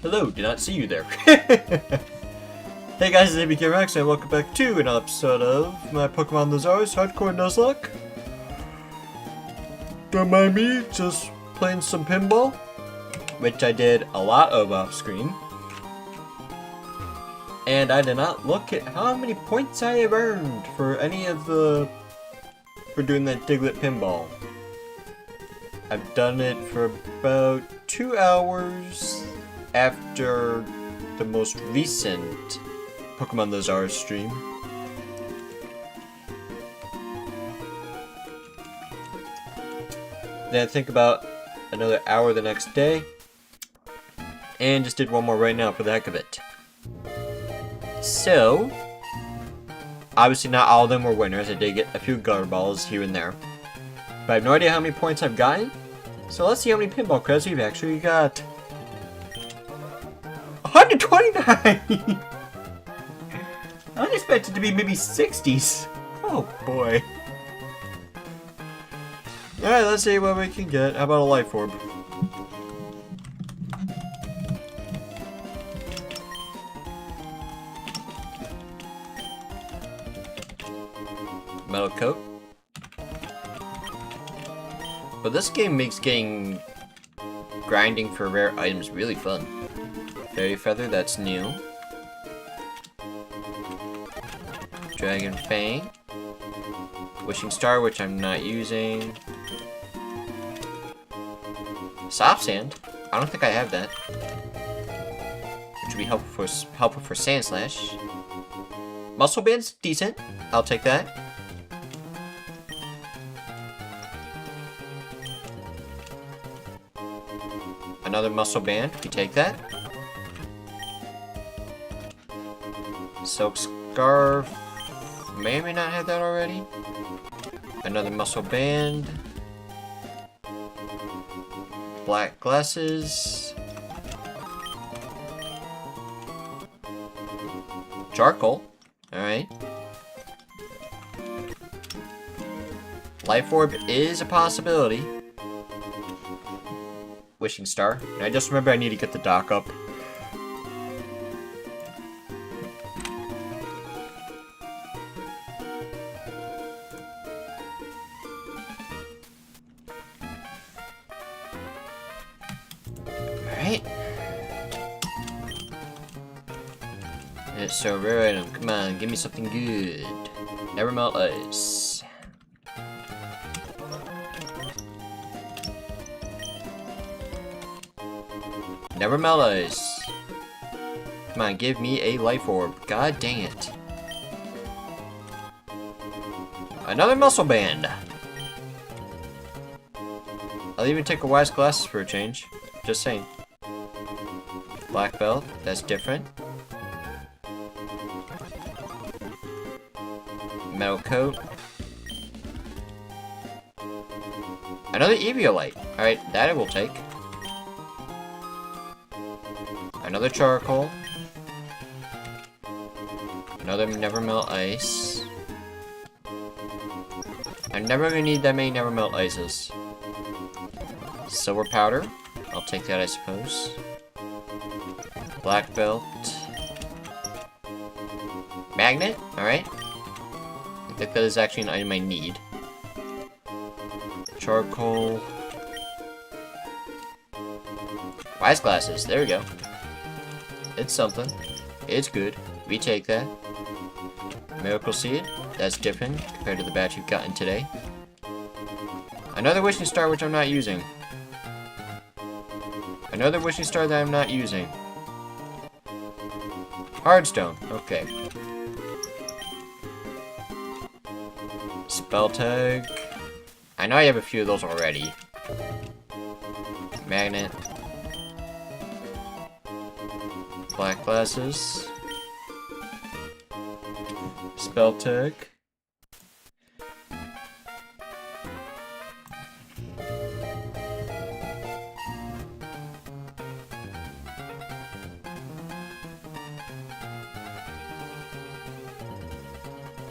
Hello, did not see you there. Hey guys, it's ABKMax and welcome back to another episode of my Pokemon Lazarus Hardcore Nuzlocke. Don't mind me, just playing some pinball, which I did a lot of off screen. And I did not look at how many points I have earned for any of the... for doing that Diglett pinball. I've done it for about 2 hours after the most recent Pokemon Lazarus stream. Then I think about another hour the next day, and just did one more right now for the heck of it. So, obviously not all of them were winners. I did get a few gutter balls here and there, but I have no idea how many points I've gotten. So let's see how many pinball credits we've actually got. 129! I expected to be maybe 60s. Oh boy. Alright, let's see what we can get. How about a life orb? Metal coat. But this game makes getting grinding for rare items really fun. Fairy feather, that's new. Dragon Fang. Wishing Star, which I'm not using. Soft Sand. I don't think I have that. Which would be helpful for Sand Slash. Muscle Band's decent. I'll take that. Another Muscle Band. We take that. Silk Scarf. May or may not have that already. Another Muscle Band. Black Glasses. Charcoal. Alright. Life Orb is a possibility. Wishing Star. And I just remember I need to get the dock up. Alright. It's so rare item. Come on, give me something good. Never Melt Ice. Never Melt Ice. Come on, give me a Life Orb. God dang it. Another Muscle Band. I'll even take a Wise Glasses for a change. Just saying. Black Belt, that's different. Metal Coat. Another Eviolite. Alright, that I will take. Another Charcoal. Another Never Melt Ice. I'm never gonna need that many Never Melt Ices. Silver Powder. I'll take that, I suppose. Black Belt. Magnet. Alright. I think that is actually an item I need. Charcoal. Wise Glasses. There we go. It's something. It's good. We take that. Miracle Seed. That's different compared to the batch you've gotten today. Another Wishing Star, which I'm not using. Another Wishing Star that I'm not using. Hardstone. Okay. Spell Tag. I know I have a few of those already. Magnet. Black Glasses. Spell Tag.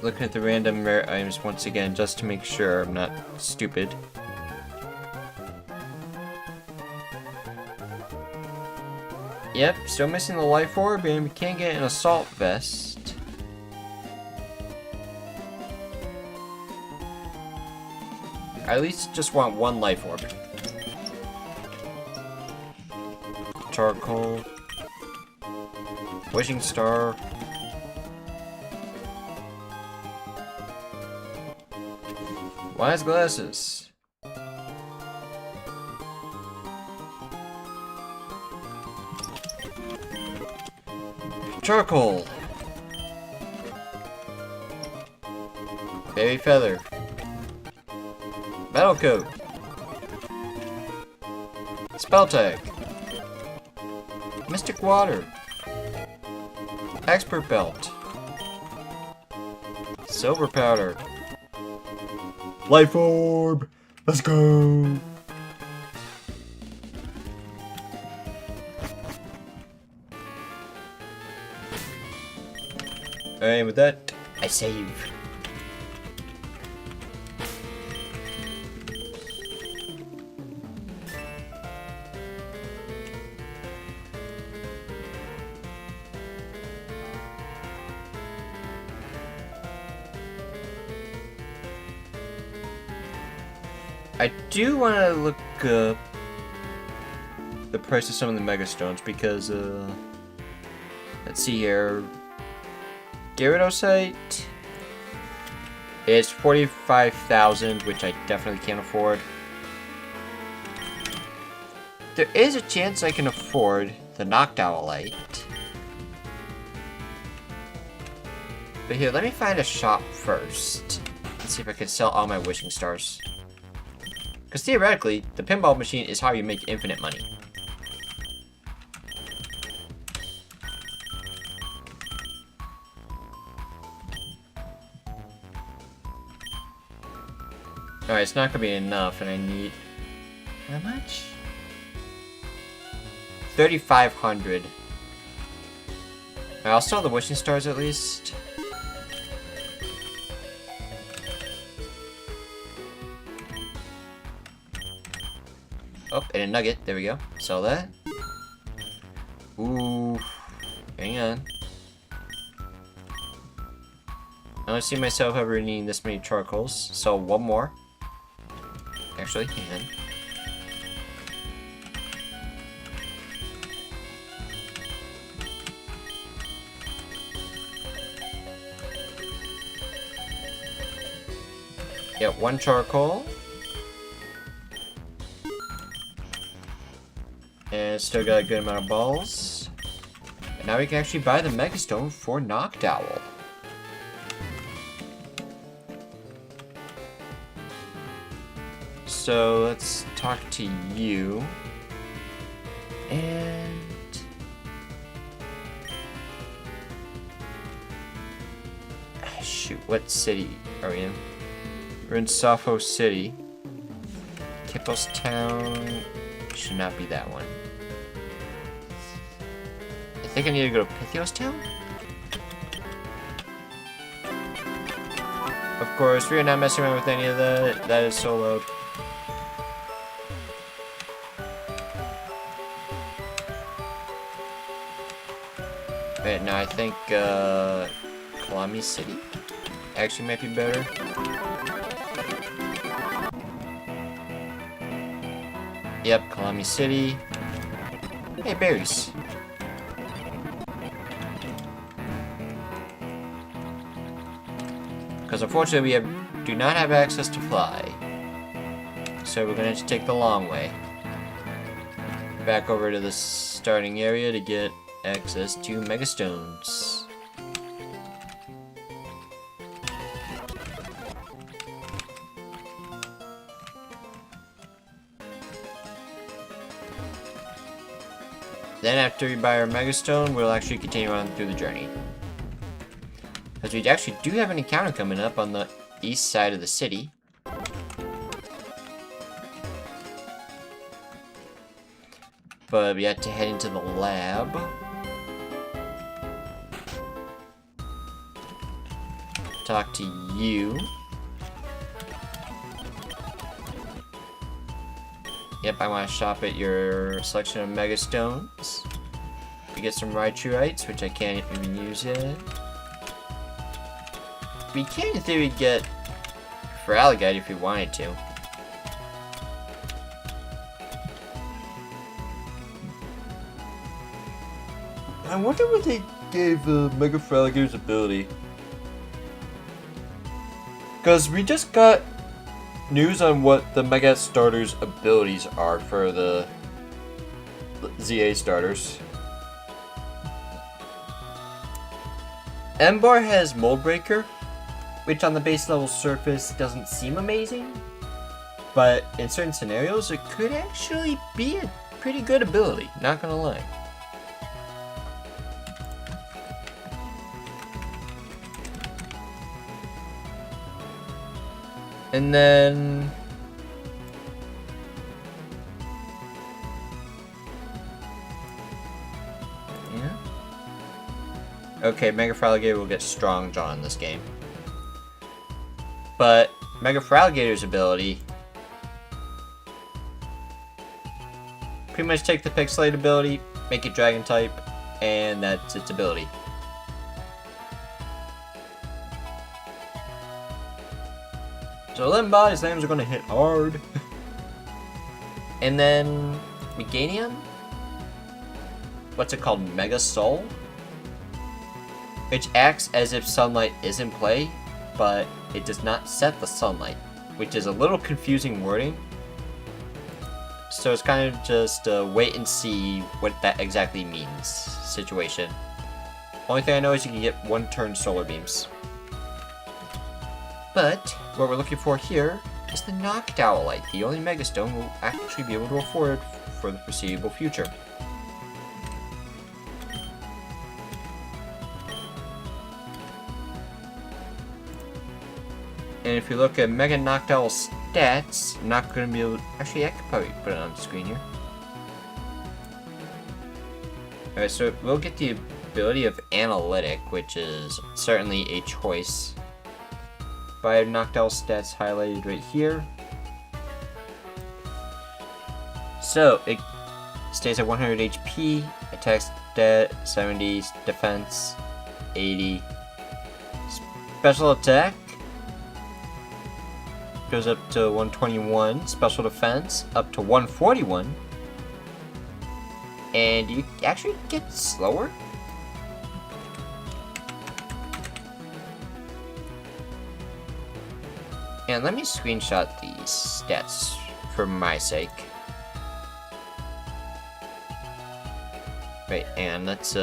Looking at the random rare items once again, just to make sure I'm not stupid. Yep, still missing the life orb, and we can't get an assault vest. I at least just want one life orb. Charcoal. Wishing star. Wise glasses. Charcoal. Baby feather. Metal coat. Spell tag. Mystic water. Expert belt. Silver powder. Life orb. Let's go. And with that, I save. I do want to look up the price of some of the megastones because, let's see here. Gyarados is 45,000, which I definitely can't afford. There is a chance I can afford the Noctowlite. But here, let me find a shop first. Let's see if I can sell all my wishing stars. Because theoretically, the pinball machine is how you make infinite money. Alright, it's not gonna be enough, and I need... how much? 3,500. I'll sell the wishing stars at least. Oh, and a nugget. There we go. Sell that. Ooh. Hang on. I don't see myself ever needing this many charcoals. So one more. Actually, can. Get one charcoal. And still got a good amount of balls. And now we can actually buy the Megastone for Noctowl. So let's talk to you. And shoot, what city are we in? We're in Sappho City. Kippos Town should not be that one. I think I need to go to Pythios Town? Of course, we are not messing around with any of that. That is so loud. Wait, no, I think, Kalami City actually might be better. Yep, Kalami City. Hey, berries. Because unfortunately do not have access to fly. So we're gonna have to take the long way. Back over to the starting area to get access to Megastones. Then after we buy our Megastone, we'll actually continue on through the journey. Because we actually do have an encounter coming up on the east side of the city. But we have to head into the lab. Talk to you. Yep, I want to shop at your selection of Megastones. get some Raichuites, which I can't even use yet. We can, in theory, get Feraligatr if we wanted to. I wonder what they gave Mega Feraligatr's ability. Because we just got news on what the Mega Starter's abilities are for the ZA starters. Embar has Mold Breaker, which on the base level surface doesn't seem amazing, but in certain scenarios it could actually be a pretty good ability, not gonna lie. And then okay, Mega Feraligatr will get Strong Jaw in this game. But Mega Feraligatr's ability pretty much take the Pixelate ability, make it Dragon type, and that's its ability. So them body slams are gonna hit hard. And then Meganium? What's it called? Mega Soul? Which acts as if sunlight is in play, but it does not set the sunlight, which is a little confusing wording. So it's kind of just a wait and see what that exactly means situation. Only thing I know is you can get 1 turn solar beams. But what we're looking for here is the Noctowlite, the only Megastone we'll actually be able to afford for the foreseeable future. And if you look at Mega Noctowl stats, not going to be able to... Actually, I could probably put it on the screen here. Alright, so we'll get the ability of Analytic, which is certainly a choice. But I have Noctowl stats highlighted right here. So, it stays at 100 HP, attack stat 70, defense 80, special attack goes up to 121, special defense up to 141, and you actually get slower. And let me screenshot these stats for my sake. Wait, and let's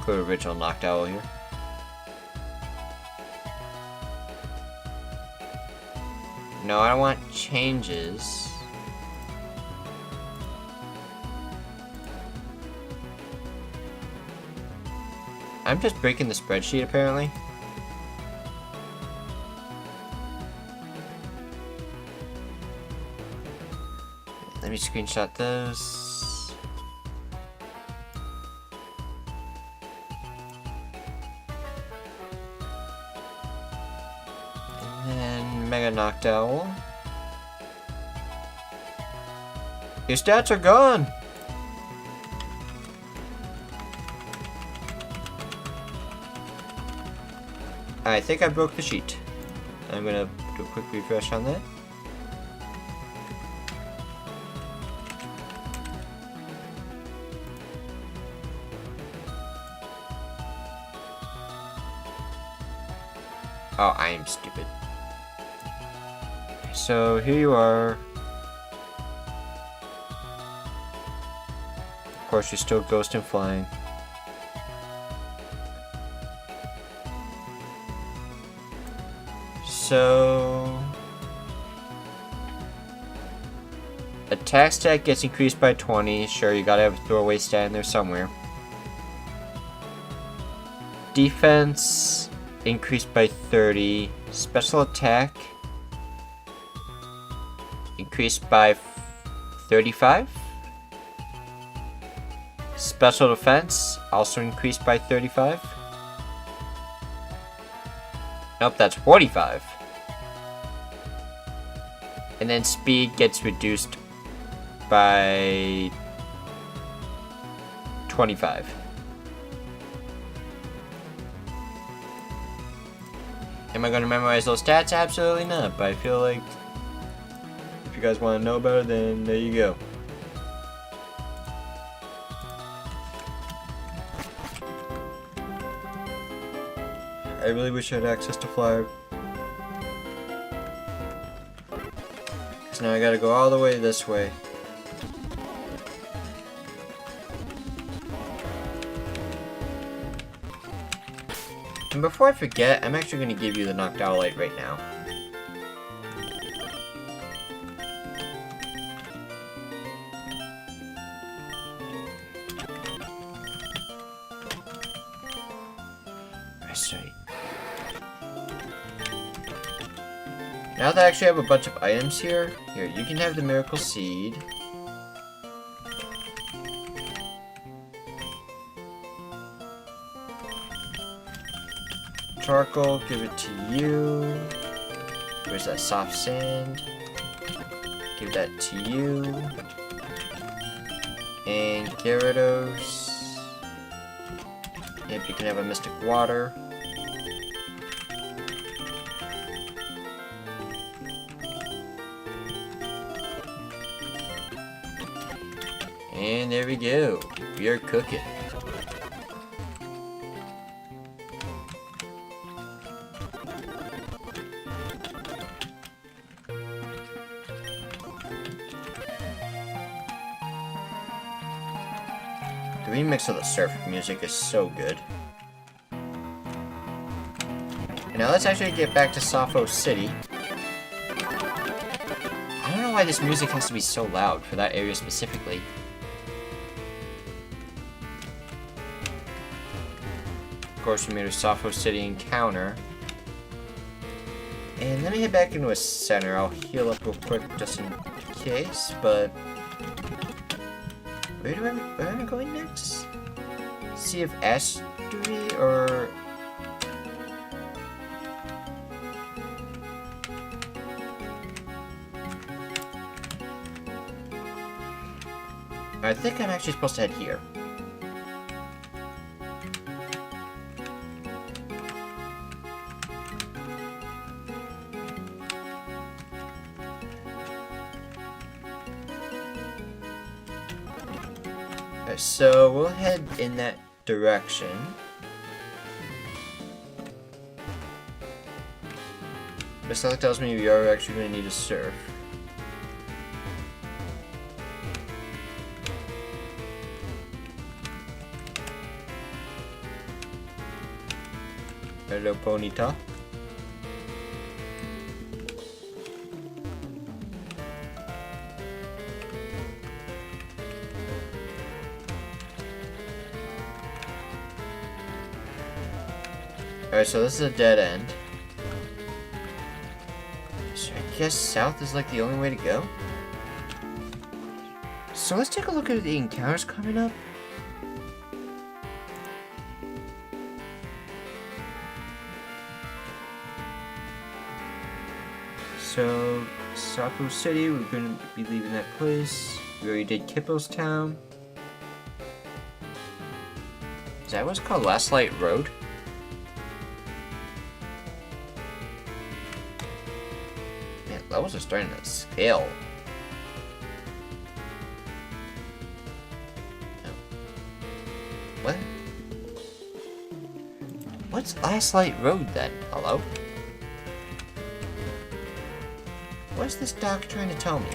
put original Noctowl here. No, I don't want changes. I'm just breaking the spreadsheet apparently. Let me screenshot those. And then Mega Noctowl. Your stats are gone! I think I broke the sheet. I'm gonna do a quick refresh on that. Oh, I am stupid. So here you are. Of course, you're still Ghost and Flying. So attack stat gets increased by 20. Sure, you gotta have a throwaway stat in there somewhere. Defense increased by 30. Special attack increased by 35. Special defense also increased by 35. Nope, that's 45. And then speed gets reduced by 25. Am I going to memorize those stats? Absolutely not, but I feel like if you guys want to know about it, then there you go. I really wish I had access to Flyer. So now I gotta go all the way this way. And before I forget, I'm actually going to give you the Noctowl Light right now. That's right. Now that I actually have a bunch of items here, you can have the Miracle Seed. Charcoal, give it to you. Where's that soft sand? Give that to you. And Gyarados. Yep, you can have a Mystic Water. And there we go. We are cooking. The remix of the surf music is so good. And now let's actually get back to Sappho City. I don't know why this music has to be so loud for that area specifically. Of course, we made a Sappho City encounter. And let me head back into a center. I'll heal up real quick just in case, but... Where am I going next? Sea of Estuary, or... I think I'm actually supposed to head here. So we'll head in that direction. This tells me we are actually going to need a surf. Hello, Ponyta. Alright, so this is a dead end. So I guess south is like the only way to go. So let's take a look at the encounters coming up. So, Sappho City, we're going to be leaving that place. We already did Kipple's Town. Is that what's called Last Light Road? Levels are starting to scale. What? What's Last Light Road then? Hello? What's this doc trying to tell me?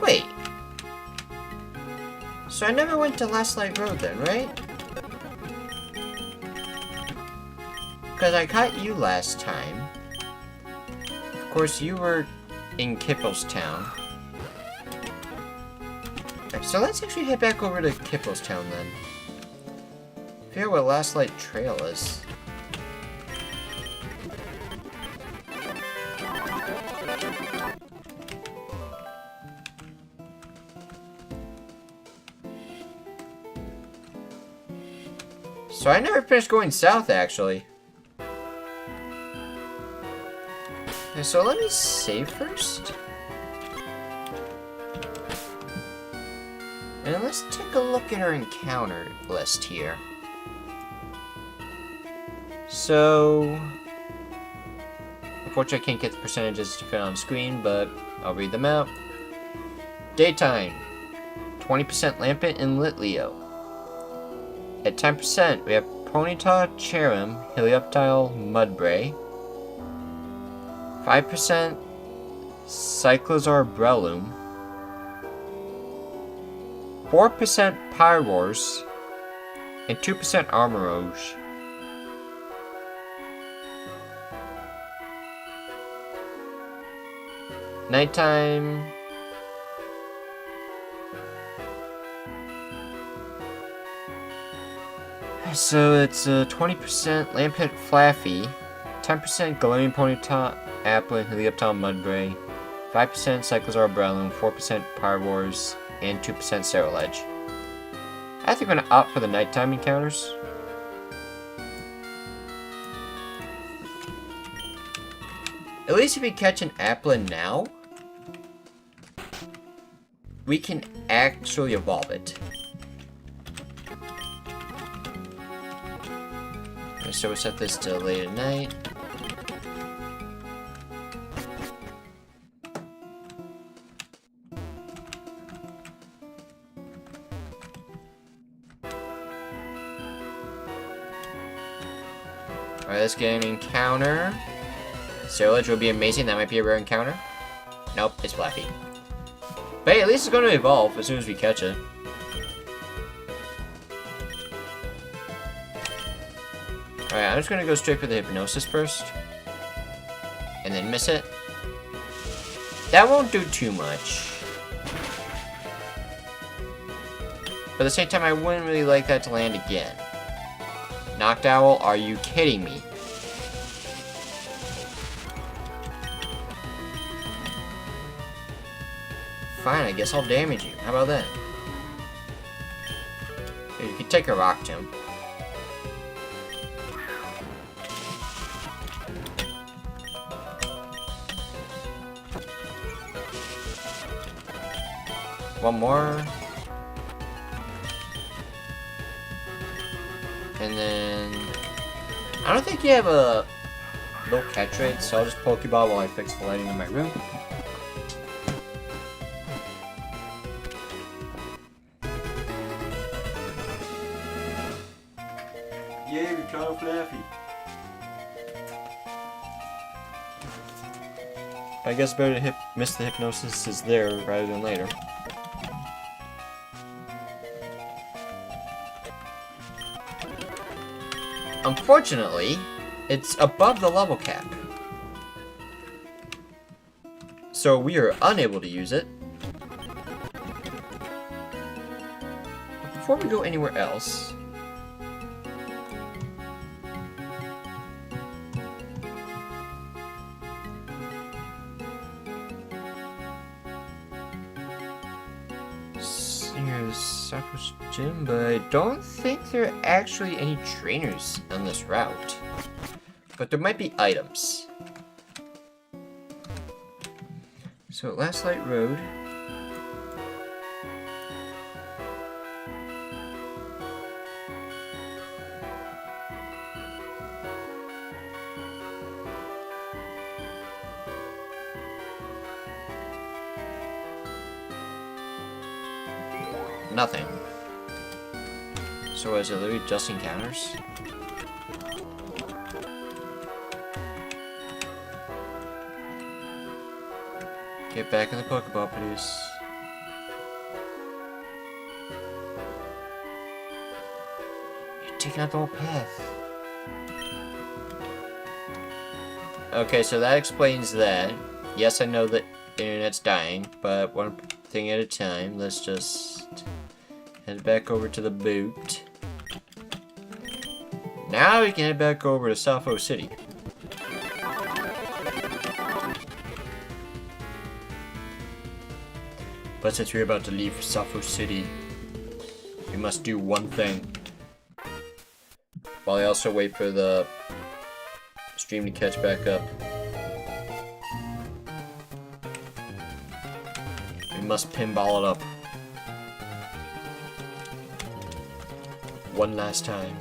Wait. So I never went to Last Light Road then, right? Because I caught you last time. Of course, you were in Kipple's Town. Right, so let's actually head back over to Kipple's Town then. Figure out what Last Light Trail is. So I never finished going south, actually. Okay, so let me save first. And let's take a look at our encounter list here. So... Unfortunately, I can't get the percentages to fit on screen, but I'll read them out. Daytime. 20% Lampent and Litleo. At 10%, we have Ponyta, Cherim, Helioptile, Mudbray. 5% Cyclozar Breloom. 4% Pyrors. And 2% Armoroge. Nighttime. So it's 20% Lampent Flaffy, 10% Galarian Ponyta, Applin, Helioptile, Mudbray, 5% Cyclozar Breloom, 4% Pyrors, and 2% Cerulege. I think I'm gonna opt for the nighttime encounters. At least if we catch an Applin now, we can actually evolve it. Okay, so we'll set this to late at night. Alright, let's get an encounter. Cerulege would be amazing. That might be a rare encounter. Nope, it's Flaffy. But hey, at least it's going to evolve as soon as we catch it. Alright, I'm just going to go straight for the Hypnosis first. And then miss it. That won't do too much. But at the same time, I wouldn't really like that to land again. Noctowl, are you kidding me? Fine, I guess I'll damage you. How about that? Here, you can take a Rock Tomb. One more. And then... I don't think you have a low catch rate, so I'll just Pokeball while I fix the lighting in my room. Yay, we caught a Flaffy. I guess better to miss the Hypnosis is there rather than later. Unfortunately, it's above the level cap. So we are unable to use it. Before we go anywhere else... Here's Sakura's gym, but I don't think there are actually any trainers on this route. But there might be items. So at Last Light Road... Nothing. So is it literally just encounters? Get back in the Pokeball, please. You're taking out the whole path. Okay, so that explains that. Yes, I know that the internet's dying, but one thing at a time. Let's just head back over to the boot. Now we can head back over to Sappho City. But since we're about to leave for Sappho City, we must do one thing. While I also wait for the stream to catch back up. We must pinball it up. One last time.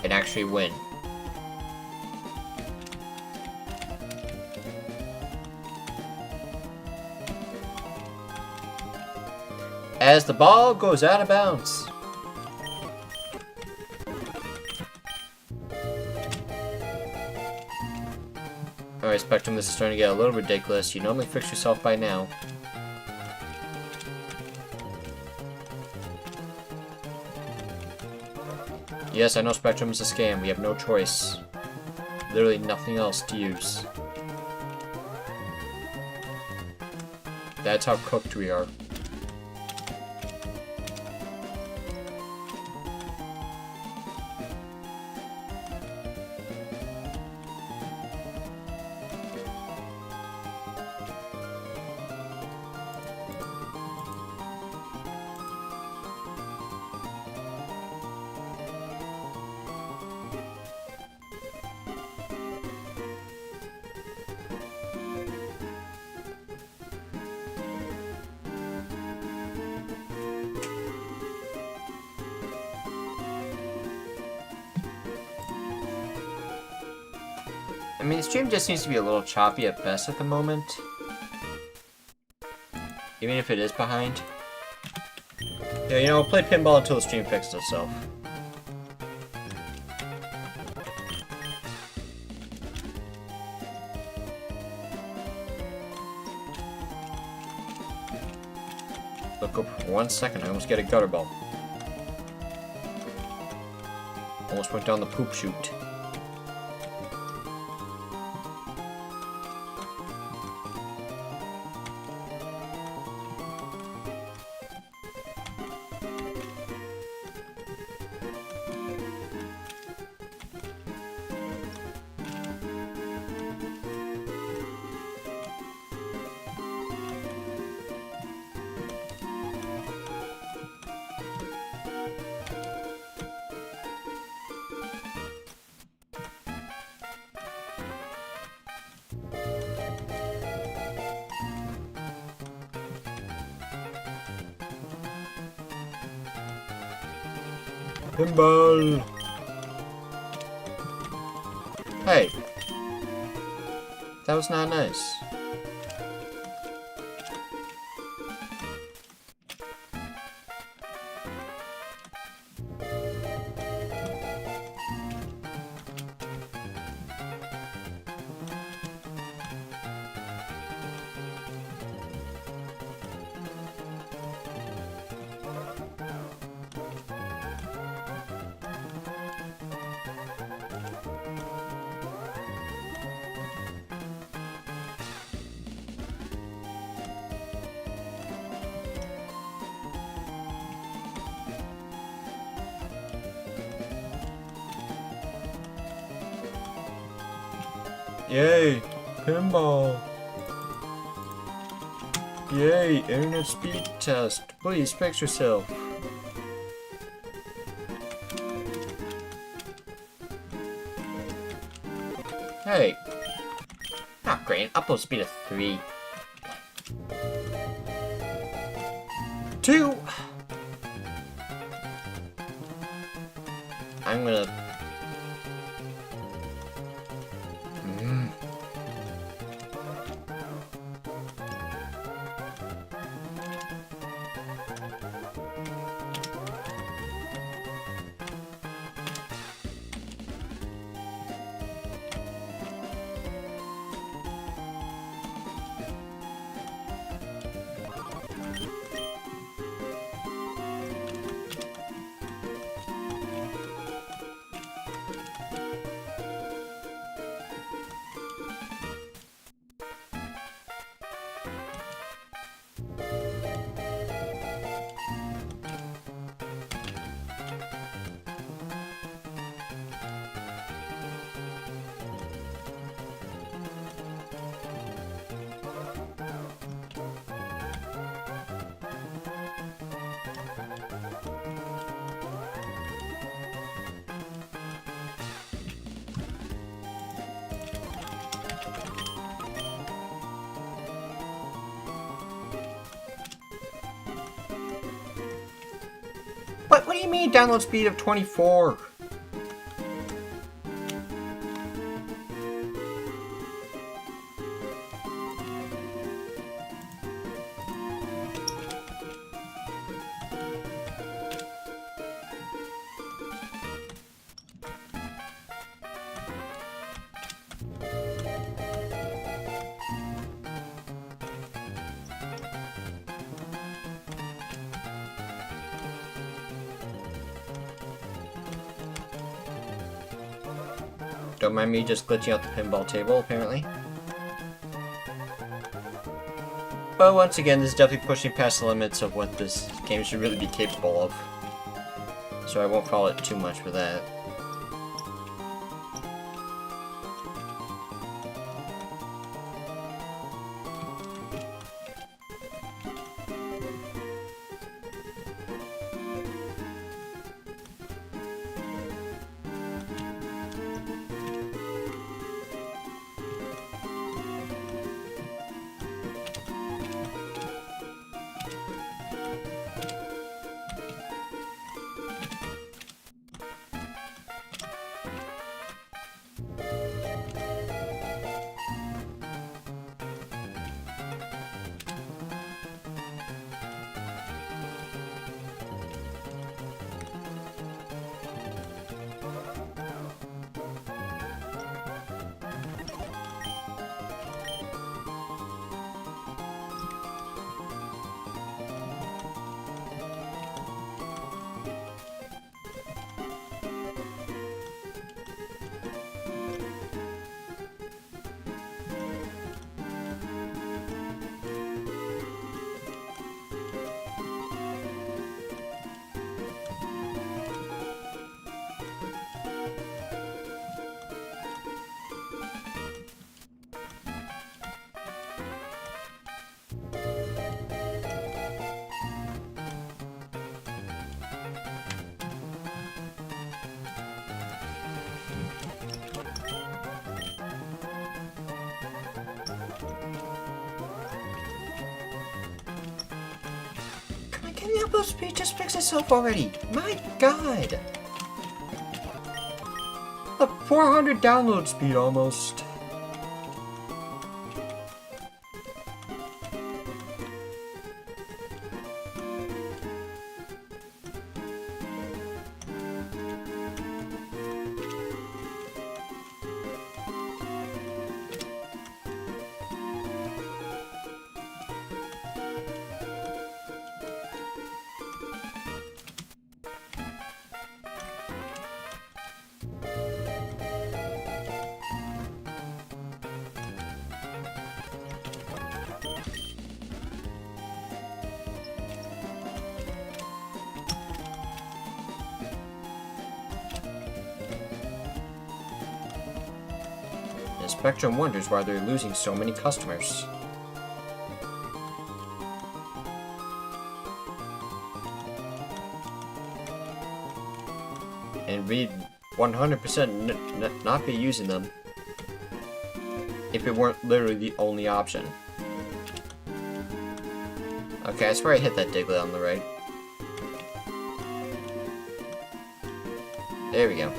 And actually win. As the ball goes out of bounds. Alright, Spectrum, this is starting to get a little ridiculous. You normally fix yourself by now. Yes, I know Spectrum is a scam. We have no choice. Literally nothing else to use. That's how cooked we are. I mean, the stream just seems to be a little choppy at best at the moment. Even if it is behind. Yeah, you know, we'll play pinball until the stream fixes itself. Look up for 1 second, I almost get a gutter ball. Almost went down the poop chute. Pinball! Hey! That was not nice. Yay! Pinball! Yay! Internet speed test! Please fix yourself! Hey! Not great. Upload speed of 3. 2! I'm gonna... What do you mean download speed of 24? Don't mind me just glitching out the pinball table, apparently. But once again, this is definitely pushing past the limits of what this game should really be capable of. So I won't fault it too much for that. Can the upload speed just fix itself already? My god! A 400 download speed almost. Spectrum wonders why they're losing so many customers. And we'd 100% not be using them if it weren't literally the only option. Okay, I swear I hit that Diglett on the right. There we go.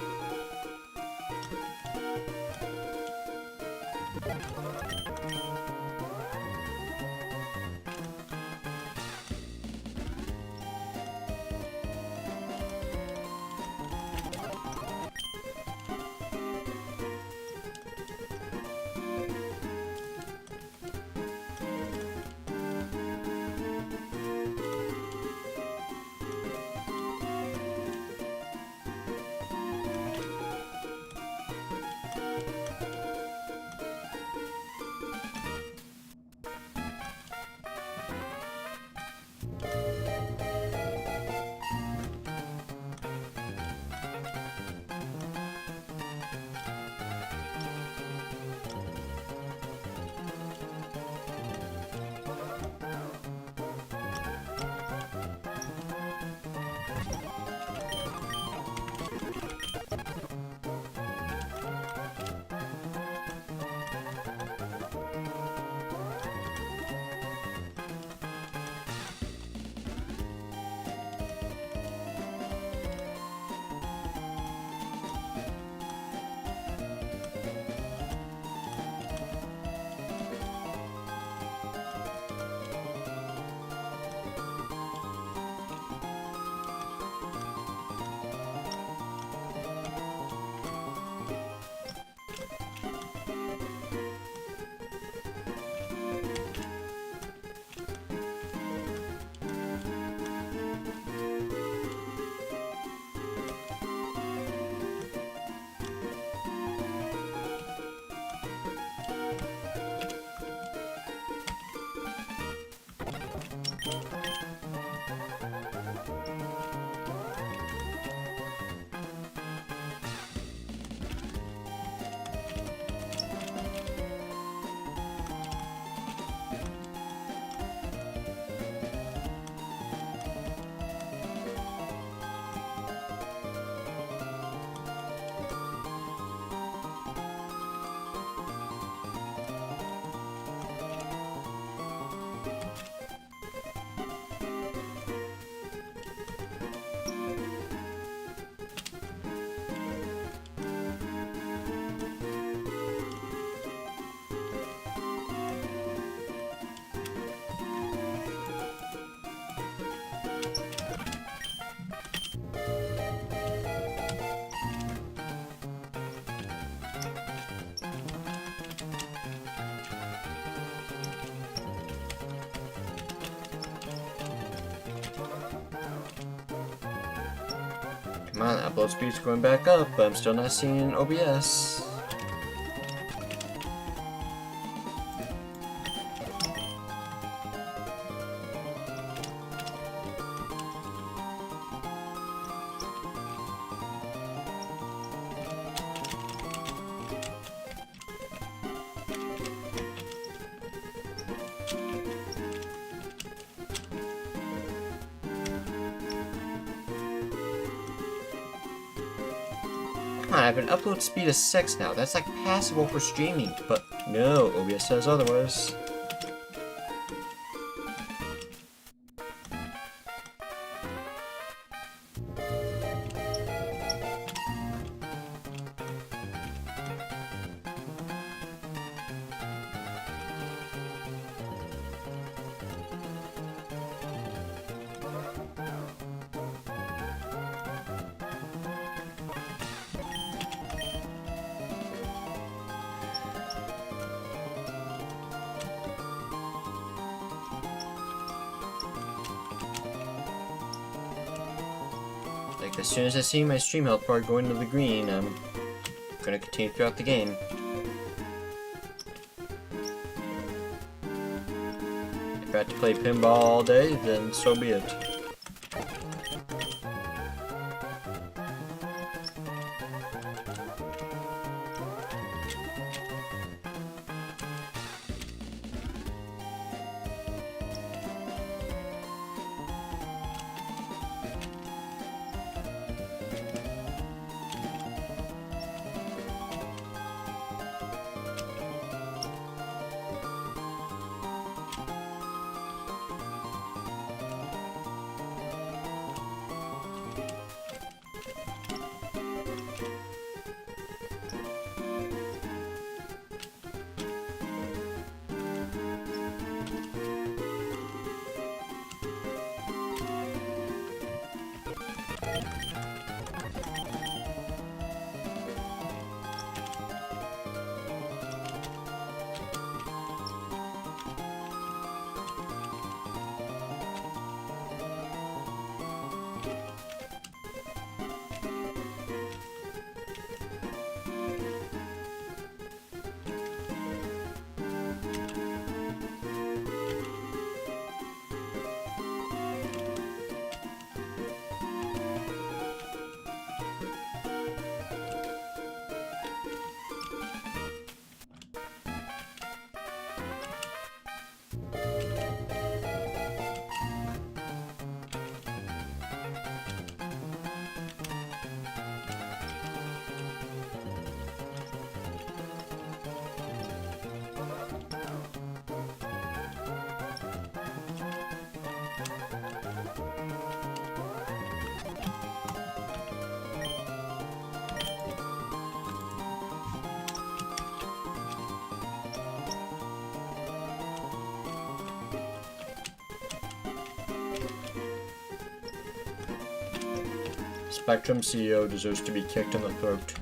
Come on, upload speed's going back up, but I'm still not seeing OBS. Come on, I have an upload speed of 6 now. That's like passable for streaming, but no, OBS says otherwise. Like, as soon as I see my stream health bar go into the green, I'm gonna continue throughout the game. If I have to play pinball all day, then so be it. Spectrum CEO deserves to be kicked in the throat.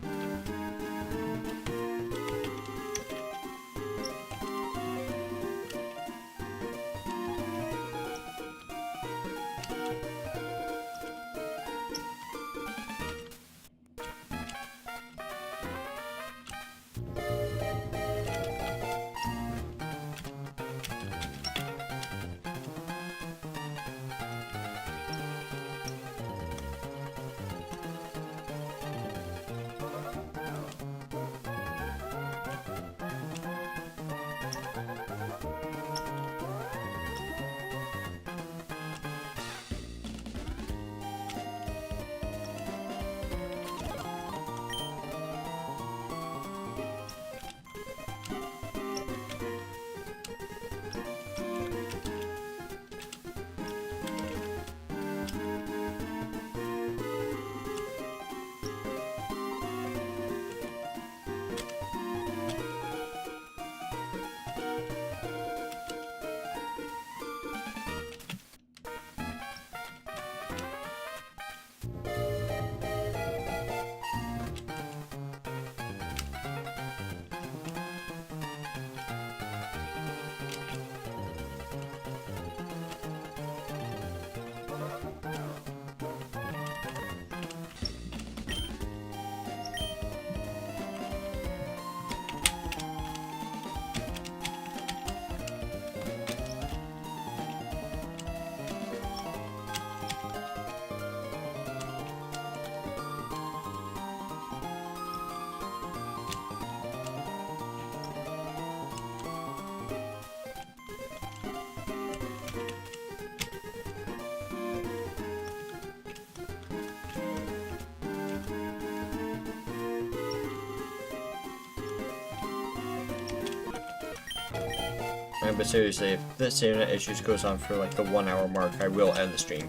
But seriously, if this internet issues goes on for like the 1 hour mark, I will end the stream.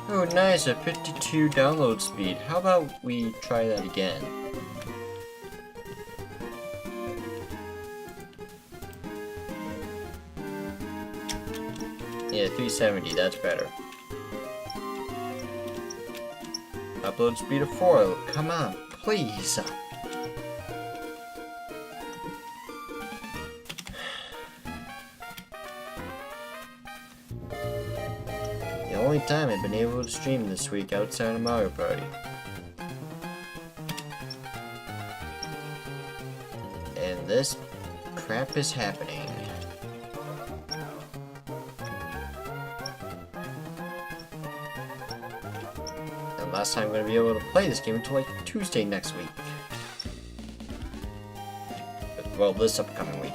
Oh nice, a 52 download speed. How about we try that again? Yeah, 370, that's better. Upload speed of 4, come on, please. The only time I've been able to stream this week outside of Mario Party. And this crap is happening. And last time I'm going to be able to play this game until like Tuesday next week. Well, this upcoming week.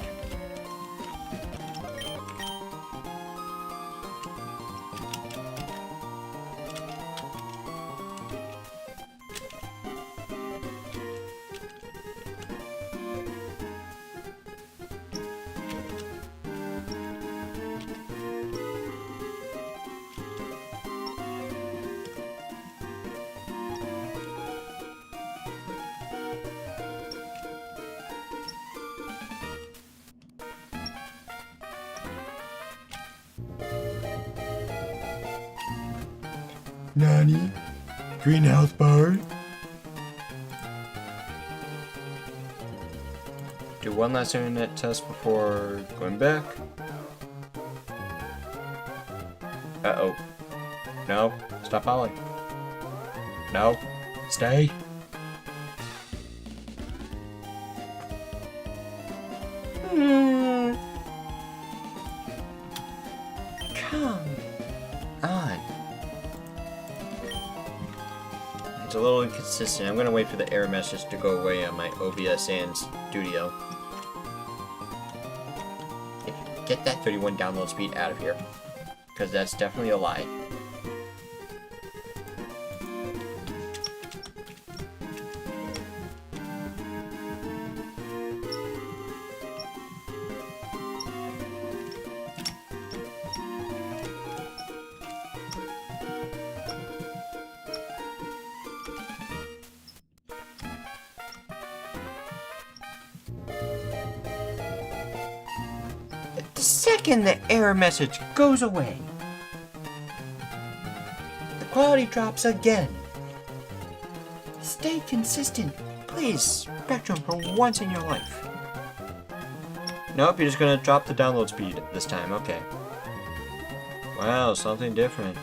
Nani? Greenhouse bar? Do one last internet test before going back. Uh-oh. No. Stop falling. No. Stay. Come on. It's a little inconsistent. I'm gonna wait for the error message to go away on my OBS and Studio. Get that 31 download speed out of here, because that's definitely a lie. The second the error message goes away, the quality drops again. Stay consistent. Please, Spectrum for once in your life. Nope, you're just gonna drop the download speed this time. Okay. Wow, something different.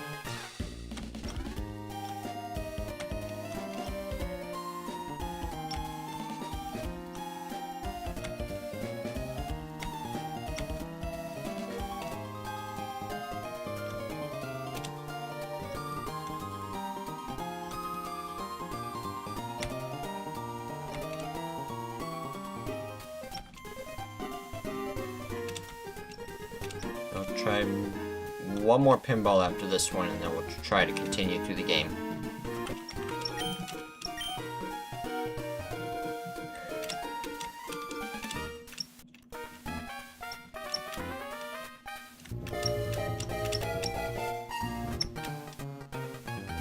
I'll try one more pinball after this one, and then we'll try to continue through the game.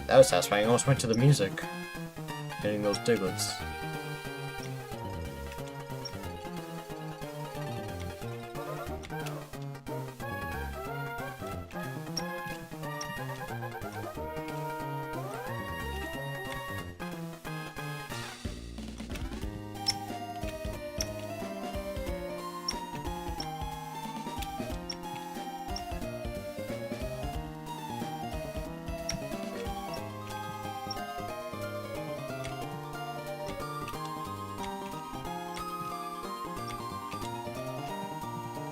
That was satisfying. I almost went to the music. Getting those Diglets.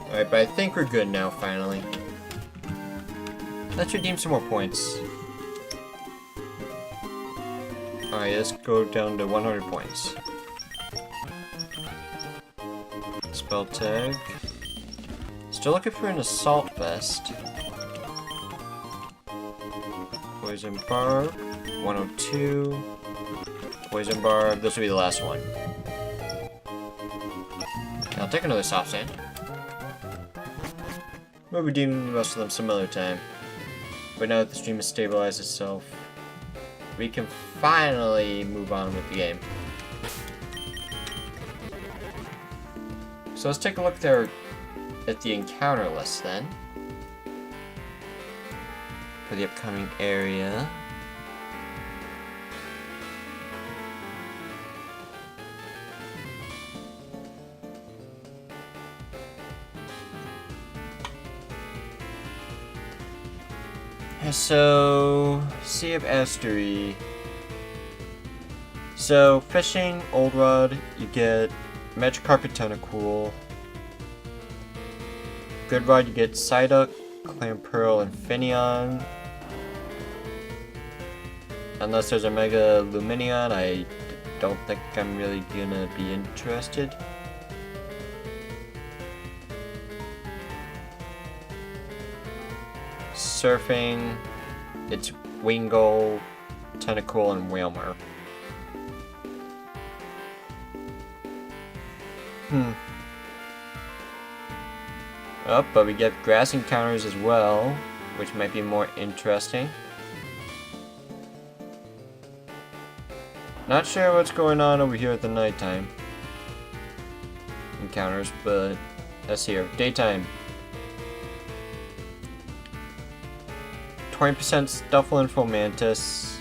Alright, but I think we're good now, finally. Let's redeem some more points. Alright, let's go down to 100 points. Spell tag. Still looking for an assault vest. Poison barb. 102. Poison barb. This will be the last one. I'll take another soft sand. We'll redeem the rest of them some other time. But now that the stream has stabilized itself, we can finally move on with the game. So let's take a look there at the encounter list then. For the upcoming area. So, Sea of Astery. So, fishing, Old Rod, you get Magic Carpet Tentacool. Good Rod, you get Psyduck, Clam Pearl, and Finneon. Unless there's a Mega Luminion, I don't think I'm really gonna be interested. Surfing, it's Wingull, Tentacool, and Whalmer. Oh, but we get grass encounters as well, which might be more interesting. Not sure what's going on over here at the nighttime encounters, but let's see here. Daytime. 20% Stuffle Fomantis,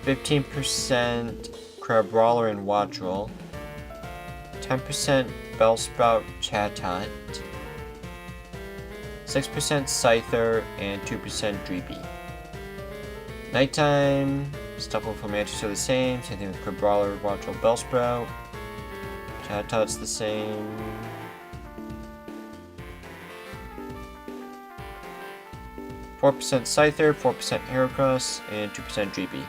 15% Crabrawler and Wattrel, 10% Bellsprout Chatot, 6% Scyther, and 2% Dreepy. Nighttime, Stuffle Fomantis are the same thing with Crabrawler, Wattrel, Bellsprout. Chatot's the same. Four 4% Scyther, 4% Heracross, and 2% Dreepy.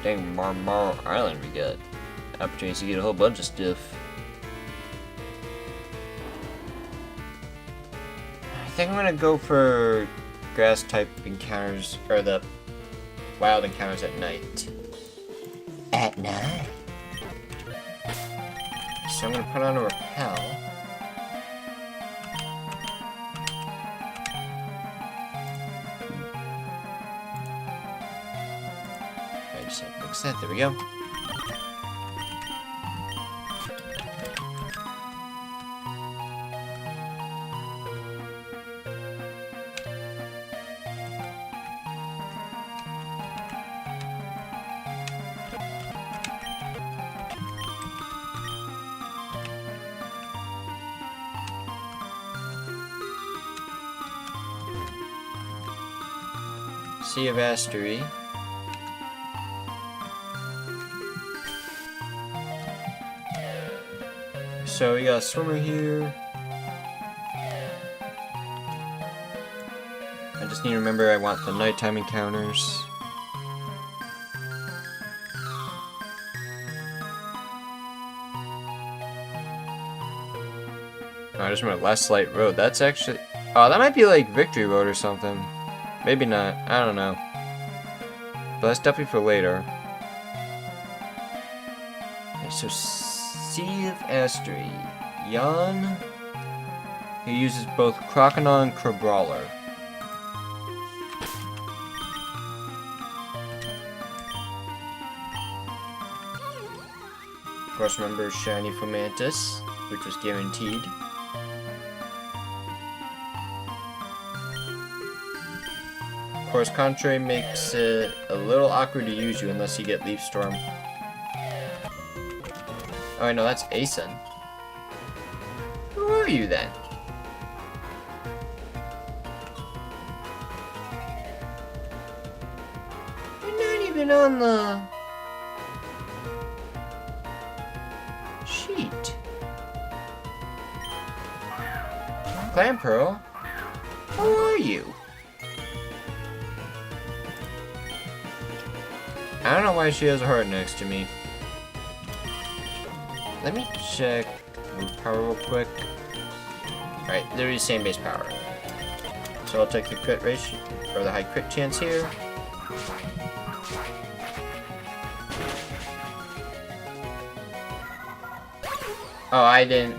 Dang, Marmaro Island we got opportunities to get a whole bunch of stuff. I think I'm gonna go for grass type encounters, or the wild encounters at night. At night. So I'm gonna put on a repel. I just have to fix that. There we go. Sea of Astery. So we got a swimmer here. I just need to remember I want the nighttime encounters. Oh, I just remember Last Light Road. That's actually... Oh, that might be like Victory Road or something. Maybe not. I don't know. But that's definitely for later. Okay, so Sea of Astery. Jan. He uses both Crocodile and Crabrawler. Of course, remember Shiny Fomantis, which was guaranteed. Of course, Contrary makes it a little awkward to use you unless you get Leaf Storm. Oh, I know, that's Asen. Who are you then? You're not even on the sheet. Clan Pearl? Who are you? I don't know why she has a heart next to me. Let me check move power real quick. Alright, they're the same base power. So I'll take the crit ratio, or the high crit chance here. Oh, I didn't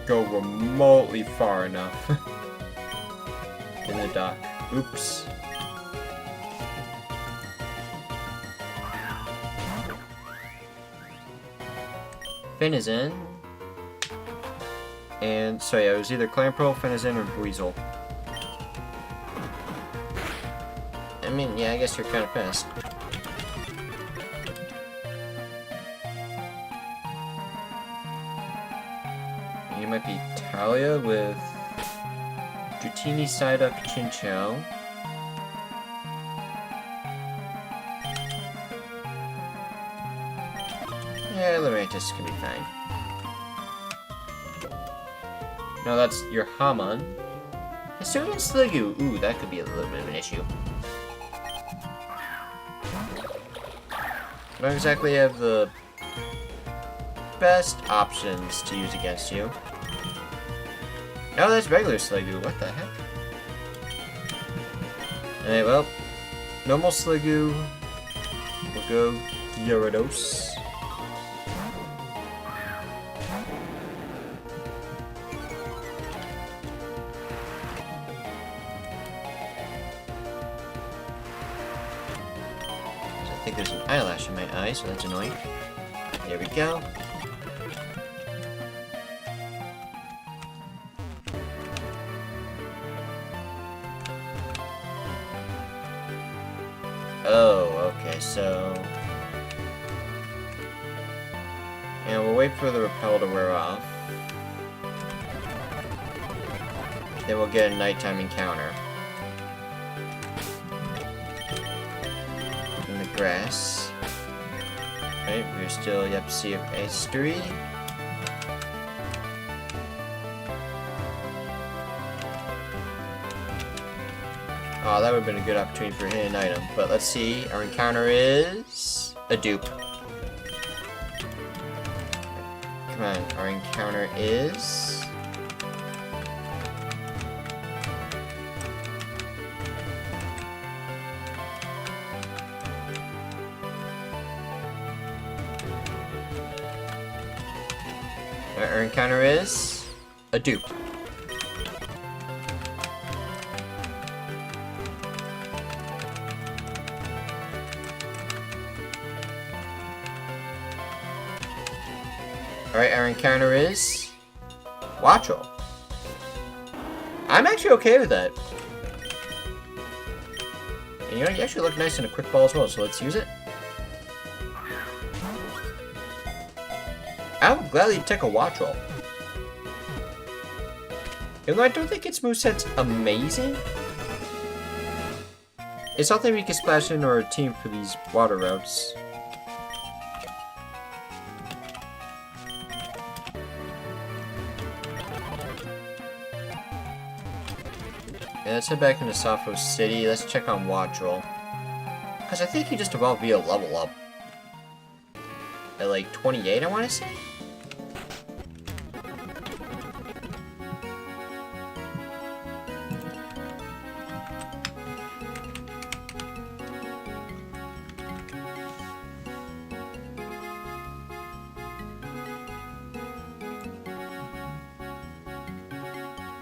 go remotely far enough in the dock. Oops. Finn is in. And so yeah, it was either Clan Pearl, Finn is in, or Weasel. I mean, yeah, I guess you're kind of pissed. You might be Talia with Dratini, Psyduck, Chinchou. Yeah, Lurantis can be fine. No, that's your Hamon. Hisuian Sliggoo. Ooh, that could be a little bit of an issue. I don't exactly have the best options to use against you. No, that's regular Sliggoo. What the heck? Alright, well, normal Sliggoo. We'll go Gyarados. I think there's an eyelash in my eye, so that's annoying. There we go. Oh, okay, so... And we'll wait for the repel to wear off. Then we'll get a nighttime encounter. In the grass. Right, we're still, yep, Sea of Astery. Oh, that would have been a good opportunity for a hidden item. But let's see, our encounter is a dupe. Come on, our encounter is... Our encounter is a dupe. Alright, our encounter is Wattrel. I'm actually okay with that. And you know, you actually look nice in a quick ball as well, so let's use it. I would gladly take a Wattrel. Even though I don't think its moveset's amazing, It's something we can splash in our team for these water routes. Yeah, let's head back into Safo City. Let's check on Wattrel. Because I think he just evolved via level up. At like 28, I want to say?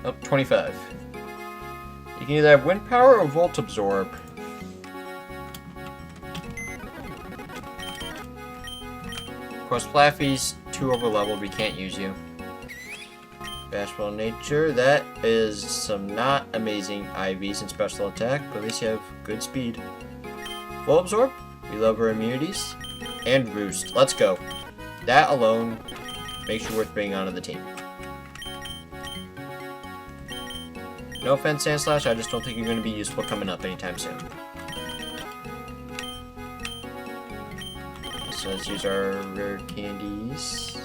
Oh, 25. You can either have wind power or volt absorb. Of course, Flaffy's too over leveled, we can't use you. Bashful nature, that is some not amazing IVs and special attack, but at least you have good speed. Full absorb, we love our immunities, and roost. Let's go. That alone makes you worth bringing onto the team. No offense, Sandslash, I just don't think you're going to be useful coming up anytime soon. So let's use our rare candies.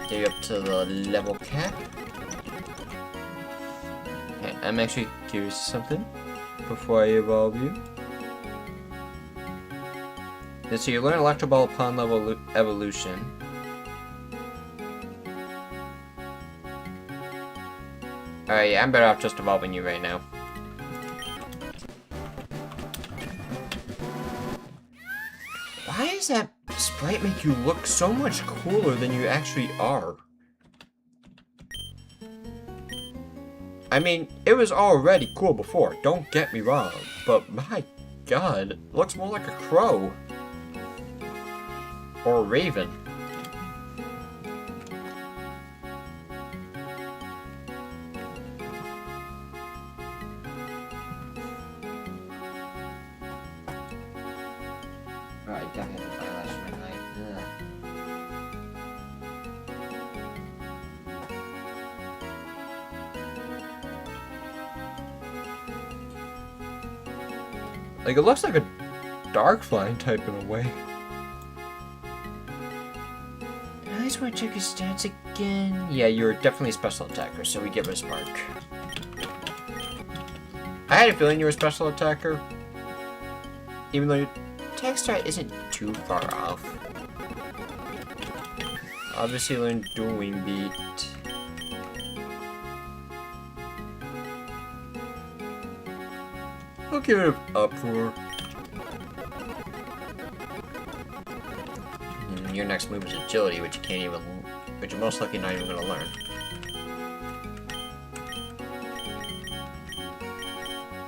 Get you up to the level cap. Okay, I'm actually curious of something before I evolve you. So you learn Electro Ball upon level evolution. Alright, yeah, I'm better off just evolving you right now. Why does that sprite make you look so much cooler than you actually are? I mean, it was already cool before, don't get me wrong, but my god, it looks more like a crow. Or a raven. Alright, definitely have to eyelash my knife. Like, it looks like a dark flying type in a way. I just want to check his stats again. Yeah, you're definitely a special attacker, so we give it a spark. I had a feeling you were a special attacker. Even though your attack strat isn't too far off. Obviously learned Dual Wing Beat. I'll give it an uproar. Your next move is agility, which you can't even, which you're most likely not even going to learn.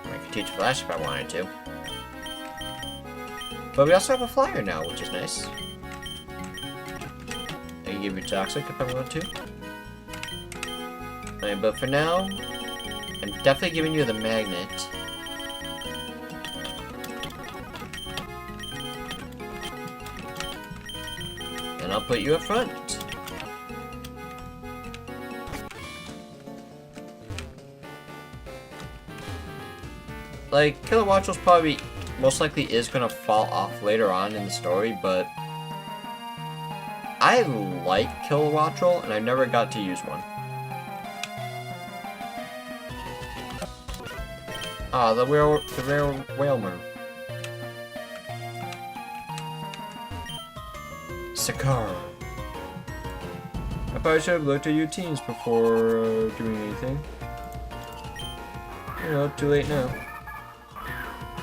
I could teach Flash if I wanted to. But we also have a flyer now, which is nice. I can give you Toxic if I want to. Alright, but for now, I'm definitely giving you the Magnet. And I'll put you up front. Like, Kilowattrel's probably most likely is gonna fall off later on in the story, but I like Kilowattrel and I never got to use one. Ah, the rare Whalmer. Sakar. I probably should have looked at your teams before doing anything. You know, too late now.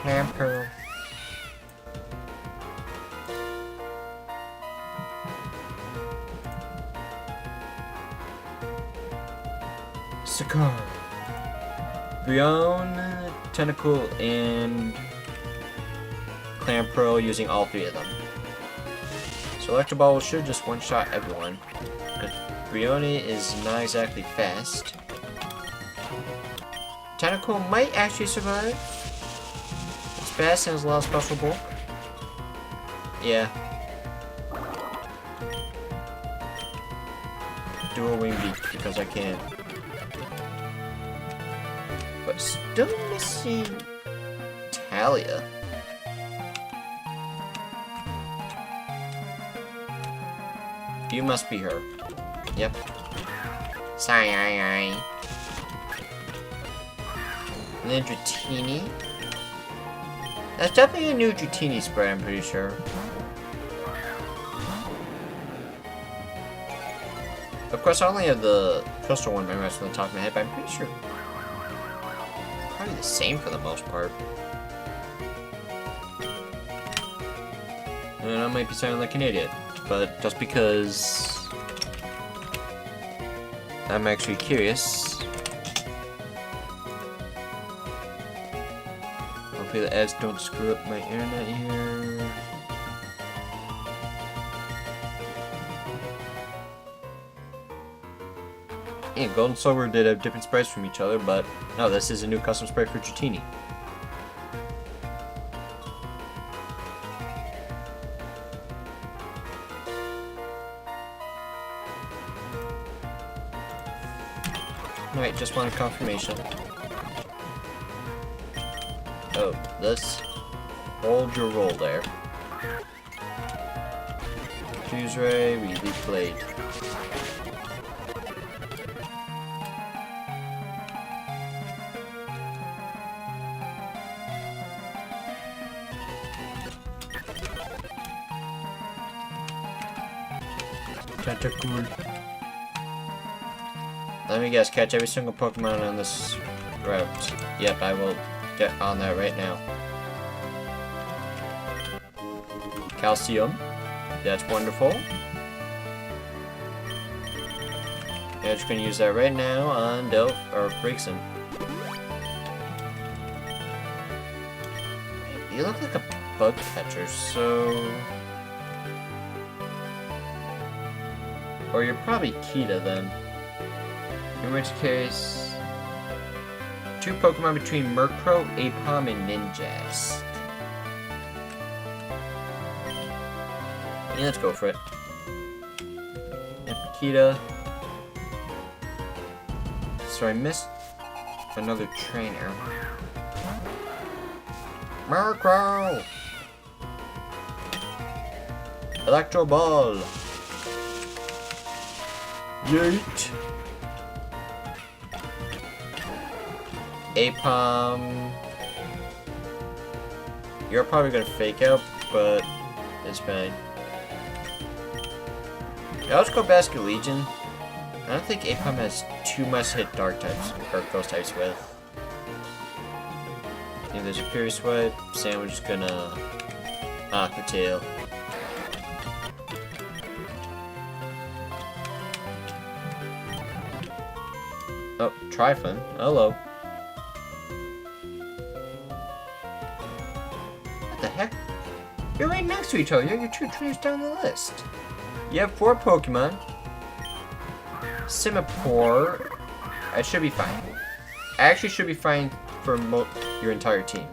Hamper. Sakar. Brion, Tentacle, and Clamperl using all three of them. So Electro Ball should just one-shot everyone. But Brioni is not exactly fast. Tentacle might actually survive. It's fast and has a lot of special bulk. Yeah. Dual Wing Beat because I can. but still missing Talia. You must be her. Yep. Sorry, Nudratini. That's definitely a Nudratini spread, I'm pretty sure. Of course, I only have the crystal one memorized on the top of my head, but I'm pretty sure probably the same for the most part. And I might be sounding like an idiot, but just because I'm actually curious. Hopefully the ads don't screw up my internet here. Yeah, Gold and Silver did have different sprites from each other, but no, this is a new custom sprite for Dratini. Alright, just wanted confirmation. Oh, this. Hold your roll there. Fuse Ray, Relief Blade. Tentacool. Let me guess, catch every single Pokemon on this route. Yep, I will get on that right now. Calcium. That's wonderful. Yeah, just gonna use that right now on Braixen. You look like a bug catcher, so... Or you're probably Kita then. In which case... 2 Pokemon between Murkrow, Apom, and Ninjask. Yeah, let's go for it. Yep, Kita. So I missed another trainer. Murkrow! Electro Ball! Yeet! Apom. You're probably gonna fake out, but it's fine. Yeah, let's go Basket Legion. I don't think Apom has too much hit dark types or ghost types with. I think there's a Fury Sweat. Sandwich is gonna Aqua Tail. Oh, Trifon. Hello. What the heck? You're right next to each other. You're 2 trainers down the list. You have 4 Pokemon. Simipour. I should be fine. I actually should be fine for your entire team.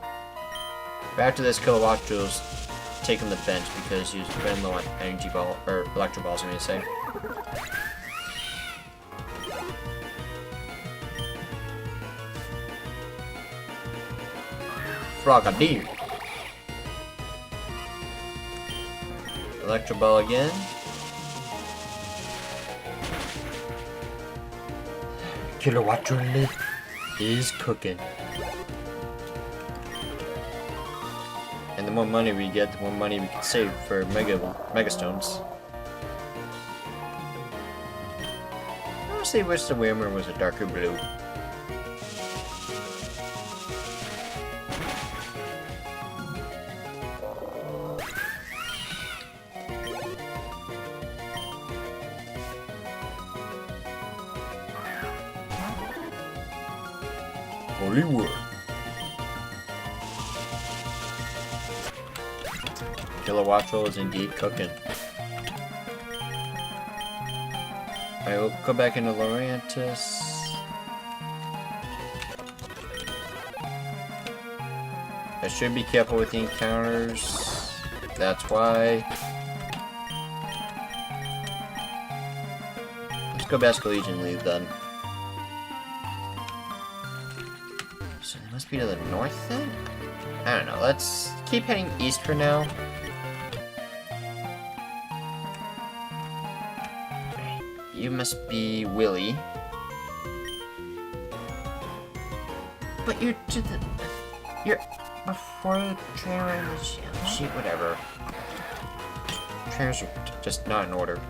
But after this, Kilowattrel's taking the bench because he's been low on energy ball or electro balls, I'm gonna say. Frogadier. Electro Ball again. Kilowattrel is cooking. And the more money we get, the more money we can save for Mega Stones. I honestly wish the Whammer was a darker blue. Hollywood. Kilowattrel is indeed cooking. I will go back into Lurantis. I should be careful with the encounters. That's why. Let's go Basket Legion lead then. be to the north then? I don't know. Let's keep heading east for now. You must be Willie. But you're to the... You're before the train sheet, whatever. Trainers are just not in order.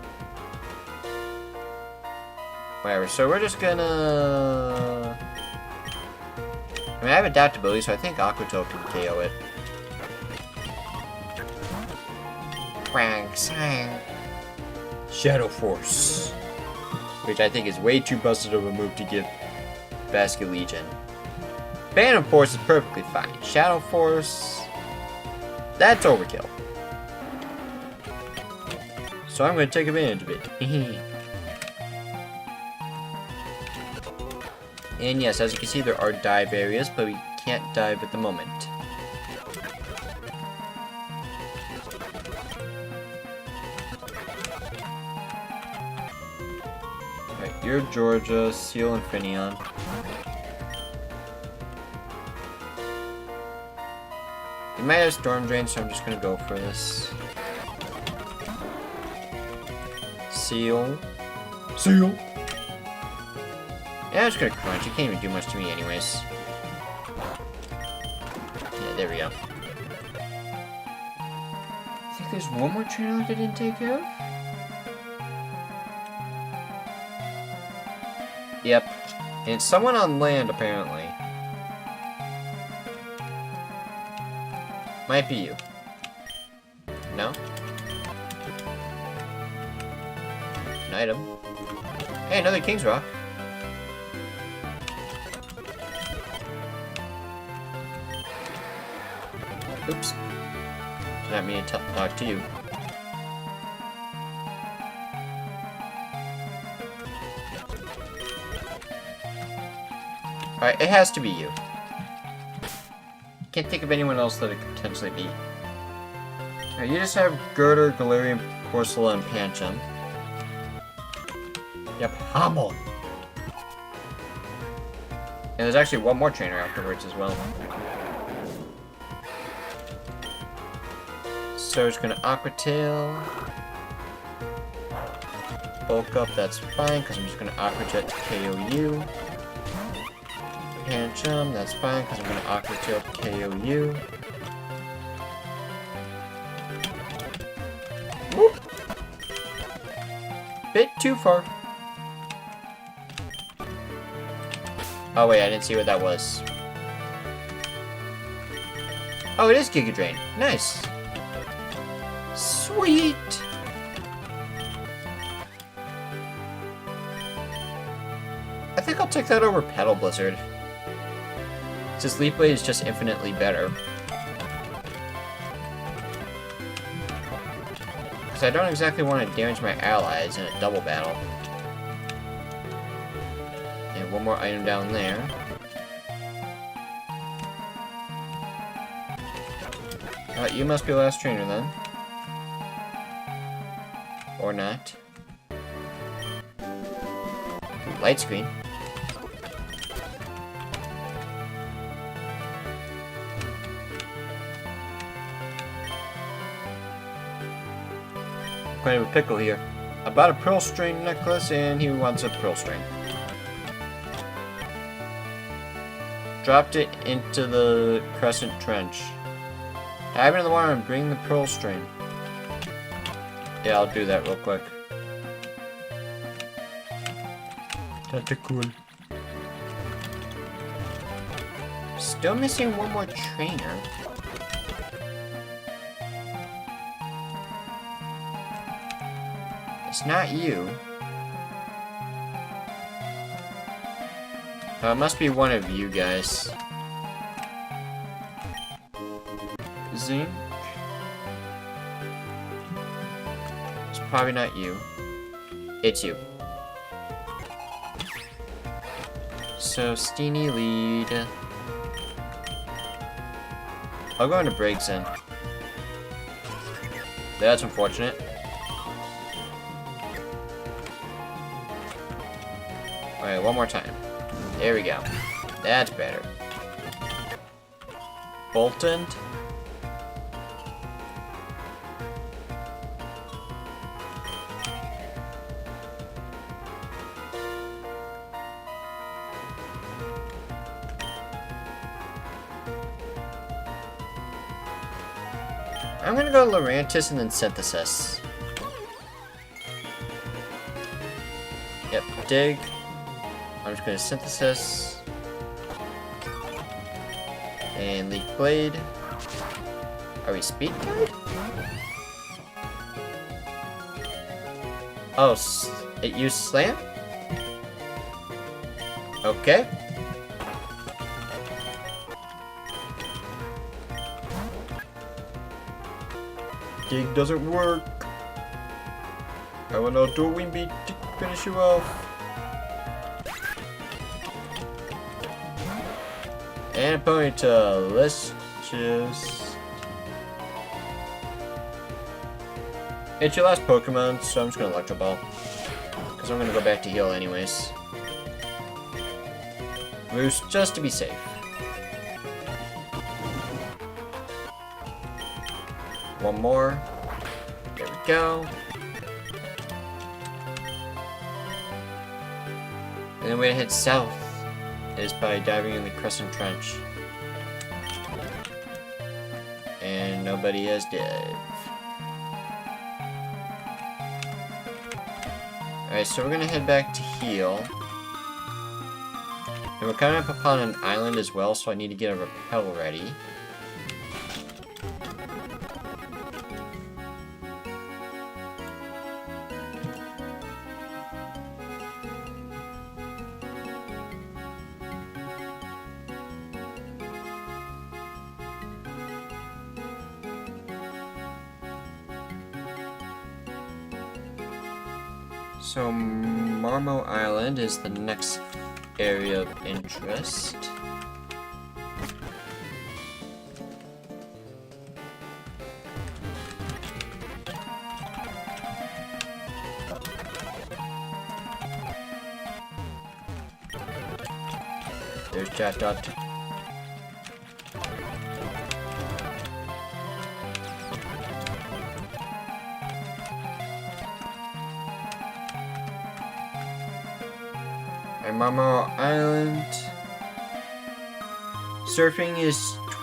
Whatever, so we're just gonna... I mean, I have adaptability, so I think Aquatope can KO it. Shadow Force. Which I think is way too busted of a move to give Basket Legion. Phantom Force is perfectly fine. Shadow Force... That's overkill. So I'm going to take advantage of it. And yes, as you can see, there are dive areas, but we can't dive at the moment. Alright, you're Georgia, Seal, and Finneon. You might have Storm Drain, so I'm just gonna go for this. Seal. Seal! Yeah, I'm just gonna crunch. You can't even do much to me anyways. Yeah, there we go. I think there's one more trainer that I didn't take care of? Yep. And it's someone on land, apparently. Might be you. No? An item. Hey, another King's Rock. Oops. Did not mean to talk to you. Alright, it has to be you. Can't think of anyone else that it could potentially be. Alright, you just have Girder, Galarian, Corsola, and Pancham. Yep, Hummel. And there's actually one more trainer afterwards as well. So we're just gonna Aqua Tail. Bulk up, that's fine, because I'm just gonna Aqua Jet to KO you. Pancham, that's fine, because I'm gonna Aqua Tail to KO you. Whoop! Bit too far. Oh wait, I didn't see what that was. Oh, it is Giga Drain. Nice. Sweet! I think I'll take that over Petal Blizzard. Since Leaf Blade is just infinitely better. Because I don't exactly want to damage my allies in a double battle. And one more item down there. You must be the last trainer then. Or not. Light screen. Quite of a pickle here. I bought a pearl string necklace and he wants a pearl string. Dropped it into the crescent trench. Dive into the water and bring the pearl string. Yeah, I'll do that real quick. That's cool. Still missing one more trainer. It's not you. It must be one of you guys. Zinc. It's probably not you. It's you. So, Steenie lead. I'll go into Breaks in. That's unfortunate. Alright, one more time. There we go. That's better. Bolton. I'm gonna go Lurantis and then Synthesis. Yep, dig. I'm just gonna Synthesis. And Leaf Blade. Are we Speed type? Oh, it used Slam? Okay. Dig doesn't work. I will not do a Wing Beat to finish you off. And Ponyta, let's just... It's your last Pokemon, so I'm just gonna Electro Ball. Because I'm gonna go back to heal anyways. Roost, just to be safe. One more. There we go. And then we're gonna head south. Is by diving in the Crescent Trench. And nobody has dive. Alright, so we're gonna head back to heal. And we're coming up upon an island as well, so I need to get a repel ready. So, Marmo Island is the next area of interest. There's Chat-Dot. Marmo Island. Surfing is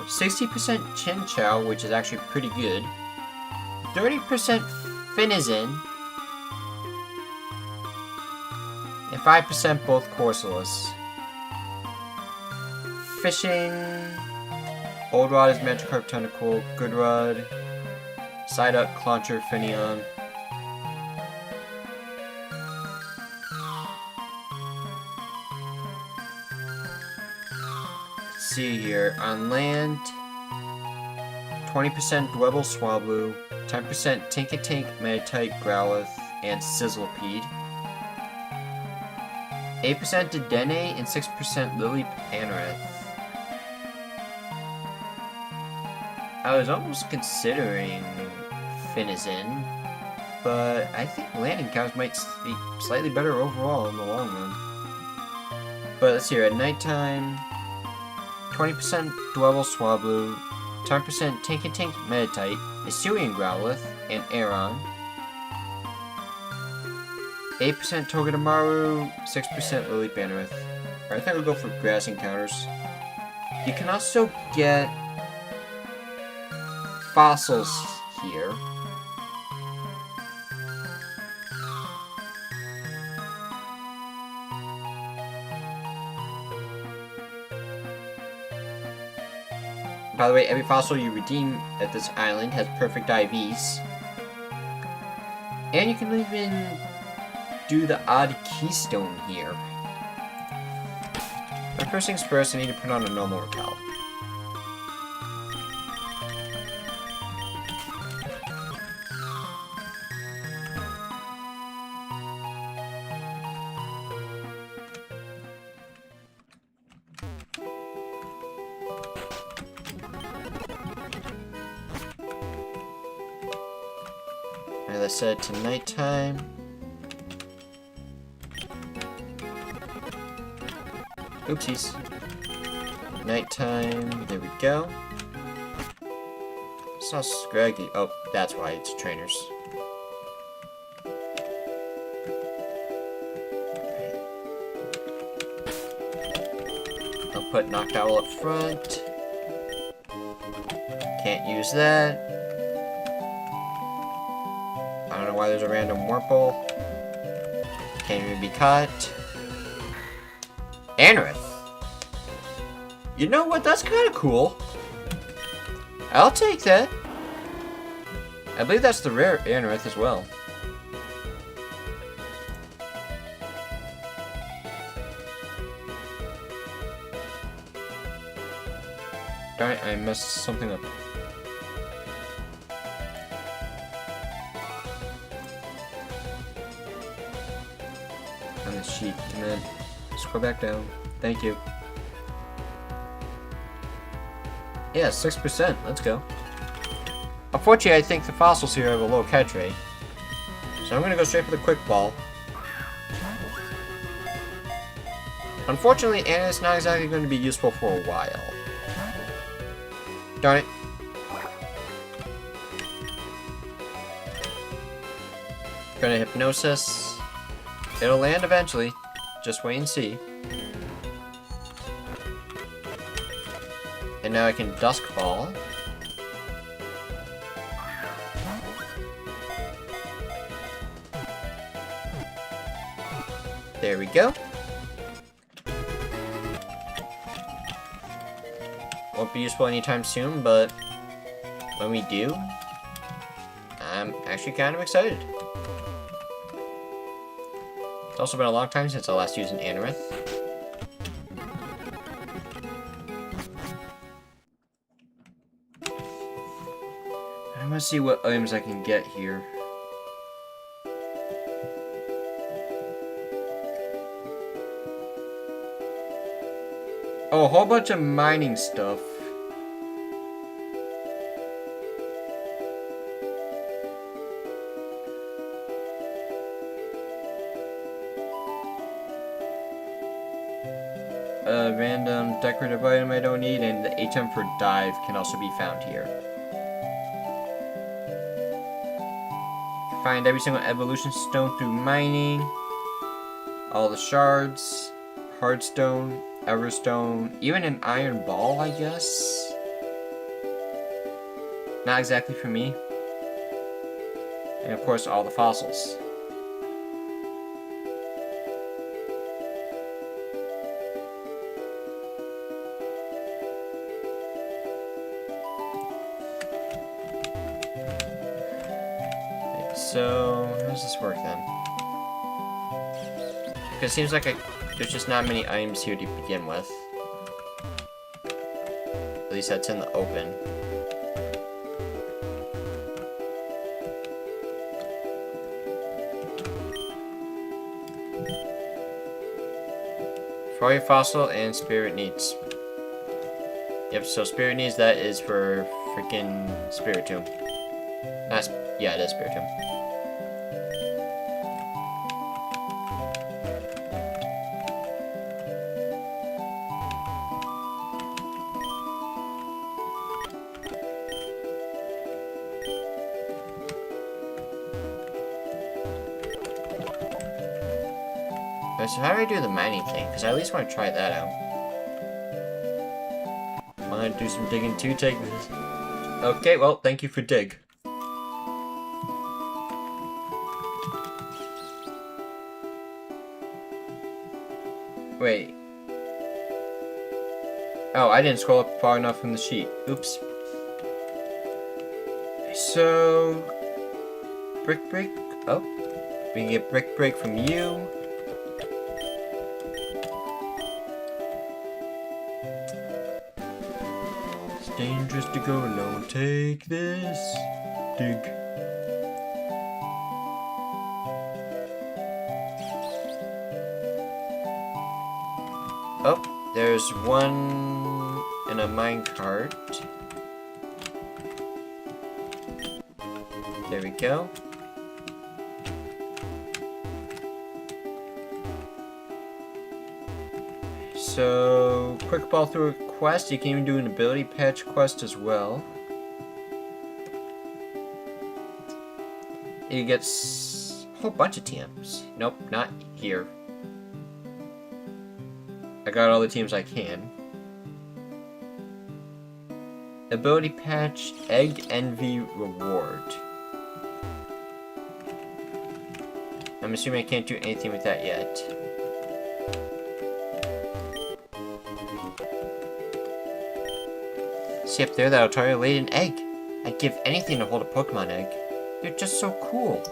60% Chinchou, which is actually pretty good. 30% Finizen. And 5% both Corsolas. Fishing. Old Rod is Magikarp Tentacle. Good Rod. Psyduck, Clauncher, Finneon. See here, on land, 20% Dwebble Swablu, 10% Tinkatank, Meditite, Growlithe, and Sizzlepede, 8% Dedenne, and 6% Lily Panrith. I was almost considering Finizen, but I think land encounters might be slightly better overall in the long run. But let's see here, at nighttime, 20% Dwebble Swablu, 10% Tinkatank Meditite, Hisuian Growlithe, and Aeron, 8% Togedemaru, 6% Lily Panrith. I think we'll go for grass encounters. You can also get fossils here. By the way, every fossil you redeem at this island has perfect IVs. And you can even do the odd keystone here. But first things first, I need to put on a normal repel. As I said, to nighttime. Oopsies. Nighttime, there we go. It's not scraggy. Oh, that's why it's trainers. I'll put Knocked Owl up front. Can't use that. I don't know why there's a random Wurmple. Can't even be caught. Anorith. You know what? That's kind of cool. I'll take that. I believe that's the rare Anorith as well. Darn it, I messed something up. On the sheet, and then scroll back down. Thank you. Yeah, 6%. Let's go. Unfortunately, I think the fossils here have a low catch rate. So I'm gonna go straight for the quick ball. Unfortunately, Anna's not exactly going to be useful for a while. Darn it. Gonna Hypnosis. It'll land eventually. Just wait and see. And now I can Dusk Ball. There we go. Won't be useful anytime soon, but when we do, I'm actually kind of excited. It's also been a long time since I last used an Anorith. I'm gonna see what items I can get here. Oh, a whole bunch of mining stuff. A random decorative item I don't need, and the HM for dive can also be found here. Find every single evolution stone through mining. All the shards, hardstone, everstone, even an iron ball, I guess. Not exactly for me. And of course, all the fossils. So, how does this work then? Because it seems like there's just not many items here to begin with. At least that's in the open. For all your fossil and spirit needs. Yep, so spirit needs, that is for freaking Spiritomb. Yeah, it is Spiritomb. So how do I do the mining thing? Because I at least want to try that out. Want to do some digging too? Take this. Okay, well, thank you for dig. Wait. Oh, I didn't scroll up far enough from the sheet. Oops. So... Brick break? Oh. We can get brick break from you. It's dangerous to go alone. Take this. Dig. Oh, there's one in a minecart. There we go. So, quick ball through a quest. You can even do an ability patch quest as well. You get a whole bunch of TMs. Nope, not here. I got all the teams I can. Ability patch, Egg Envy reward. I'm assuming I can't do anything with that yet. See up there that Altaria laid an egg. I'd give anything to hold a Pokemon egg. You're just so cool.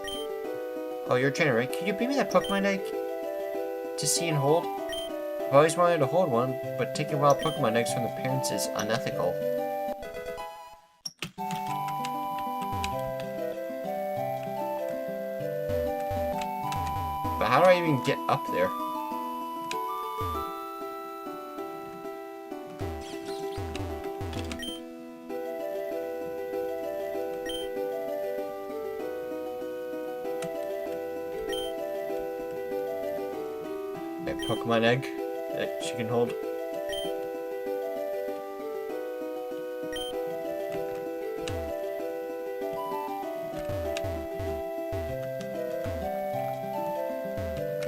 Oh, you're a trainer, right? Can you bring me that Pokemon egg to see and hold? I've always wanted to hold one, but taking wild Pokemon eggs from the parents is unethical. But how do I even get up there? A Pokemon egg that she can hold.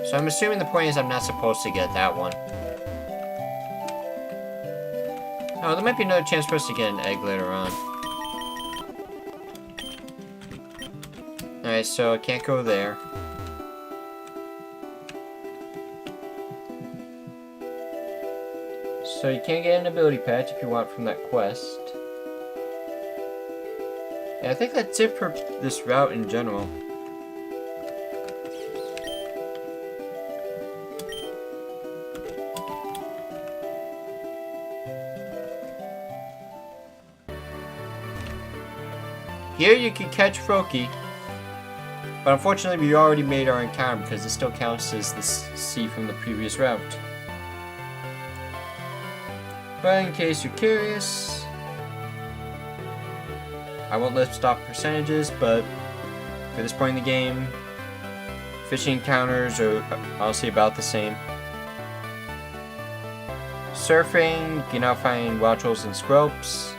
So I'm assuming the point is I'm not supposed to get that one. Oh, there might be another chance for us to get an egg later on. Alright, so I can't go there. So you can't get an ability patch if you want from that quest. And I think that's it for this route in general. Here you can catch Froakie, but unfortunately we already made our encounter because it still counts as the C from the previous route. But in case you're curious, I won't list off percentages, but for this point in the game, fishing encounters are honestly about the same. Surfing, you can now find wild trolls and squelps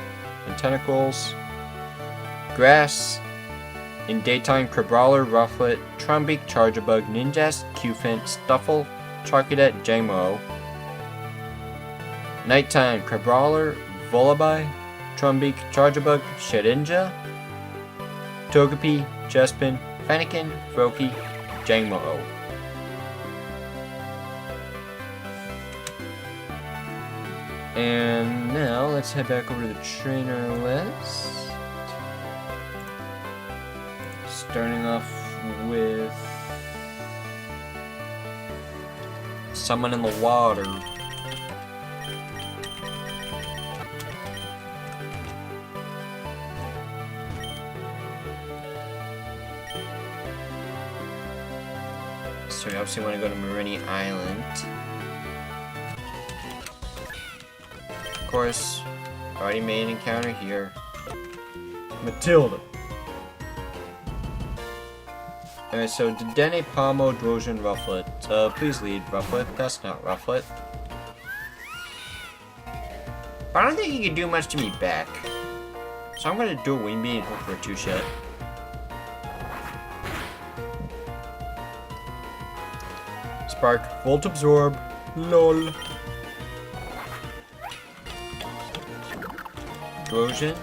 and tentacles. Grass, in daytime, Crabrawler, Rufflet, Trumbeak, Charjabug, Ninjask, Cufant, Stuffle, Charcadet, Jangmo. Nighttime, Crabrawler, Volibee, Trumbeak, Charjabug, Shedinja, Togepi, Chespin, Fennekin, Froakie, Jangmo. And now let's head back over to the trainer list. Starting off with someone in the water. So we obviously want to go to Marini Island. Of course, already made an encounter here. Matilda. Alright, so Dedenne, Palmo, Drojan, Rufflet. Please lead, Rufflet. That's not Rufflet. But I don't think he can do much to me back. So I'm gonna do a Wing Beat and hope for a 2-shot. Spark, Volt Absorb, LOL. Drojan.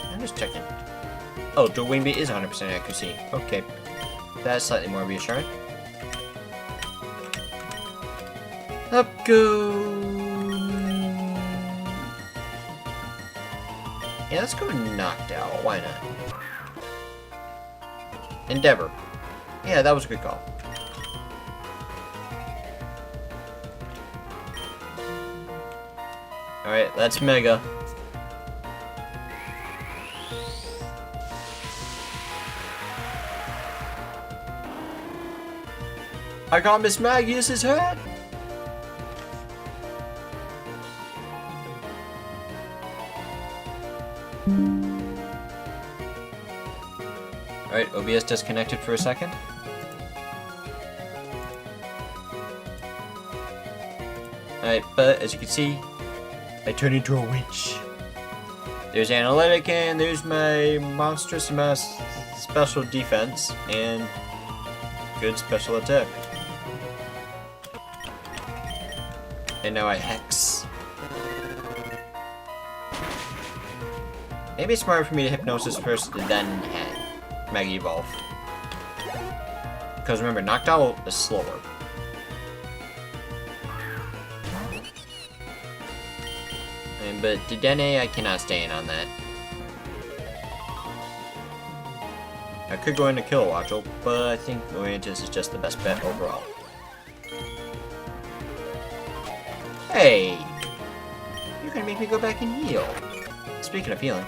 I'm just checking. Oh, Dual Wing Beat is 100% accuracy. Okay. That's slightly more reassuring. Up go! Yeah, let's go Knocked Out. Why not? Endeavor. Yeah, that was a good call. Alright, that's Mega. I got Miss Magius's head! Alright, OBS disconnected for a second. Alright, but as you can see, I turned into a witch. There's analytic, and there's my monstrous amount special defense and good special attack. And now I hex. Maybe it's smarter for me to hypnosis first and then Mega Evolve. Because remember, knocked out is slower. But Dedenne, I cannot stay in on that. I could go into Kilowattrel, but I think Lurantis is just the best bet overall. Hey! You're gonna make me go back and heal. Speaking of healing.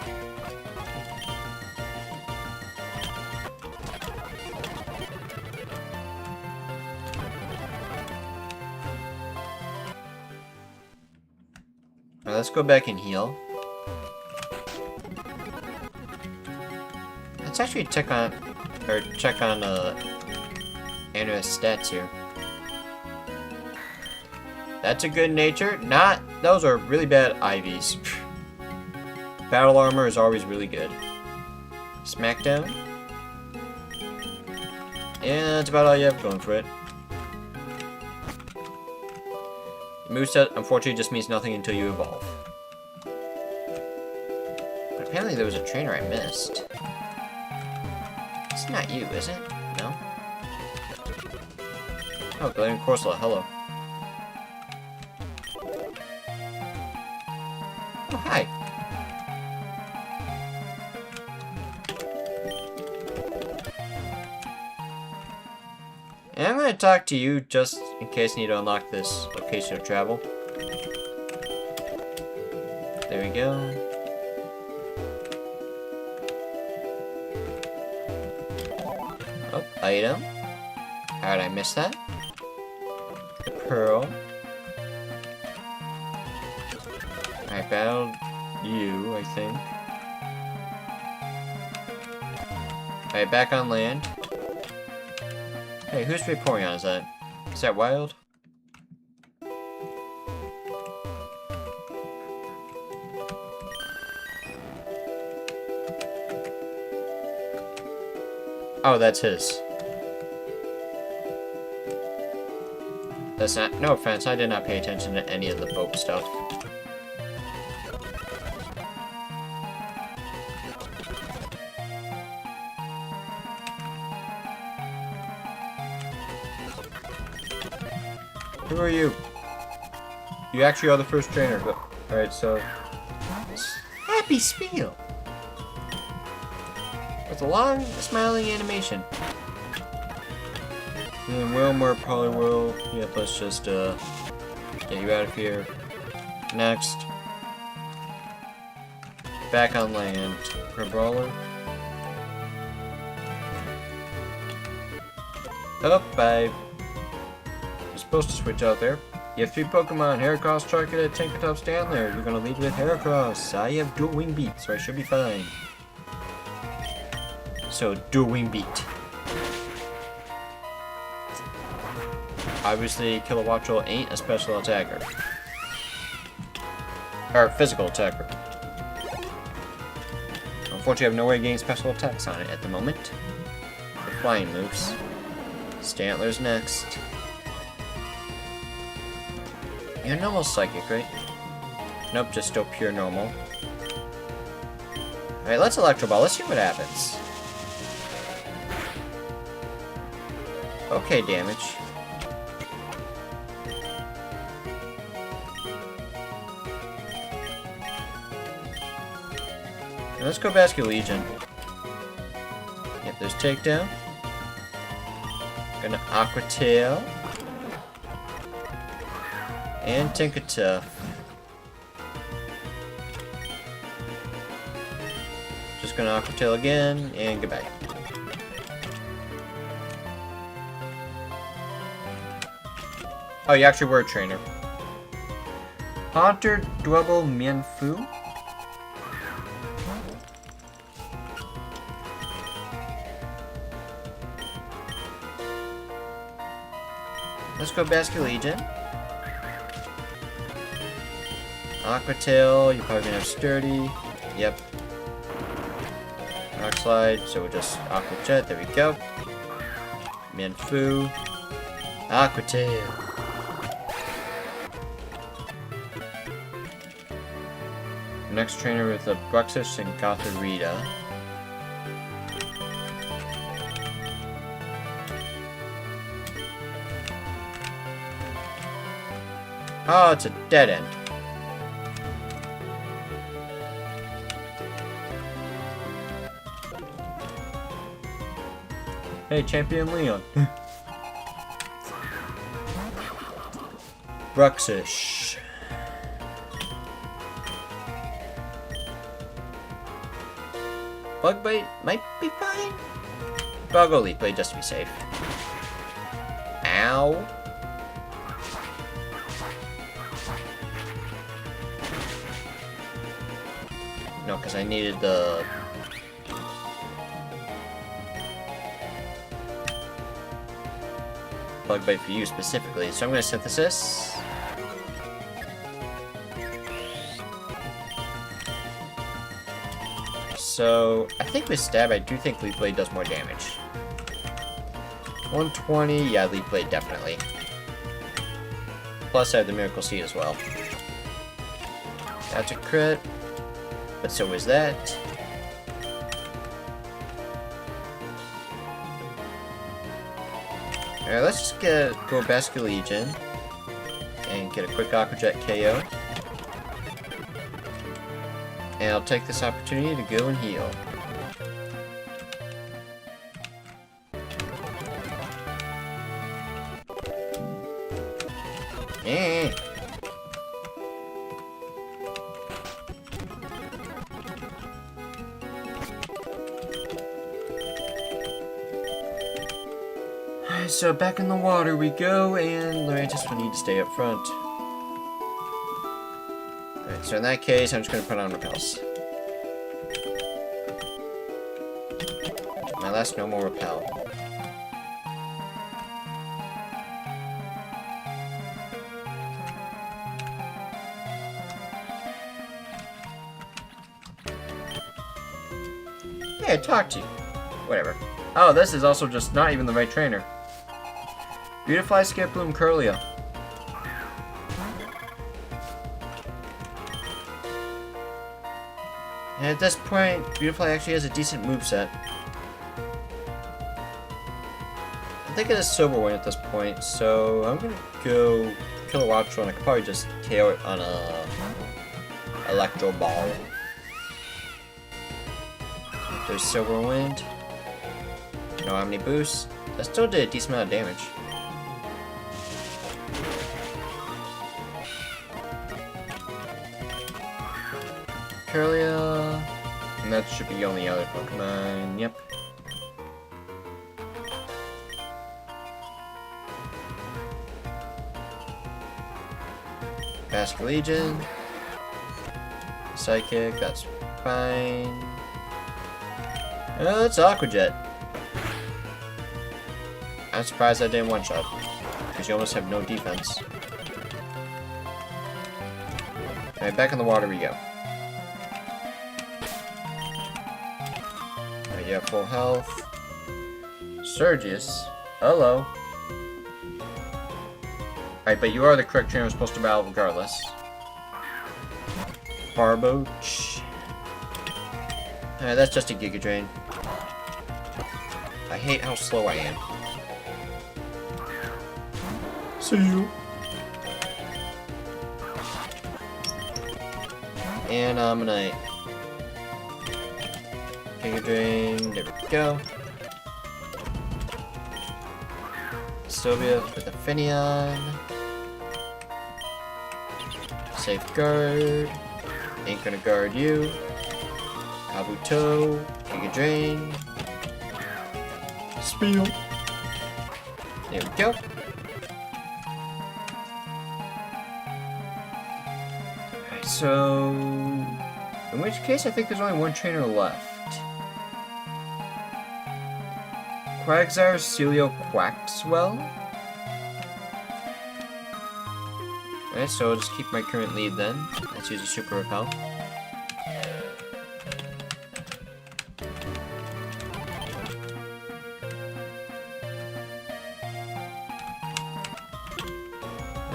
Let's go back and heal. Let's actually check on Andrew's stats here. That's a good nature. Those are really bad IVs. Battle armor is always really good. Smackdown. And that's about all you have going for it. Moveset, unfortunately, just means nothing until you evolve. But apparently there was a trainer I missed. It's not you, is it? No? Oh, Galarian Corsola, hello. Oh, hi. And I'm going to talk to you just in case I need to unlock this location of travel. There we go. Oh, item. How did I miss that? The pearl. I battled you, I think. Alright, back on land. Hey, who's Vaporeon? Is that wild? Oh, that's his. That's not. No offense, I did not pay attention to any of the boat stuff. Who are you? You actually are the first trainer, but alright, so Happy Spiel! With a long, smiling animation. And then Wilmer probably will. Yep, let's just get you out of here. Next. Back on land. For a brawler. Oh, bye. Supposed to switch out there. You have 3 Pokemon, Heracross, Charcadet, Tinkertops down there. You're gonna lead with Heracross. I have dual wing beat, so I should be fine. So, dual wing beat. Obviously, Kilowattrel ain't a special attacker. Or physical attacker. Unfortunately, I have no way of getting special attacks on it at the moment. The flying moves. Stantler's next. You're normal psychic, right? Nope, just still pure normal. Alright, let's Electro Ball. Let's see what happens. Okay, damage. Now let's go Basket Legion. Get this takedown. Gonna Aqua Tail. And Tinkertuff. Just gonna Aqua Tail again, and goodbye. Oh, you actually were a trainer. Haunter Dwebble Mienfu. Let's go Basket Legion. Aqua Tail, you're probably gonna have Sturdy. Yep. Rock slide, so we'll just Aqua Jet, there we go. Manfu. Aqua Tail. Next trainer with a Bruxus and Gotharita. Oh, it's a dead end. Hey, Champion Leon. Bruxish. Bug Bite might be fine. But I'll go Leaf Blade just to be safe. Ow. No, because I needed the... Bug Bite for you specifically, so I'm going to Synthesis. So, I think with Stab, I do think Leaf Blade does more damage. 120, yeah, Leaf Blade definitely. Plus I have the Miracle Seed as well. That's a crit, but so is that. Alright, let's just go Basket Legion and get a quick Aqua Jet KO. And I'll take this opportunity to go and heal. Eh. Alright, so back in the water we go, and Lurantis will need to stay up front. Alright, so in that case, I'm just going to put on Repels. My last no more Repel. Yeah, talk to you. Whatever. Oh, this is also just not even the right trainer. Beautifly Skip Bloom Curlia. And at this point, Beautifly actually has a decent moveset. I think it is Silver Wing at this point, so I'm gonna go kill a Watchful, and I could probably just KO it on a Electro Ball. There's Silver Wind. No Omni Boost. That still did a decent amount of damage. Curlia. And that should be the only other Pokemon. Yep. Basket Legion. Psychic, that's fine. It's Aqua Jet. I'm surprised I didn't one-shot, because you almost have no defense. Alright, back in the water we go. Alright, you have full health. Surgius. Hello. Alright, but you are the correct trainer we're supposed to battle regardless. Barboach. Alright, that's just a Giga Drain. I hate how slow I am. See you. And I'm gonna Giga Drain. There we go. Sylvia with a Finneon. Safeguard. Ain't gonna guard you. Kabuto. Giga Drain. Spiel. There we go. Alright, so... in which case, I think there's only one trainer left. Quagsire, Celio, Quaxwell? Alright, so I'll just keep my current lead then. Let's use a Super Repel.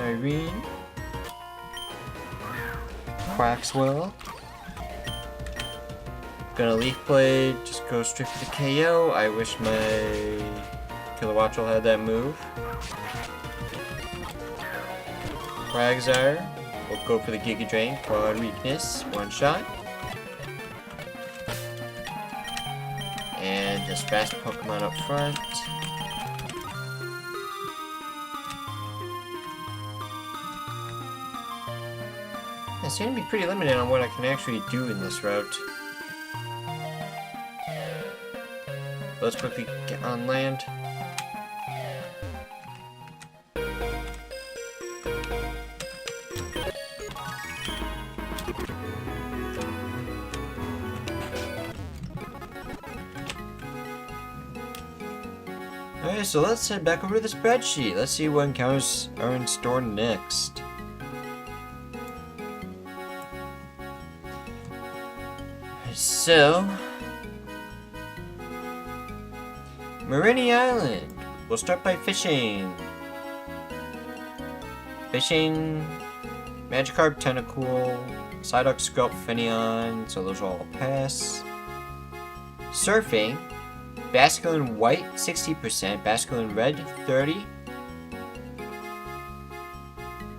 Irene. Quaxwell. Gonna Leaf Blade, just go straight for the KO. I wish my Kilowattrel had that move. Quagsire, we'll go for the Giga Drain, Quad Weakness, one shot. And this fast Pokemon up front. I seem to be pretty limited on what I can actually do in this route. Let's quickly get on land. Alright, so let's head back over to the spreadsheet. Let's see what encounters are in store next. So, Marini Island. We'll start by fishing. Fishing, Magikarp, Tentacool, Psyduck, Sculpt, Finneon, so those will all pass. Surfing, Basculin White 60%, Basculin Red 30%,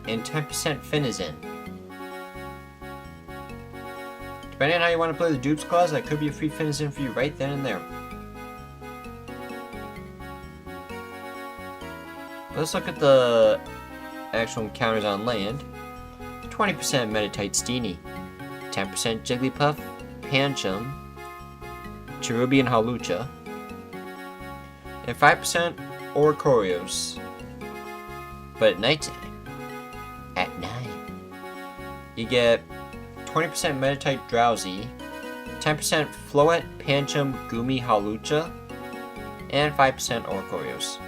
and 10% Finizen. Depending on how you want to play the dupes clause, that could be a free Finizen for you right then and there. Let's look at the actual encounters on land. 20% Meditite Steenie, 10% Jigglypuff, Pancham, Cherubian Hawlucha, and 5% Oricorios. But at nighttime, at 9, you get 20% Meditite Drowsy, 10% Floette, Pancham, Gumi, Hawlucha, and 5% Oricorios.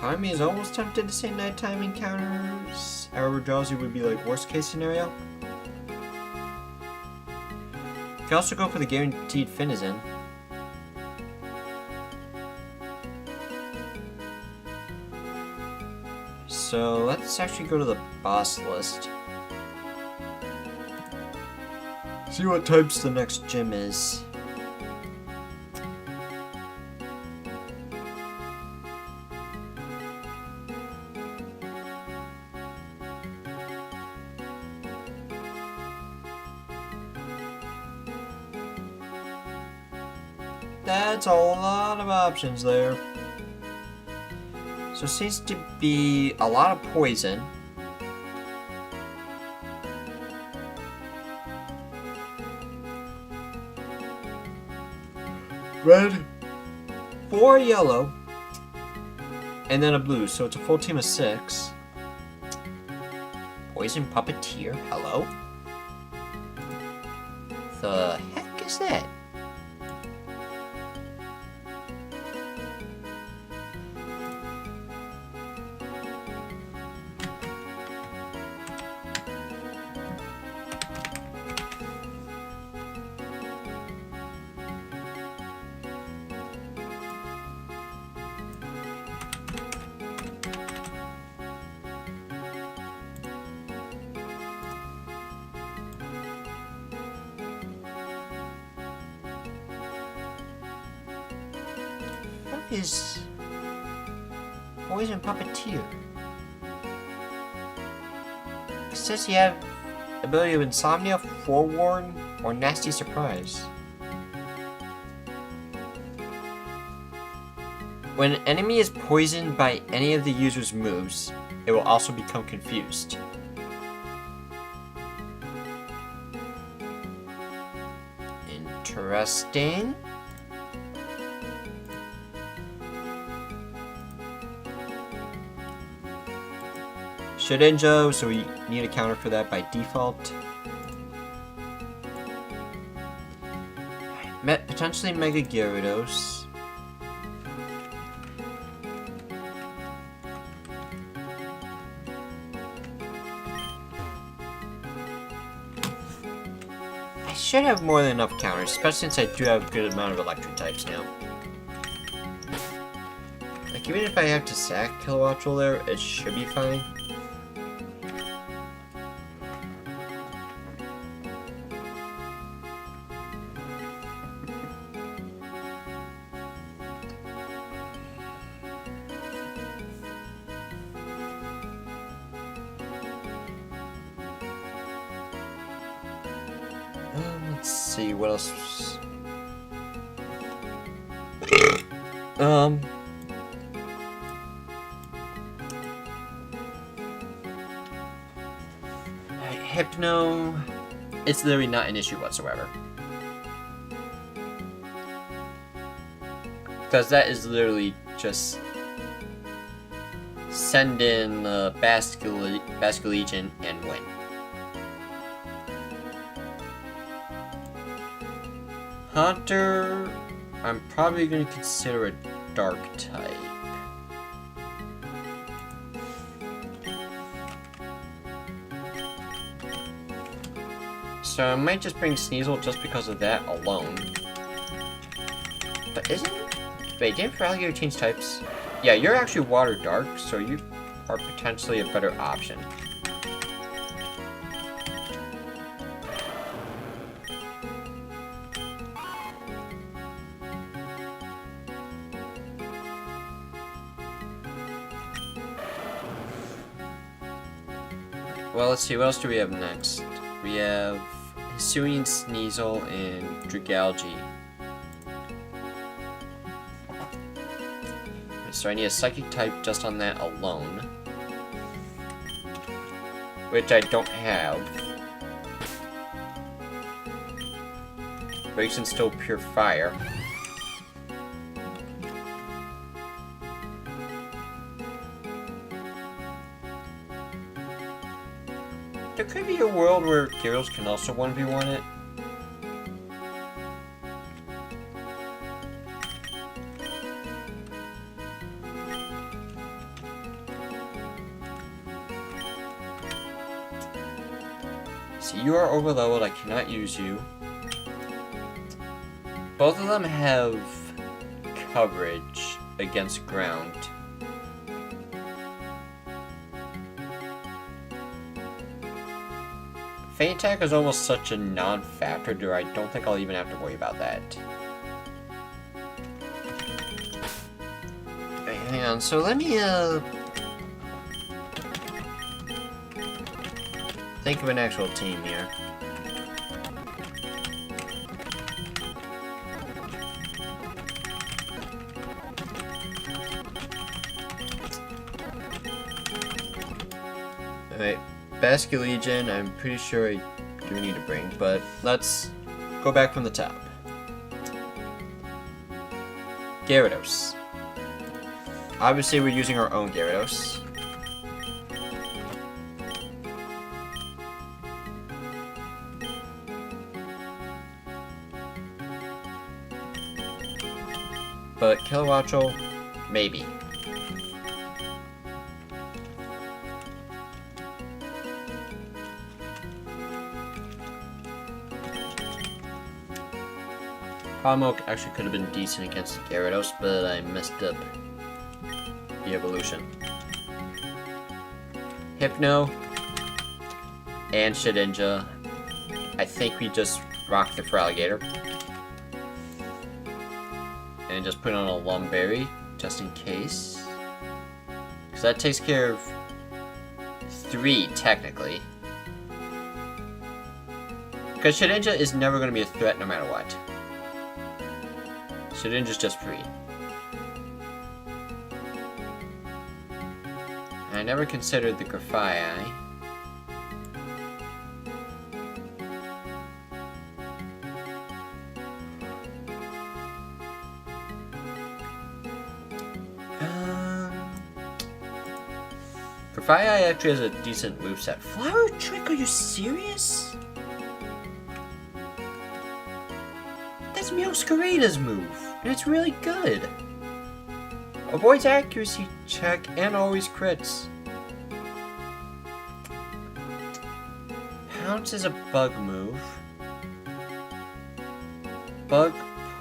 Part of me is almost tempted to say nighttime encounters. However, Drowsy would be like worst case scenario. You can also go for the guaranteed Finizen. So let's actually go to the boss list. See what types the next gym is. That's a lot of options there. So it seems to be a lot of poison. Red, 4 yellow, and then a blue, so it's a full team of 6. Poison Puppeteer, hello? The heck is that? Is Poison Puppeteer. It says you have ability of Insomnia, Forewarn, or Nasty Surprise. When an enemy is poisoned by any of the user's moves, it will also become confused. Interesting. Shedinja, so we need a counter for that by default. Potentially Mega Gyarados. I should have more than enough counters, especially since I do have a good amount of electric types now. Like, even if I have to sack Kilowattrel there, it should be fine. Let's see, what else? Hypno, it's literally not an issue whatsoever. Because that is literally just send in Basculegion and win. Hunter, I'm probably going to consider a dark type. So I might just bring Sneasel just because of that alone. But isn't... Wait, didn't Feraligatr change types? Yeah, you're actually water dark, so you are potentially a better option. Well, let's see, what else do we have next? We have Hisuian, Sneasel, and Dragalge. So I need a Psychic type just on that alone. Which I don't have. But you can still Pure Fire. There could be a world where Gyarados can also 1v1 it. See, you are overleveled, I cannot use you. Both of them have coverage against ground. Feint Attack is almost such a non-factor that I don't think I'll even have to worry about that. Wait, hang on, so let me think of an actual team here. Alright. Basculegion, I'm pretty sure I do need to bring, but let's go back from the top. Gyarados. Obviously, we're using our own Gyarados. But Kilowattrel, maybe. Palmok actually could have been decent against Gyarados, but I messed up the evolution. Hypno and Shedinja. I think we just rock the Feraligatr. And just put on a Lumberry, just in case. Because that takes care of 3, technically. Because Shedinja is never going to be a threat no matter what. Shedinja's just free. I never considered the Grafai. Grafai actually has a decent moveset. Flower Trick, are you serious? That's Meowscarada's move, and it's really good. Avoids accuracy check and always crits. Pounce is a bug move. Bug,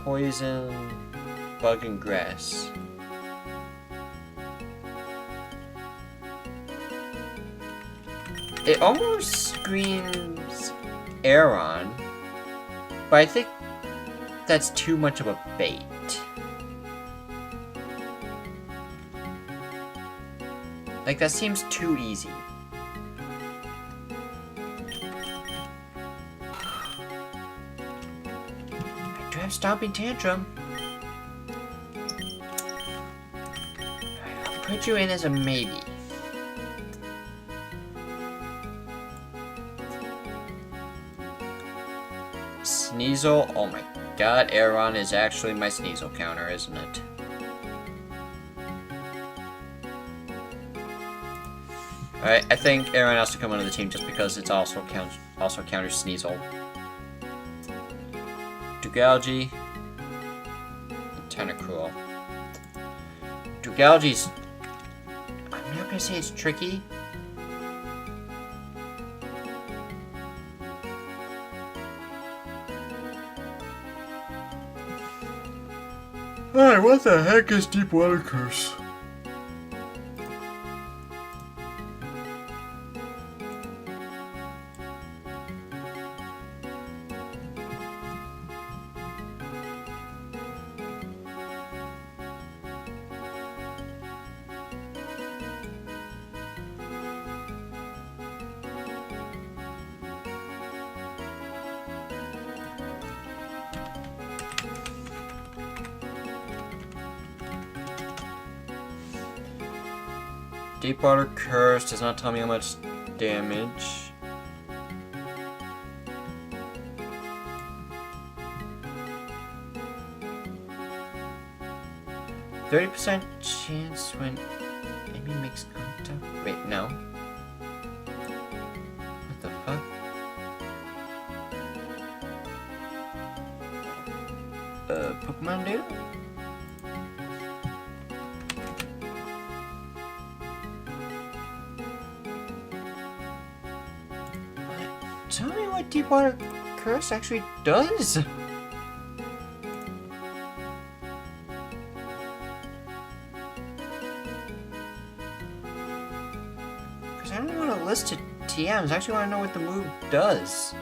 poison, bug, and grass. It almost screams Aeron, but I think that's too much of a bait. Like, that seems too easy. I do have Stomping Tantrum. I'll put you in as a maybe. Sneasel, oh my god, Aeron is actually my Sneasel counter, isn't it? Alright, I think Aeron has to come onto the team just because it's also counters Sneasel. Dugalgi, and Tentacruel. Dugalgi's, I'm not gonna say it's tricky. Alright, what the heck is Deep Water Curse? Deep Water Curse does not tell me how much damage. %30 chance when enemy makes contact. Wait, no. What the fuck? Pokemon data? Tell me what Deep Water Curse actually does. Because I don't want to list it TMs. I actually want to know what the move does.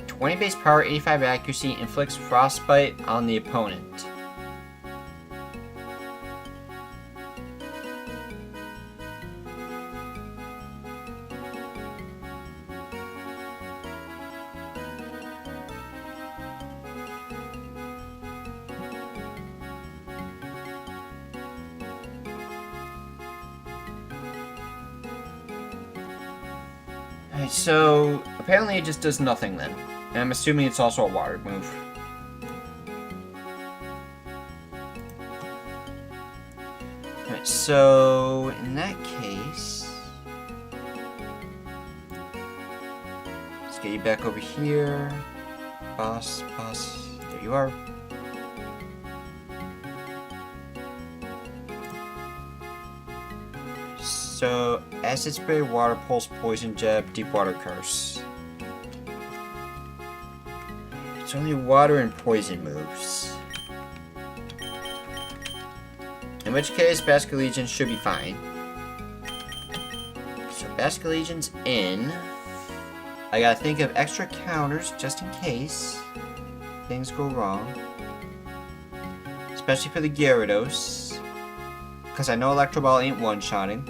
"20 base power, 85 accuracy, inflicts frostbite on the opponent." Alright, so apparently it just does nothing then. And I'm assuming it's also a water move. Alright, so in that case, let's get you back over here. Boss, there you are. So, Acid Spray, Water Pulse, Poison Jab, Deep Water Curse. It's only water and poison moves. In which case, Basculegion should be fine. So, Basculegion's in. I gotta think of extra counters just in case things go wrong. Especially for the Gyarados. Because I know Electro Ball ain't one-shotting.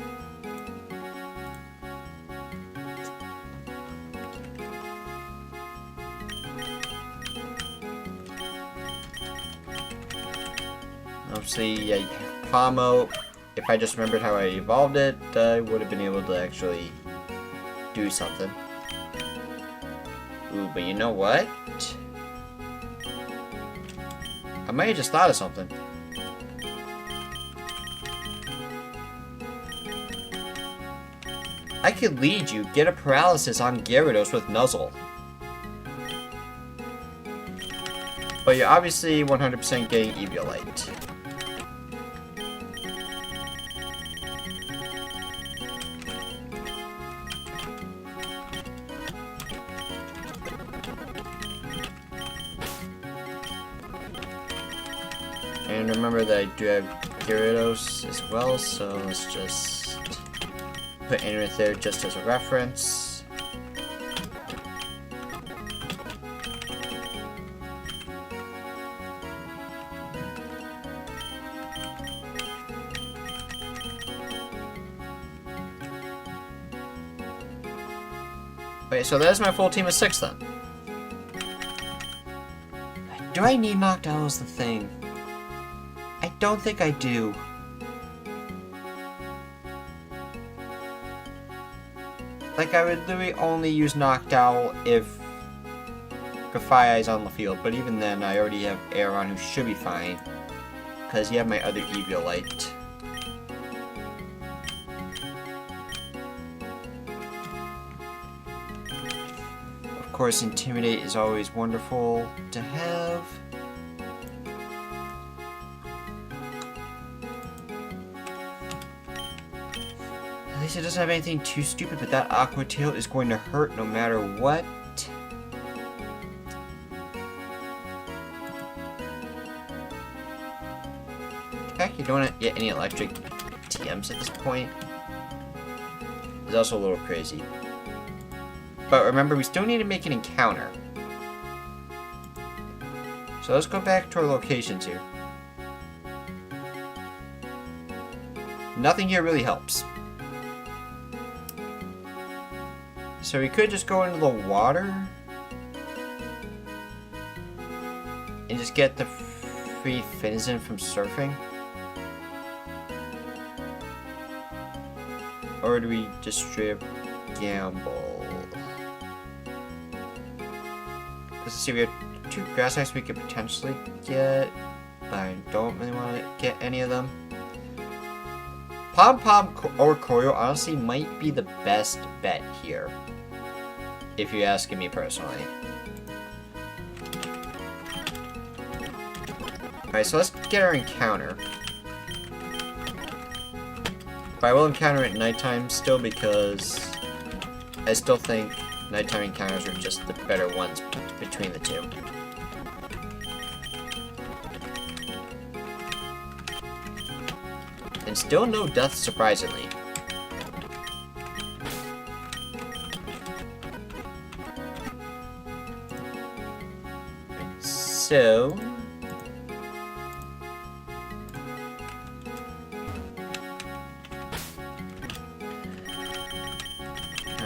Obviously, yeah, Pomo, if I just remembered how I evolved it, I would have been able to actually do something. Ooh, but you know what? I might have just thought of something. I could lead you, get a paralysis on Gyarados with Nuzzle. But you're obviously 100% getting Eviolite. And remember that I do have Gyarados as well, so let's just put Anorith there just as a reference. Okay, so that's my full team of 6 then. Do I need Noctowl as the thing? I don't think I do. Like, I would literally only use Noctowl if Grafaiai is on the field, but even then, I already have Aeron, who should be fine, because you have my other Eviolite. Of course, Intimidate is always wonderful to have. At least it doesn't have anything too stupid, but that Aqua Tail is going to hurt no matter what. Heck, you don't want to get any electric TMs at this point. It's also a little crazy. But remember, we still need to make an encounter. So let's go back to our locations here. Nothing here really helps. So we could just go into the water and just get the free Finizen from surfing. Or do we just strip gamble? Let's see, we have 2 grass types we could potentially get. I don't really want to get any of them. Pom Pom or Koyo honestly might be the best bet here, if you're asking me personally. Alright, so let's get our encounter. But I will encounter it at nighttime still, because I still think nighttime encounters are just the better ones between the two. And still no death, surprisingly. So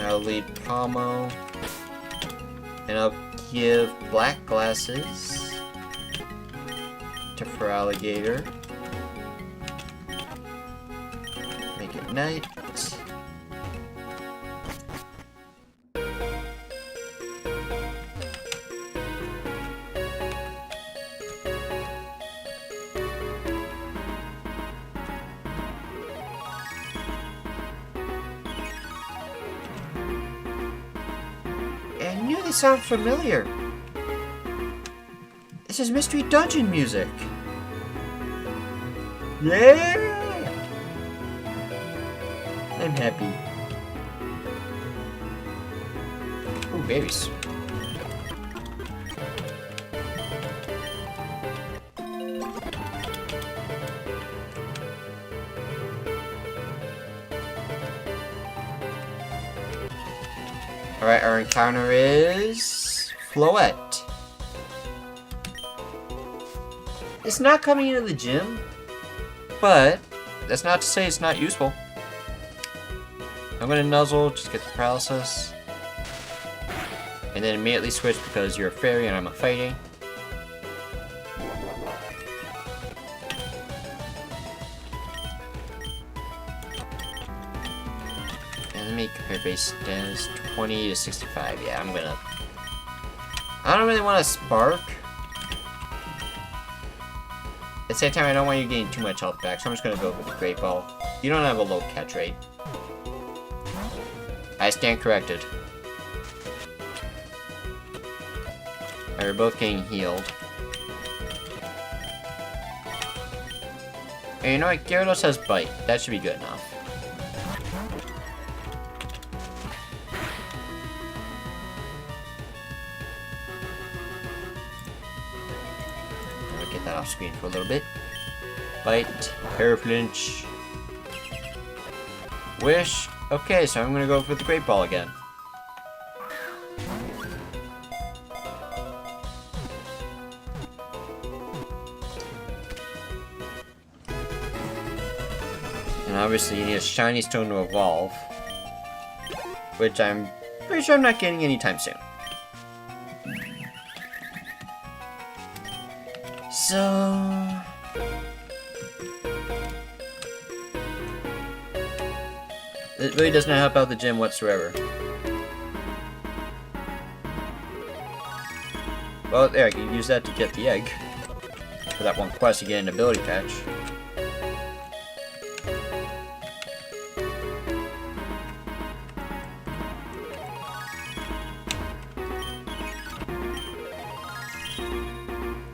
I'll leave Pomo, and I'll give black glasses to Feraligatr. Make it night. I knew they sound familiar. This is Mystery Dungeon music. Yeah! I'm happy. Ooh, babies. Alright, our encounter is Floette. It's not coming into the gym, but that's not to say it's not useful. I'm gonna Nuzzle, just get the paralysis. And then immediately switch because you're a fairy and I'm a fighting. many compare base does? 20 to 65. Yeah, I don't really want to spark. At the same time, I don't want you getting too much health back, so I'm just gonna go with the Great Ball. You don't have a low catch rate. I stand corrected. Alright, we're both getting healed. And you know what? Gyarados has Bite. That should be good enough. I'll get that off screen for a little bit. Bite. Hair flinch. Wish. Okay, so I'm gonna go for the Great Ball again. And obviously you need a shiny stone to evolve. Which I'm pretty sure I'm not getting anytime soon. So... it really does not help out the gym whatsoever. Well, there, I can use that to get the egg. For that one quest, you get an ability patch.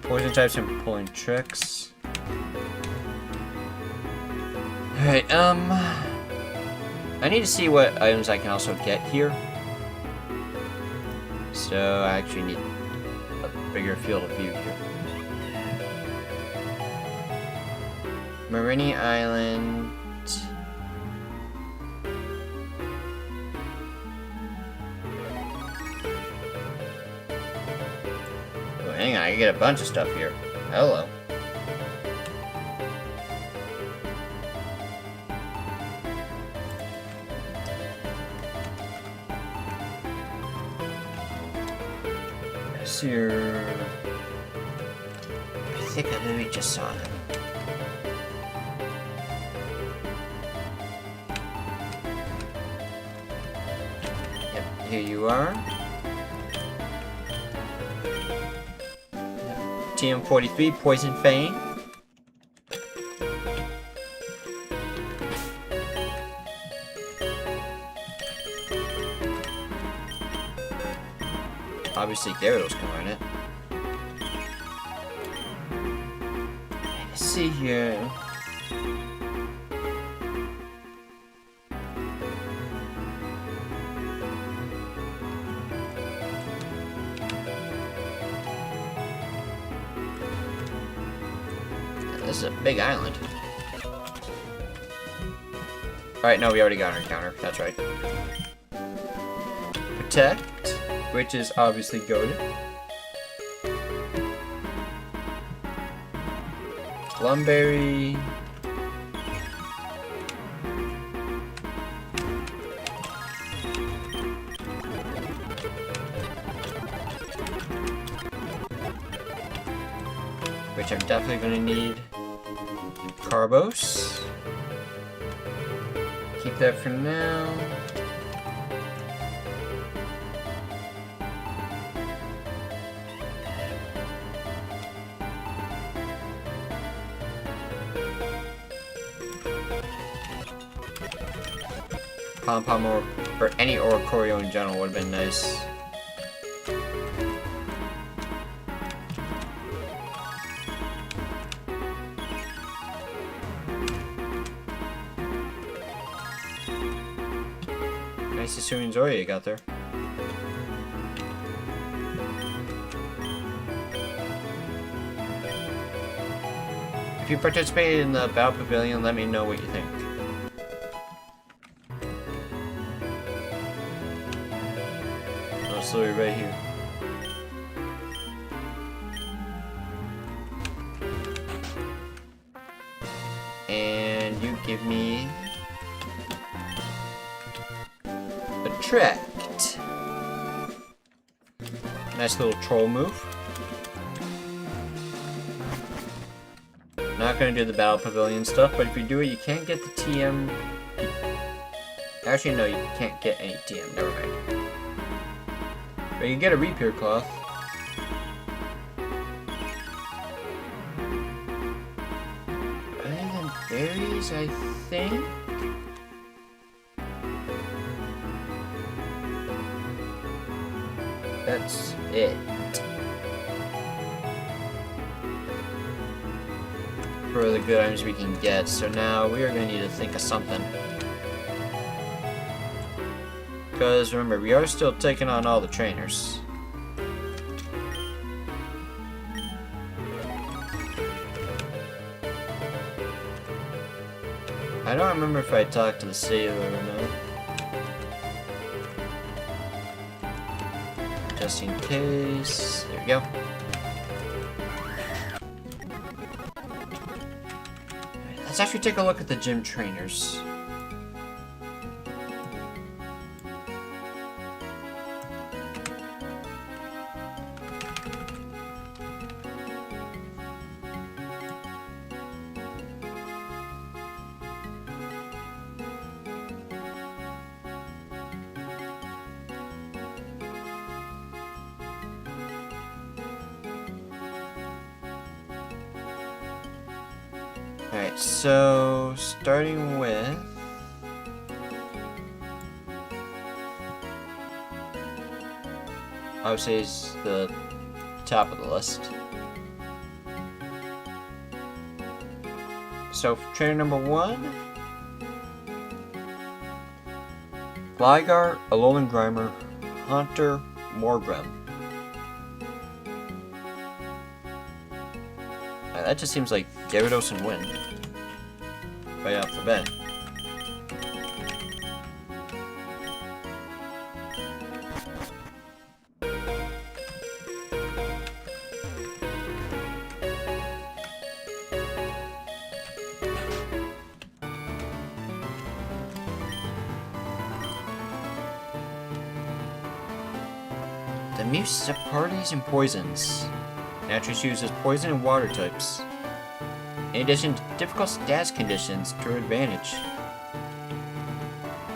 Poison types and pulling tricks. Alright, I need to see what items I can also get here. So I actually need a bigger field of view here. Marini Island. Oh, hang on, I can get a bunch of stuff here. Hello. Here. I think I maybe just saw them. Yep, here you are. TM43, Poison Fang. Obviously, Gyarados can run it. Let's see here. This is a big island. Alright, no, we already got our encounter. That's right. Protect. Which is obviously goated. Lumberry. Which I'm definitely going to need. Carbos. Keep that for now. Pom-Pom or any Oricorio in general would have been nice. Nice Hisuian Zoria you got there. If you participated in the Battle Pavilion, let me know what you think. Right here. And you give me Attract. Nice little troll move. Not gonna do the Battle Pavilion stuff, but if you do it, you can't get the TM Actually, no, you can't get any TM. Never mind. But you can get a repair cloth. And then berries, I think. That's it. For the good items we can get. So now we are going to need to think of something. Because remember, we are still taking on all the trainers. I don't remember if I talked to the sailor or not. Just in case. There we go. Let's actually take a look at the gym trainers. Alright, so starting with obviously is the top of the list. So trainer number 1, Gligar, Alolan Grimer, Haunter, Morgrem. That just seems like Gyarados and Wind. Right off the bat. The Muse of parties and poisons. Naturally uses poison and water types. In addition to difficult stats conditions to her advantage.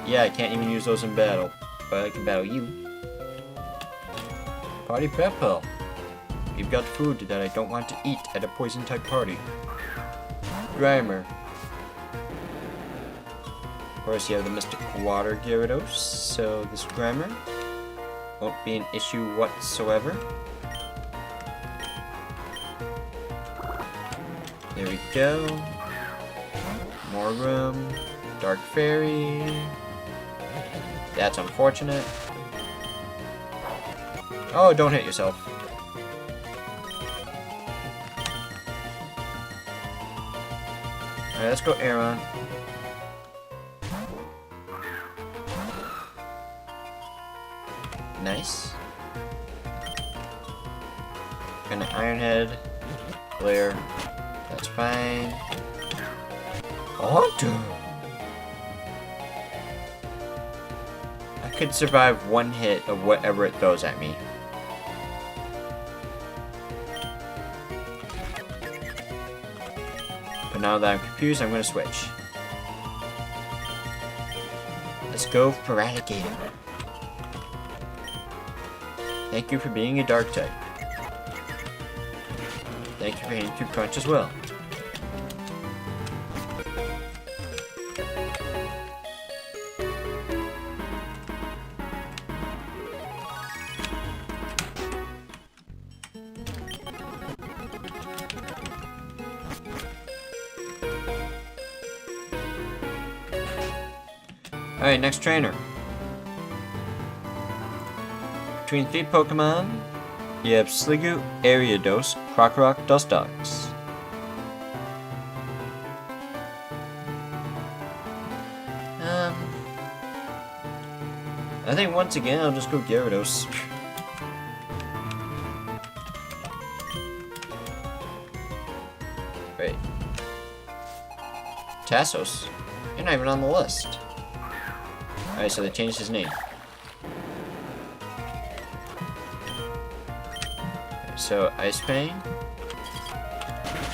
Yeah, I can't even use those in battle, but I can battle you. Party prep pill. You've got food that I don't want to eat at a poison type party. Grimer. Of course, you have the Mystic Water Gyarados, so this Grimer won't be an issue whatsoever. There we go. Morgrem. Dark Fairy. That's unfortunate. Oh, don't hit yourself. Alright, let's go Aeron. Nice. Gonna Iron Head. Glare. That's fine. Haunter! I could survive one hit of whatever it throws at me. But now that I'm confused, I'm gonna switch. Let's go for Alligator. Thank you for being a dark type. Thank you for hitting through Crunch as well. Alright, next trainer. Between 3 Pokemon, you have Sliggoo, Ariados, Krokorok, Dustox. I think once again I'll just go Gyarados. Wait. Tassos? You're not even on the list. Alright, so they changed his name. So, Ice Fang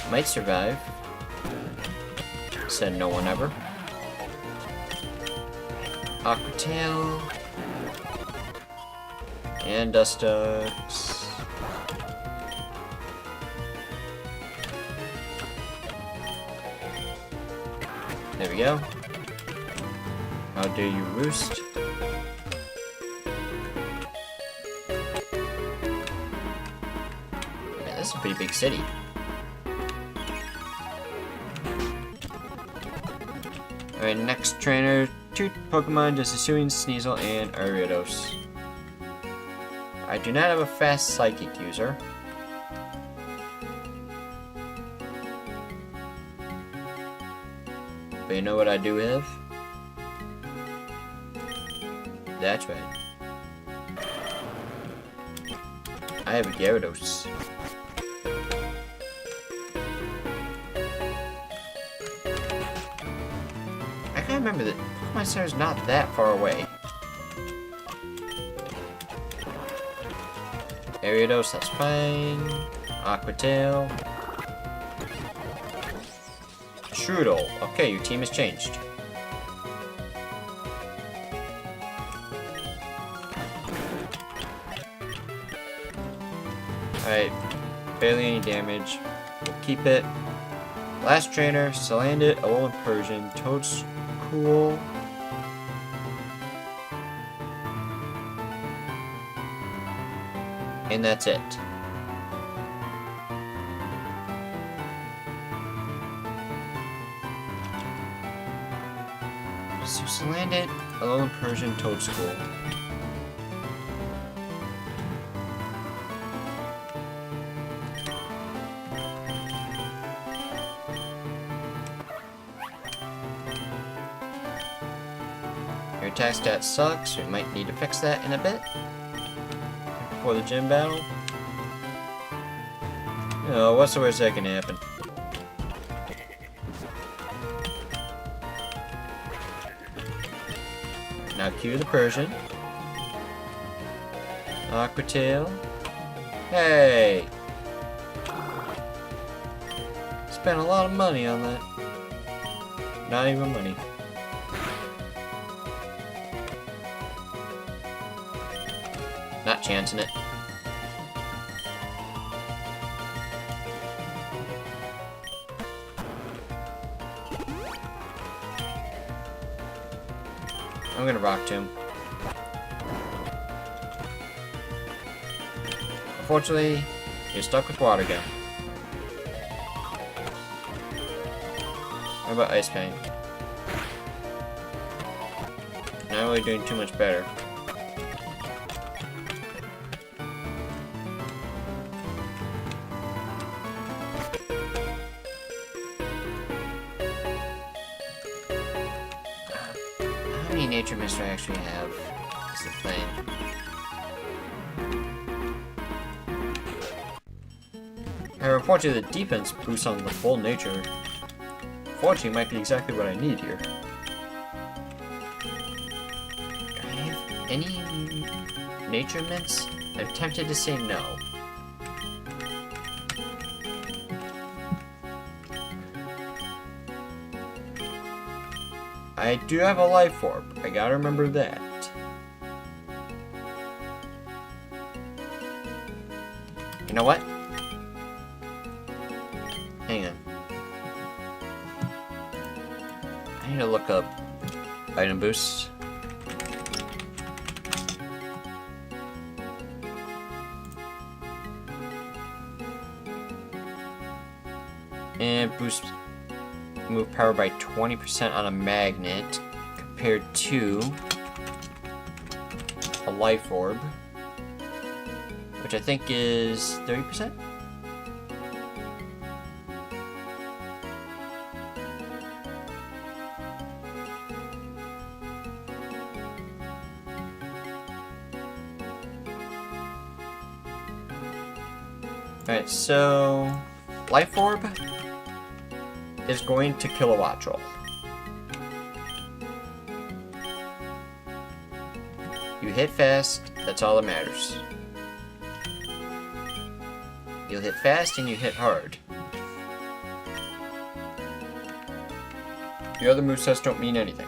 might survive. Said no one ever. Aqua Tail. And Dustox. There we go. How dare you roost? Yeah, this is a pretty big city. Alright, next trainer. 2 Pokemon, just Hisuian, Sneasel, and Ariados. I do not have a fast Psychic user. But you know what I do have? That's right. I have a Gyarados. I can't remember that Pokemon Center is not that far away. Ariados, that's fine. Aqua Tail. Strudel. Okay, your team has changed. Alright, barely any damage. We'll keep it. Last trainer, Salandit, Alolan Persian, Toadstool. And that's it. So Salandit, Alolan Persian, Toadstool. Your attack stat sucks, so we might need to fix that in a bit. Before the gym battle. Oh, what's the worst that can happen? Now cue the Persian. Aqua Tail. Hey! Spent a lot of money on that. Not even money. Not chancing it. I'm gonna Rock Tomb. Unfortunately, you're stuck with Water Gun. How about Ice Pain? Not really doing too much better. How many Nature Mist do I actually have? That's the thing. Unfortunately, the defense boost on the full nature. Fortunately, might be exactly what I need here. Do I have any nature mints? I'm tempted to say no. I do have a Life Orb. I gotta remember that. You know what? Hang on. I need to look up item boosts. And boost move power by 20% on a magnet compared to a Life Orb, which I think is 30%. Alright, so Life Orb is going to kill a Wattrel. You hit fast, that's all that matters. You'll hit fast and you hit hard. Your other movesets don't mean anything.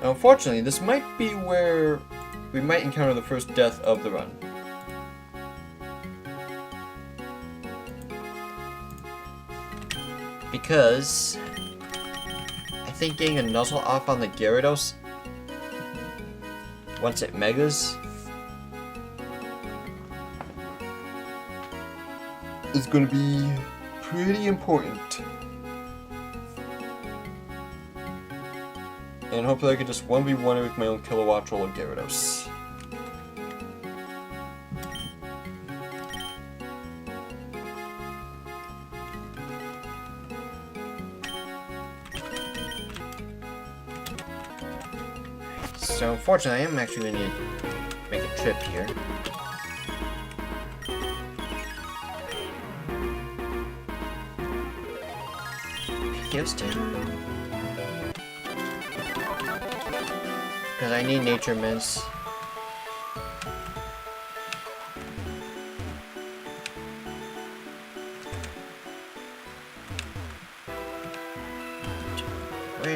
Now, unfortunately, this might be where we might encounter the first death of the run. Because I think getting a Nuzzle off on the Gyarados once it megas is going to be pretty important. And hopefully I can just 1v1 it with my own Kilowatt Roll of Gyarados. So unfortunately, I am actually going to make a trip here. Houston. Because I need Nature Mints.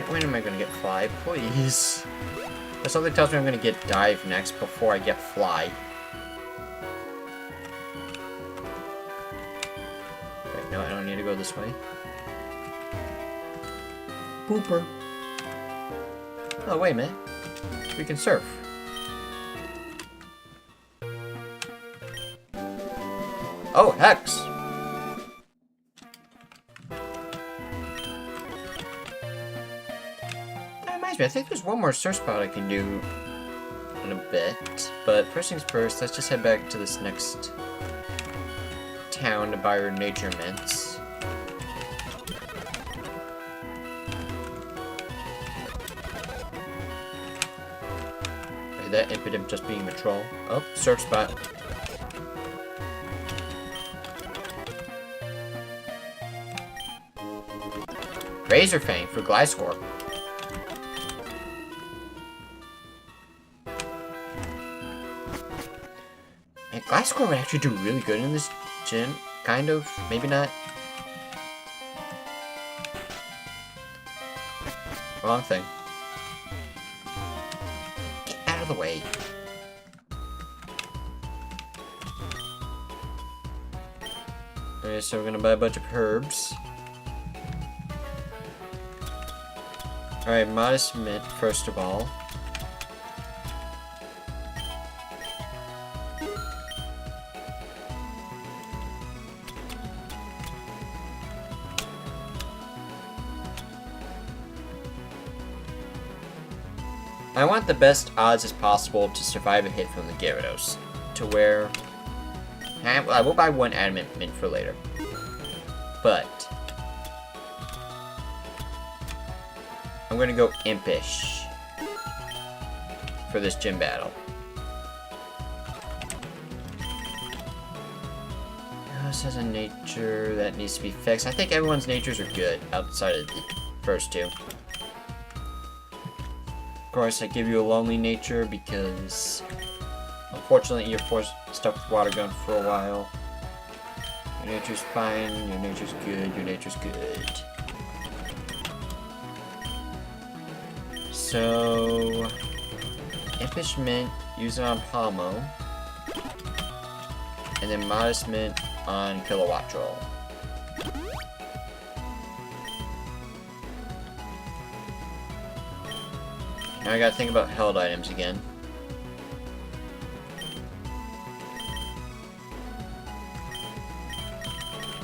When am I going to get Fly? Please. But something tells me I'm going to get Dive next before I get Fly. Wait, no, I don't need to go this way. Pooper. Oh, wait a minute. We can surf. Oh, Hex! That reminds me, I think there's one more surf spot I can do in a bit. But first things first, let's just head back to this next town to buy our Nature Mints. That Impidimp just being a troll. Oh, surf spot. Razor Fang for Gliscor. Man, Gliscor would actually do really good in this gym. Kind of. Maybe not. Wrong thing. Of the way. Okay, so we're gonna buy a bunch of herbs. Alright, Modest Mint first of all. I want the best odds as possible to survive a hit from the Gyarados, to where I will buy one Adamant Mint for later, but I'm gonna go Impish for this gym battle. This has a nature that needs to be fixed. I think everyone's natures are good outside of the first two. Of course, I give you a lonely nature because, unfortunately, you're stuck with Water Gun for a while. Your nature's fine, your nature's good, your nature's good. So, Impish Mint, use it on Palmo. And then Modest Mint on Kilowatt Roll. Now I gotta think about held items again.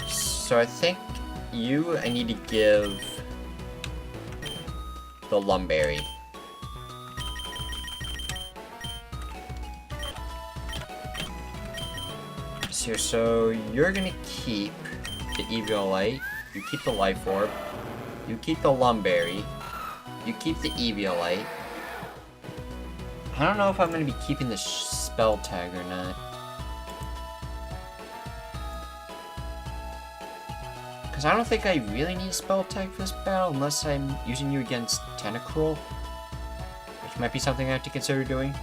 So I think I need to give the Lumberry. So you're gonna keep the Eviolite, you keep the Life Orb, you keep the Lumberry, you keep the Eviolite. I don't know if I'm going to be keeping the spell tag or not. Because I don't think I really need a spell tag for this battle unless I'm using you against Tentacruel. Which might be something I have to consider doing.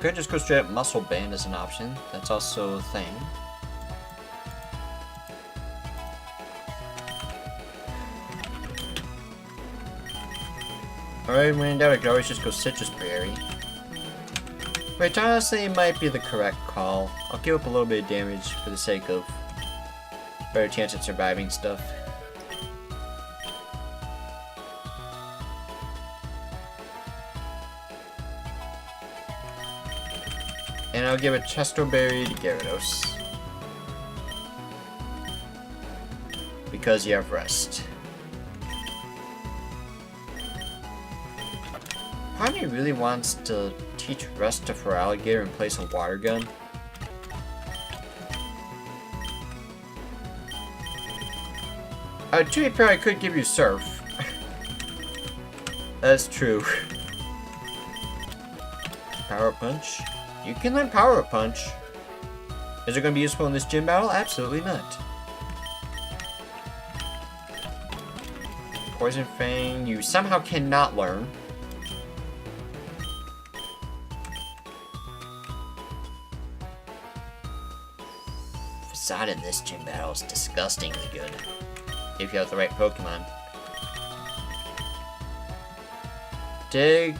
Could just go straight up Muscle Band as an option. That's also a thing. Alright, when in doubt, I could always just go Citrus Berry. Which honestly might be the correct call. I'll give up a little bit of damage for the sake of better chance at surviving stuff. And I'll give a Chesto Berry to Gyarados. Because you have Rest. Part of me really wants to teach Rest to Feraligatr and place a Water Gun. To be fair, I could give you Surf. That's true. Power Punch. You can learn Power Punch. Is it going to be useful in this gym battle? Absolutely not. Poison Fang, you somehow cannot learn. Facade in this gym battle is disgustingly good. If you have the right Pokemon. Dig.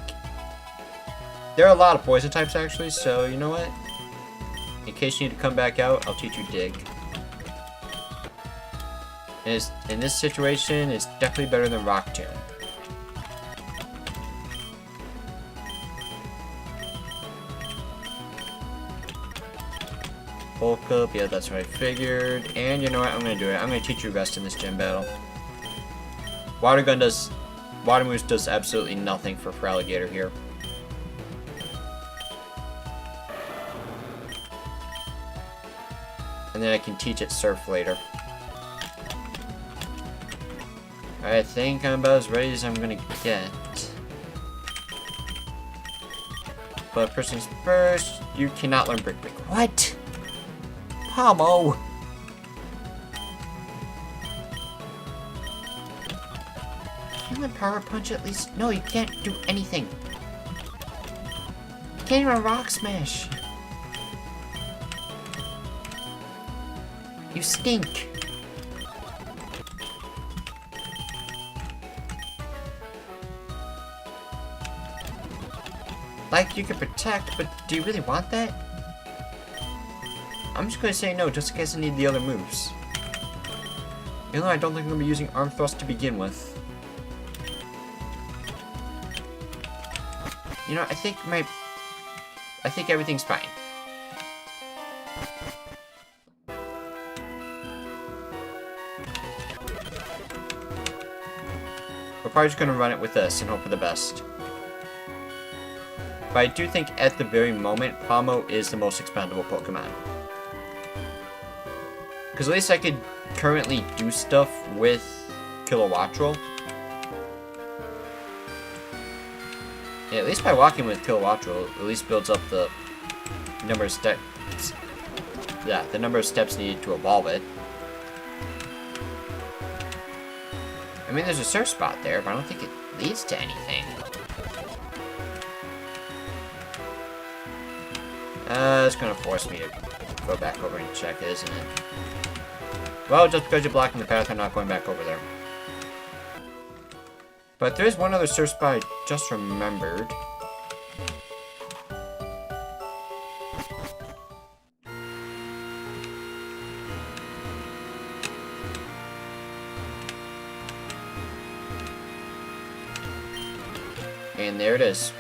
There are a lot of poison types actually, so you know what? In case you need to come back out, I'll teach you Dig. And in this situation, it's definitely better than Rock Tomb. Bulk up, yeah, that's what I figured. And you know what? I'm gonna do it. I'm gonna teach you Rest in this gym battle. Water Moose does absolutely nothing for Feraligatr here. And then I can teach it Surf later. I think I'm about as ready as I'm gonna get. But first things first, you cannot learn Brick Break. What? Pomo! Can you learn Power Punch at least? No, you can't do anything. You can't even Rock Smash. You stink. Like, you can protect, but do you really want that? I'm just gonna say no, just in case I need the other moves. Even though I don't think I'm gonna be using Arm Thrust to begin with. You know, I think everything's fine. We're probably just gonna run it with this and hope for the best. But I do think at the very moment, Pomo is the most expendable Pokemon. Because at least I could currently do stuff with Kilowattrel. Yeah, at least by walking with Kilowattrel, at least builds up the number of steps. Yeah, the number of steps needed to evolve it. I mean, there's a Surf spot there, but I don't think it leads to anything. It's gonna force me to go back over and check it, isn't it? Well, just because you're blocking the path, I'm not going back over there. But there is one other Surf spot I just remembered. And there it is.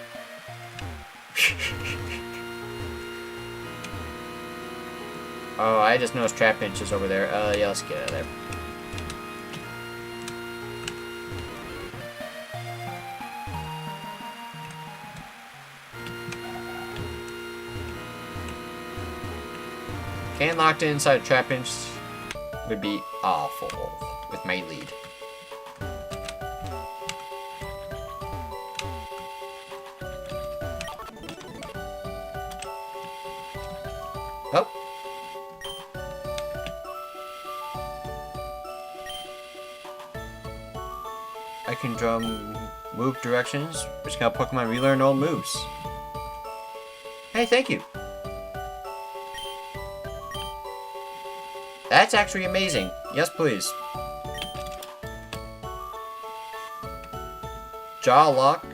Oh, I just noticed Trapinch is over there. Yeah, let's get out of there. Getting locked inside a Trapinch would be awful with my lead. Oh. I can draw move directions, which can help Pokemon relearn old moves. Hey, thank you. That's actually amazing. Yes, please. Jaw lock.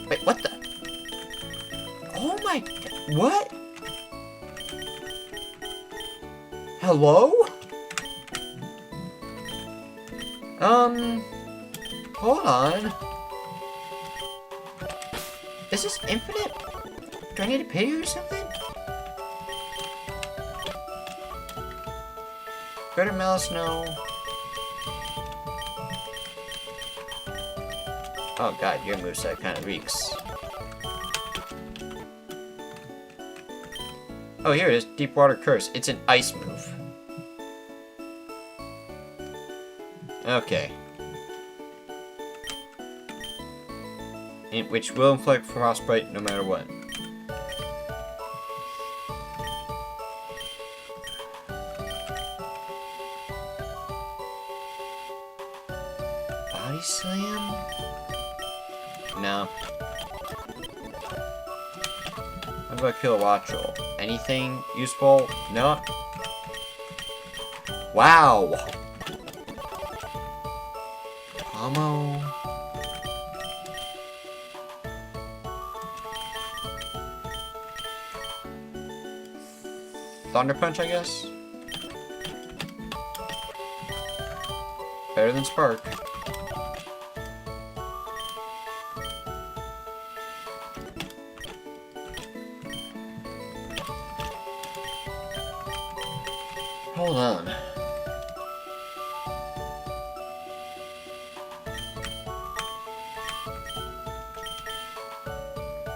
Wait, what the? Oh my... What? Hello? Hold on. Is this infinite? Do I need to pay you or something? Better Malice, no. Oh god, your moveset kind of reeks. Oh, here it is. Deep Water Curse. It's an ice move. Okay. Which will inflict frostbite no matter what. Body slam? No. What about Kilowattrel? Anything useful? No. Wow. Pomo. Thunder Punch, I guess? Better than Spark. Hold on.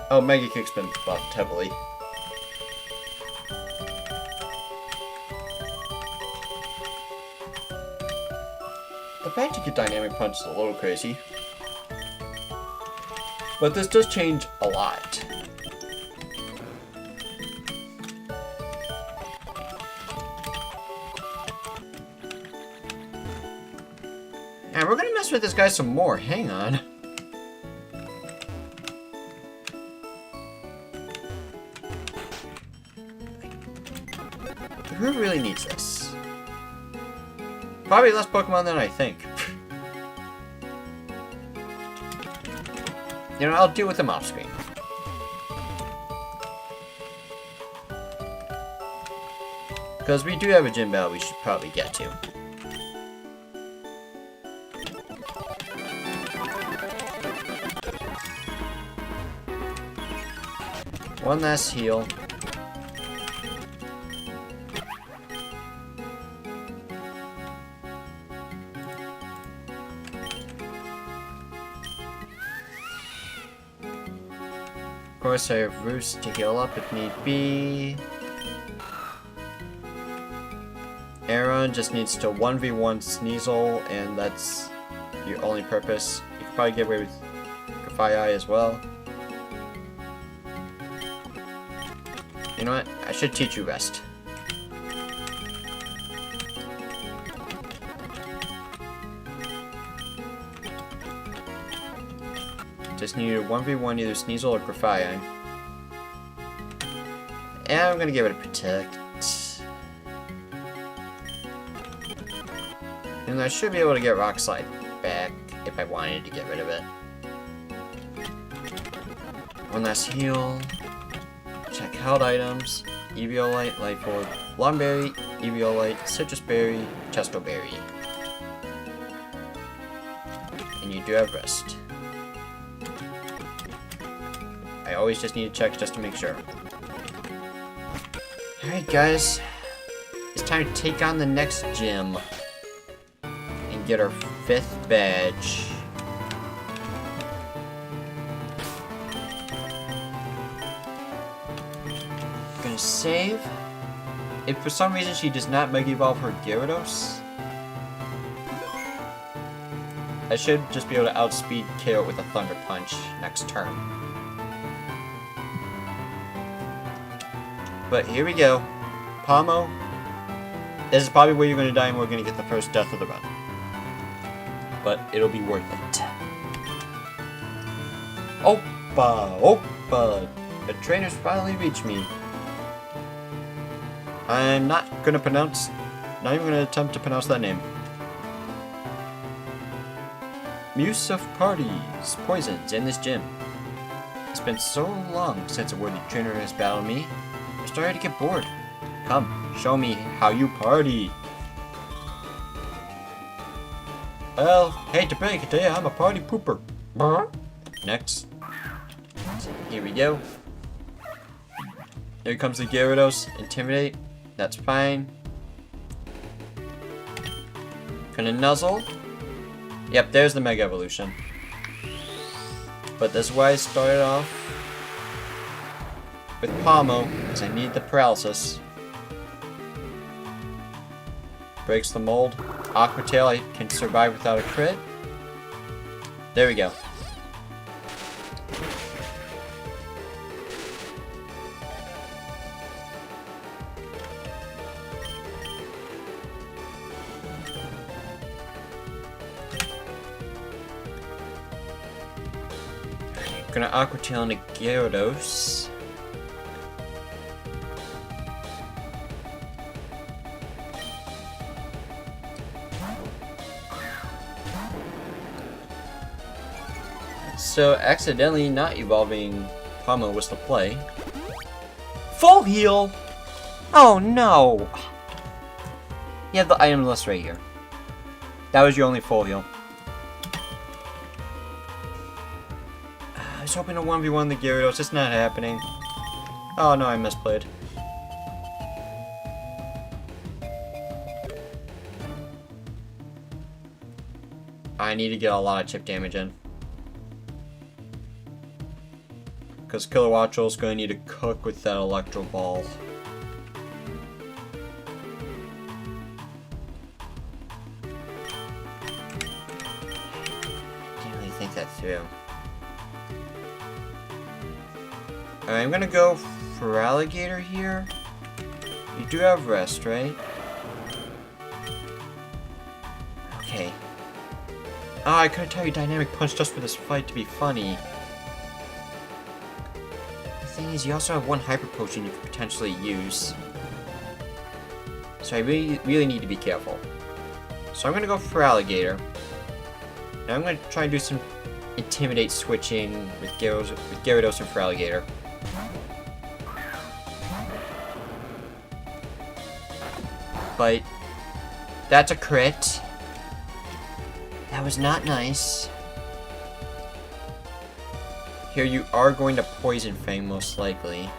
Oh, Mega Kick's been buffed heavily. The fact you get Dynamic Punch is a little crazy. But this does change a lot. And we're gonna mess with this guy some more. Hang on. Who really needs this? Probably less Pokemon than I think. You know, I'll deal with them off screen. Because we do have a gym battle we should probably get to. One last heal. Of course, I have Roost to heal up if need be. Aaron just needs to 1v1 Sneasel, and that's your only purpose. You could probably get away with Grafai as well. You know what? I should teach you Rest. Just need a 1v1 either Sneasel or Grafai. And I'm gonna give it a Protect. And I should be able to get Rock Slide back if I wanted to get rid of it. One last heal. Check held items. Eviolite, Light Orb, Blomberry, Eviolite, Citrus Berry, Chesto Berry. And you do have Rest. I always just need to check just to make sure. Alright guys, it's time to take on the next gym and get our 5th badge. Gonna save. If for some reason she does not Mega Evolve her Gyarados, I should just be able to outspeed KO with a Thunder Punch next turn. But here we go. Pomo. This is probably where you're going to die and we're going to get the first death of the run. But it'll be worth it. The trainers finally reached me. I'm not even gonna attempt to pronounce that name. Muse of parties, poisons in this gym. It's been so long since a worthy trainer has battled me. I'm starting to get bored. Come, show me how you party. Well, hate to break it to you, I'm a party pooper. Next. Here we go. Here comes the Gyarados. Intimidate. That's fine. Gonna Nuzzle. Yep, there's the Mega Evolution. But this is why I started off with Pomo, because I need the paralysis. Breaks the mold. Aqua Tail, I can survive without a crit. There we go. Gonna Aqua Tail into Gyarados. So accidentally not evolving Pomo was the play. Full heal! Oh no! You have the item list right here. That was your only full heal. I was hoping to 1v1 the Gyarados, it's not happening. Oh no, I misplayed. I need to get a lot of chip damage in. Because Kilowattrel is going to need to cook with that Electro Ball. Didn't really think that through. Alright, I'm gonna go for Alligator here. You do have rest, right? Okay. Oh, I couldn't tell you Dynamic Punch just for this fight to be funny. The thing is, you also have one Hyper Potion you could potentially use. So I really need to be careful. So I'm gonna go for Alligator. Now I'm gonna try and do some Intimidate switching with Gyarados and for Alligator. But that's a crit. That was not nice. Here you are going to Poison Fang most likely.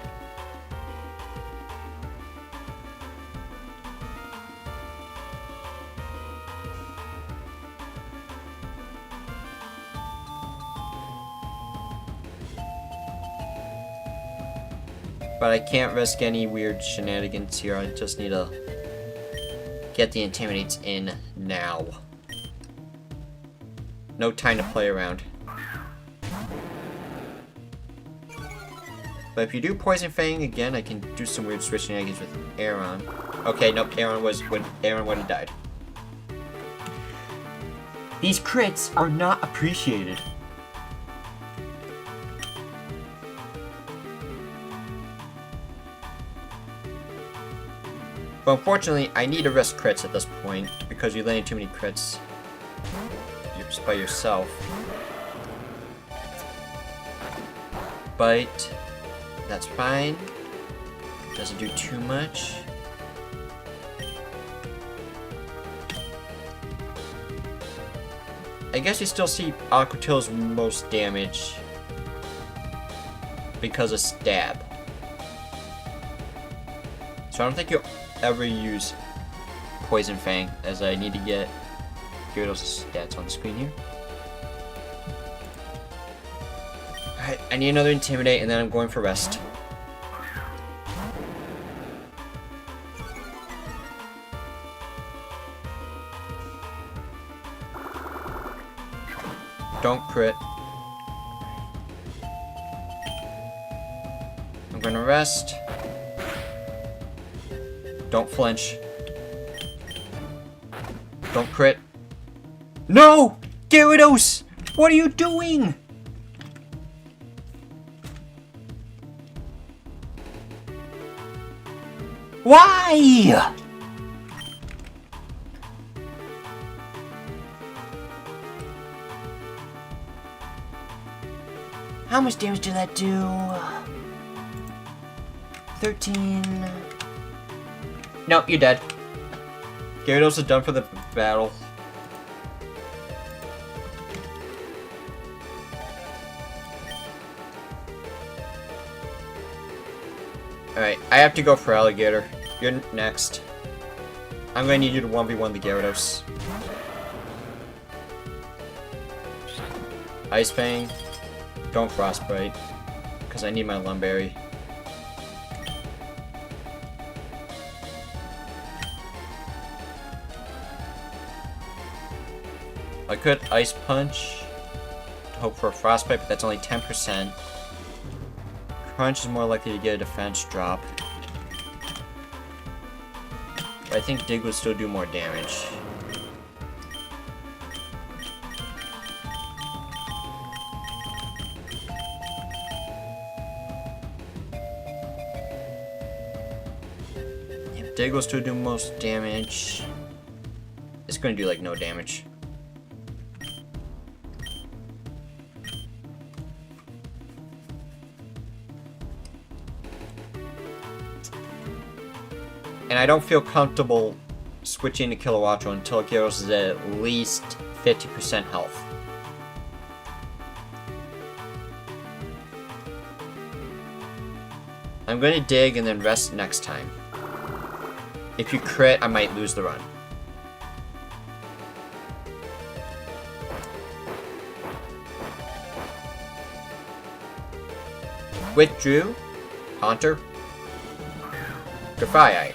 But I can't risk any weird shenanigans here. I just need to get the Intimidates in now. No time to play around. But if you do Poison Fang again, I can do some weird switch shenanigans with Aron. Okay, nope, Aron would have died. These crits are not appreciated. But unfortunately, I need to risk crits at this point because you're landing too many crits just by yourself. But that's fine. Doesn't do too much. I guess you still see Aqua Tail's most damage because of stab. So I don't think you'll ever use Poison Fang, as I need to get Gyarados' stats on the screen here. Alright, I need another Intimidate, and then I'm going for rest. Don't crit. I'm gonna rest. Don't flinch. Don't crit. No! Gyarados! What are you doing? Why? How much damage did that do? 13. Nope, you're dead. Gyarados is done for the battle. Alright, I have to go for Alligator. You're next. I'm gonna need you to 1v1 the Gyarados. Ice Fang. Don't Frostbite. Because I need my Lumberry. I could Ice Punch to hope for a Frostbite, but that's only 10%. Crunch is more likely to get a defense drop. But I think Dig would still do more damage. If Dig will still do most damage, it's going to do like no damage. And I don't feel comfortable switching to Kilowattrel until Gyarados is at least 50% health. I'm going to Dig and then rest next time. If you crit, I might lose the run. Withdrew. Haunter. Grafai.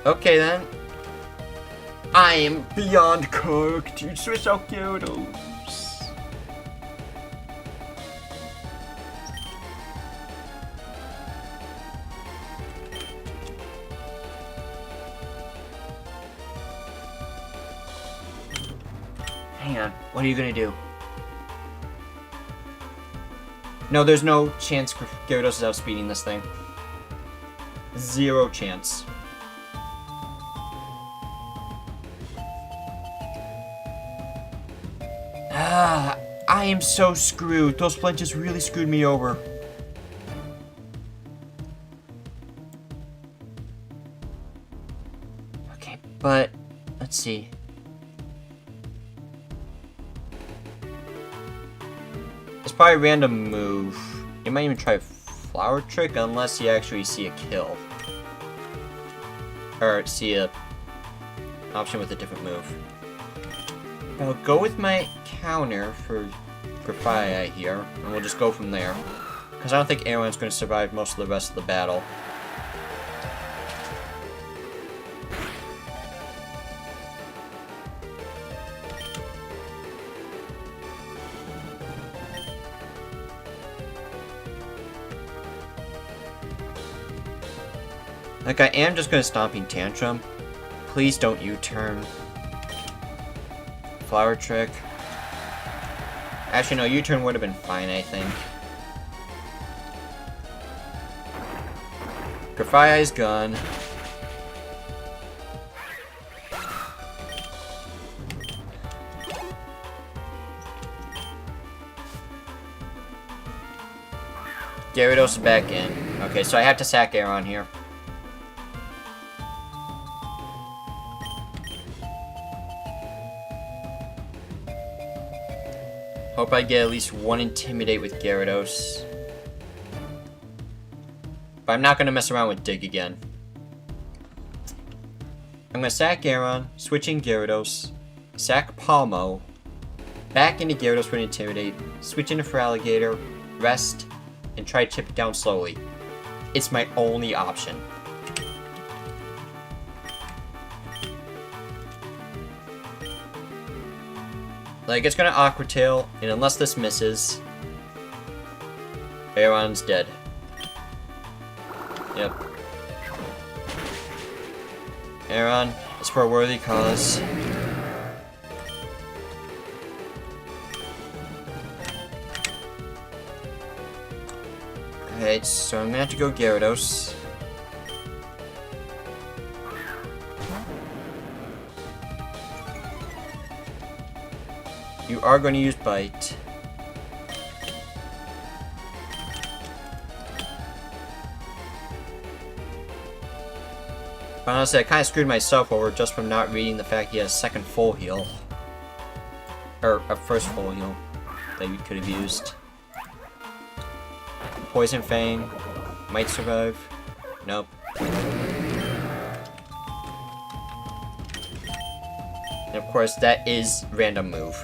Okay then. I am beyond cooked. You switch out Gyarados. Hang on. What are you gonna do? No, there's no chance Gyarados is outspeeding this thing. Zero chance. I am so screwed. Those flinches really screwed me over. Okay, but let's see. It's probably a random move. You might even try Flower Trick unless you actually see a kill. Or see a option with a different move. I'll go with my counter for Grafai here, and we'll just go from there. Because I don't think anyone's going to survive most of the rest of the battle. Like, I am just going to Stomping Tantrum. Please don't U-turn. Flower Trick. Actually, no, U-turn would have been fine, I think. Grafai's gone. Gyarados is back in. Okay, so I have to sack Aeron here. Hope I get at least one Intimidate with Gyarados. But I'm not going to mess around with Dig again. I'm going to sack Aeron, switching Gyarados, sack Palmo, back into Gyarados for an Intimidate, switch into for Alligator, rest, and try to chip it down slowly. It's my only option. Like, it's gonna Aqua Tail, and unless this misses, Aeron's dead. Yep. Aeron is for a worthy cause. Alright, so I'm gonna have to go Gyarados. You are going to use Bite. But honestly, I kind of screwed myself over just from not reading the fact he has a second full heal. Or a first full heal that you could have used. Poison Fang. Might survive. Nope. And of course, that is random move.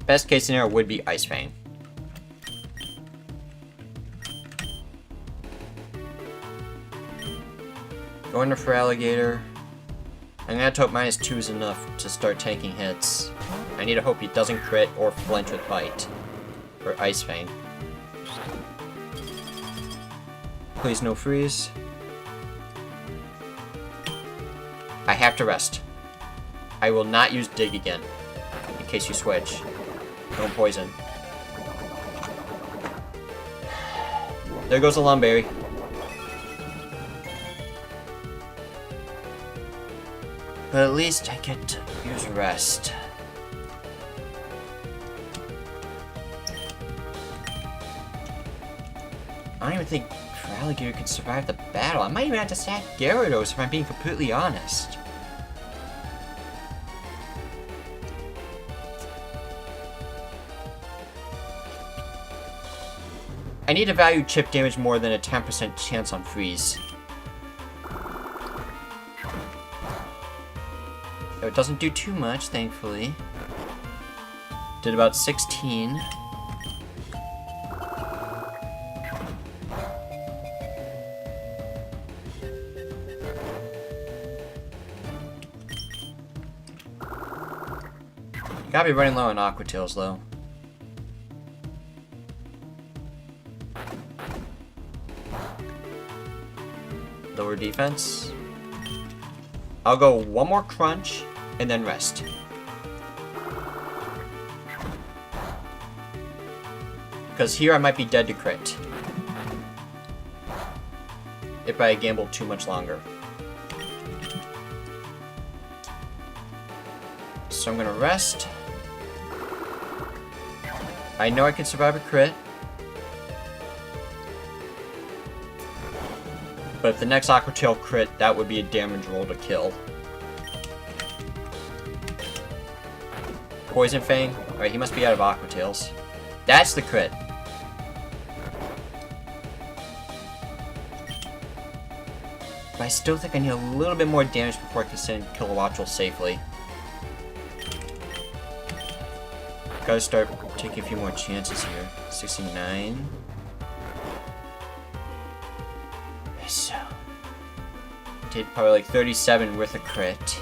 Best case scenario would be Ice Fang. Going for Alligator. I'm gonna hope -2 is enough to start tanking hits. I need to hope he doesn't crit or flinch with Bite. Or Ice Fang. Please no freeze. I have to rest. I will not use Dig again. In case you switch. Don't poison. There goes the Lumberry. But at least I get to use rest. I don't even think Alligator can survive the battle. I might even have to sack Gyarados if I'm being completely honest. I need to value chip damage more than a 10% chance on freeze. Though it doesn't do too much, thankfully. Did about 16. Gotta be running low on Aqua Tails, though. Lower defense. I'll go one more crunch and then rest. Because here I might be dead to crit. If I gamble too much longer. So I'm gonna rest. I know I can survive a crit. But if the next Aqua Tail crit, that would be a damage roll to kill. Poison Fang. Alright, he must be out of Aqua Tails. That's the crit. But I still think I need a little bit more damage before I can send Kilowattrel safely. Gotta start taking a few more chances here. 69. So, did probably like 37 worth of crit.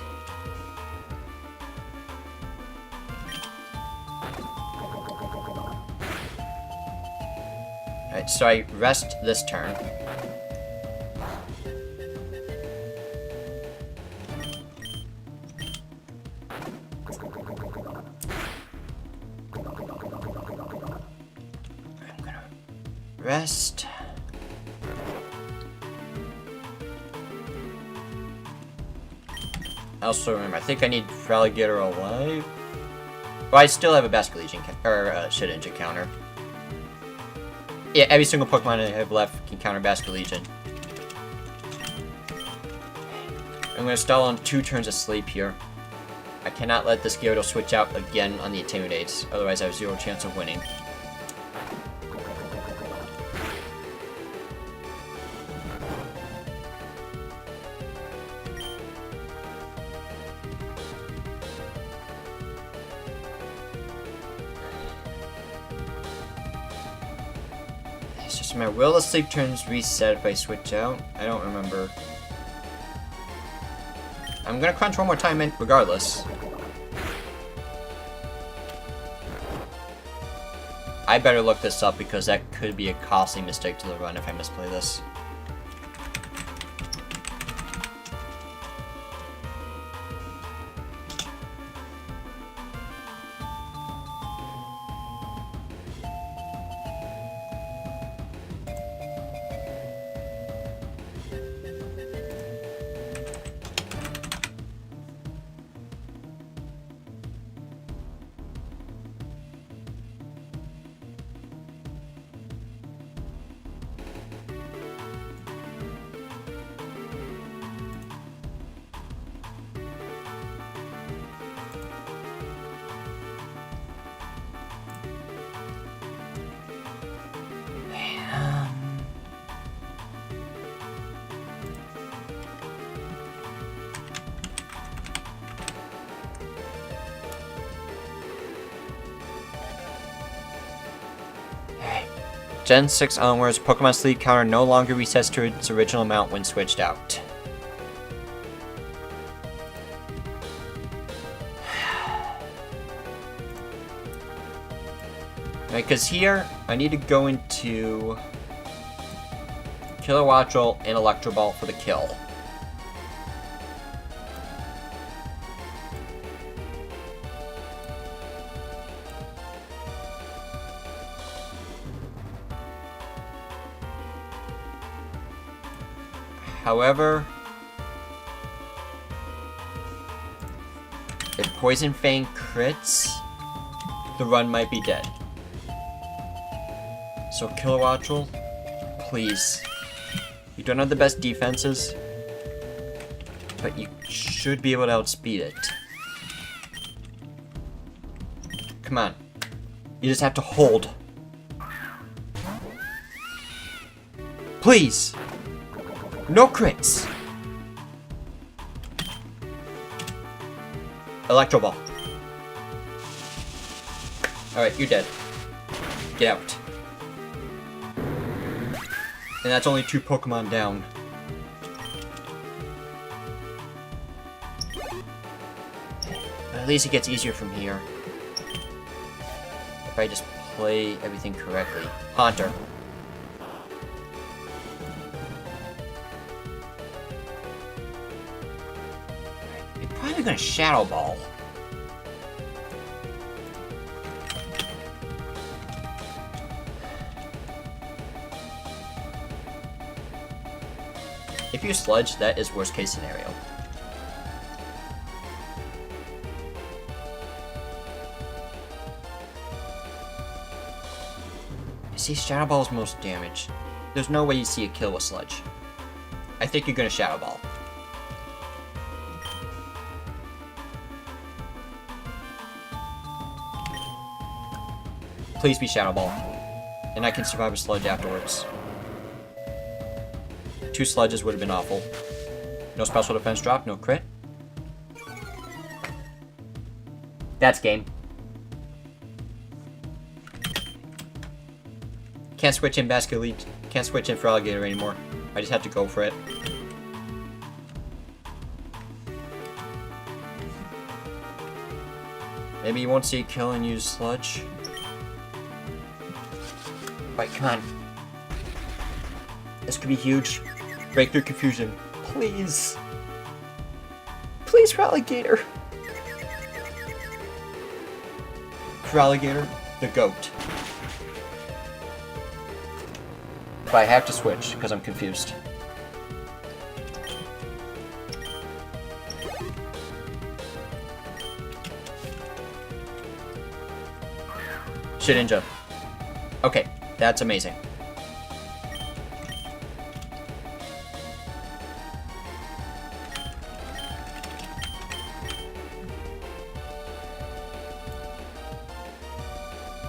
Alright, so I rest this turn. I'm gonna rest. I also remember, I think I need Alligator alive. Well, I still have a Basculegion or Shedinja counter. Yeah, every single Pokemon I have left can counter Basculegion. I'm gonna stall on 2 turns of sleep here. I cannot let this Gyarados switch out again on the Intimidates, otherwise I have 0 chance of winning. It's just my will to sleep turns reset if I switch out. I don't remember. I'm gonna crunch one more time in regardless. I better look this up because that could be a costly mistake to the run if I misplay this. Gen 6 onwards, Pokemon Sleep counter no longer resets to its original amount when switched out. Right, because here, I need to go into Kilowattrel and Electro Ball for the kill. However, if Poison Fang crits, the run might be dead. So Kilowattrel, please. You don't have the best defenses, but you should be able to outspeed it. Come on. You just have to hold. Please! No crits! Electro Ball. Alright, you're dead. Get out. And that's only 2 Pokemon down. But at least it gets easier from here. If I just play everything correctly. Haunter. You're probably gonna Shadow Ball. If you Sludge, that is worst case scenario. You see, Shadow Ball is most damage. There's no way you see a kill with Sludge. I think you're gonna Shadow Ball. Please be Shadow Ball. And I can survive a Sludge afterwards. 2 Sludges would have been awful. No special defense drop, no crit. That's game. Can't switch in Basket Lead. Can't switch in for Alligator anymore. I just have to go for it. Maybe you won't see a kill and use Sludge. Right, come on. This could be huge. Breakthrough Confusion. Please. Please, for Alligator. For Alligator, the GOAT. But I have to switch, because I'm confused. Shedinja. Okay, that's amazing.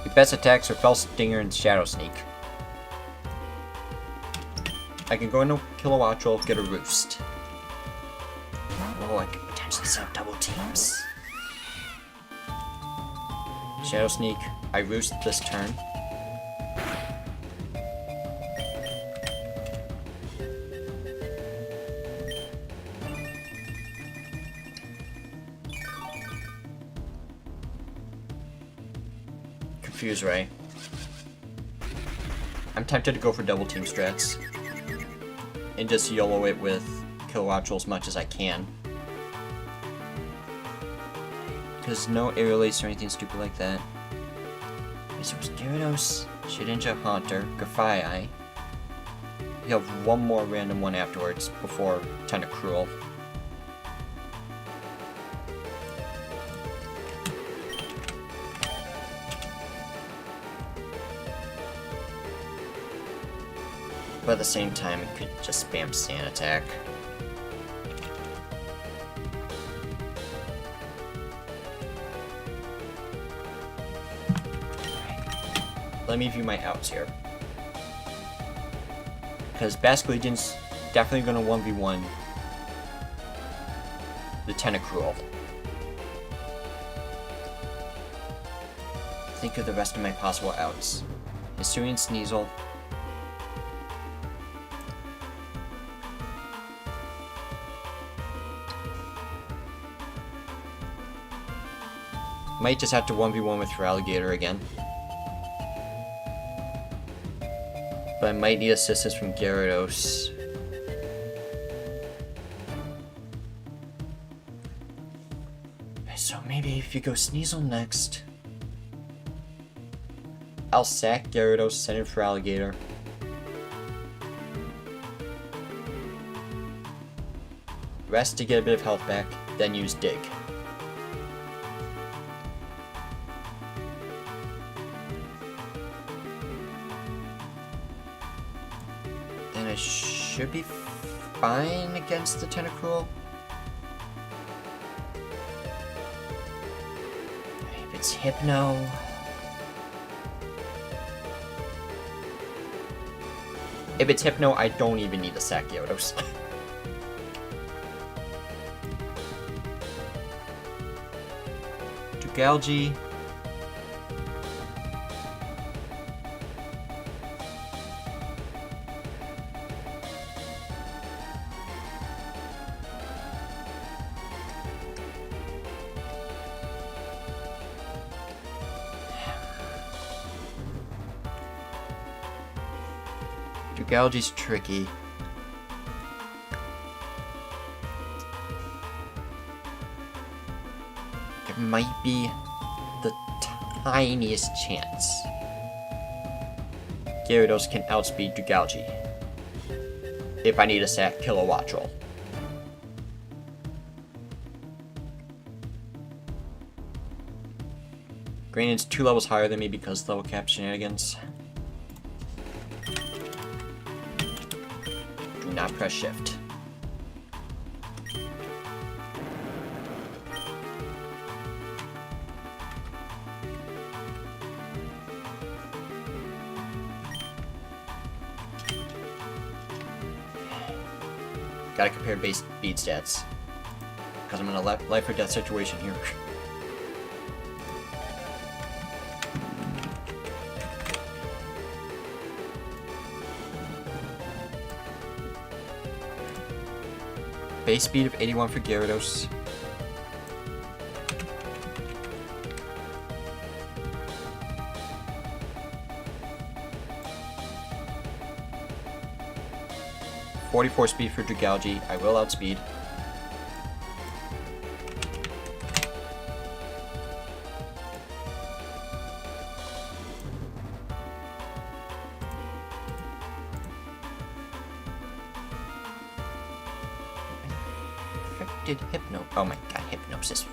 Your best attacks are Fell Stinger and Shadow Sneak. I can go into Kilowattrel, get a Roost. Oh, I could potentially set up double teams. Shadow Sneak, I Roost this turn. Confuse Ray. I'm tempted to go for double team strats. And just YOLO it with Kilowattrel as much as I can. Because no aerial ace or anything stupid like that. So it's Gyarados, Shedinja, Haunter, Grafaiai. You have one more random one afterwards before Tentacruel. But at the same time, it could just spam Sand Attack. Let me view my outs here. Because Basket Legion's definitely going to 1v1 the Tentacruel. Think of the rest of my possible outs. Hisuian Sneasel. Might just have to 1v1 with Feraligatr again. But I might need assistance from Gyarados. So maybe if you go Sneasel next, I'll sack Gyarados, send in Feraligatr. Rest to get a bit of health back, then use Dig. Then I should be fine against the Tentacruel. If it's Hypno... If it's Hypno, I don't even need to sack Gyarados. Dugalgi. Dugalgi's tricky. There might be the tiniest chance Gyarados can outspeed Dugalgi if I need to sack Kilowattrel. Granted, it's 2 levels higher than me because level cap shenanigans. Do not press shift. Gotta compare base speed stats. Because I'm in a life or death situation here. Base speed of 81 for Gyarados. .44 speed for Dugalgi. I will outspeed. Did Hypno? Oh my god, Hypnosis.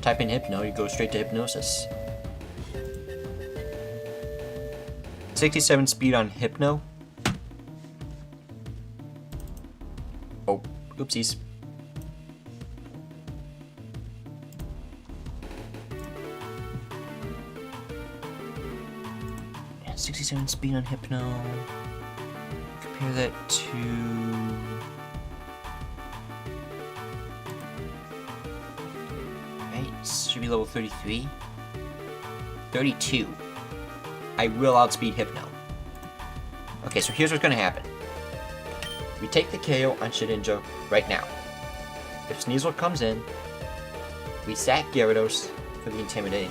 Type in Hypno, you go straight to Hypnosis. 67 speed on Hypno. Oh, oopsies. Yeah, 67 speed on Hypno. Compare that to... Right, should be level 33. 32. I will outspeed Hypno. Okay, so here's what's gonna happen. We take the KO on Shedinja right now. If Sneasel comes in, we sack Gyarados for the Intimidate,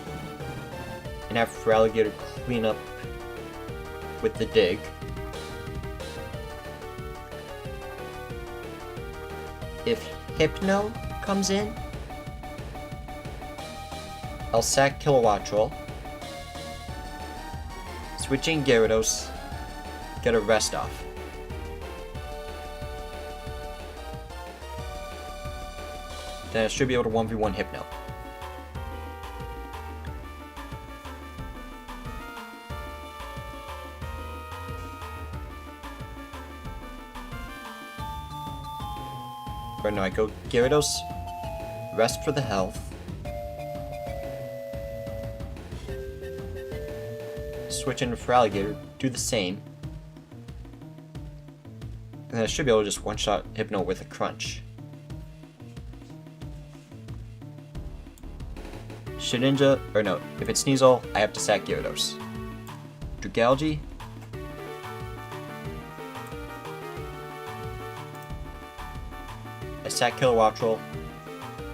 and have Feraligatr clean up with the Dig. If Hypno comes in, I'll sack Kilowattrel, switching Gyarados, get a rest off. Then I should be able to 1v1 Hypno. But no, I go Gyarados, rest for the health. Switch into Feraligatr, do the same. And then I should be able to just one-shot Hypno with a Crunch. Shedinja, or no, if it's Sneasel, I have to sack Gyarados. Dragalge. I sack Kilowattrel.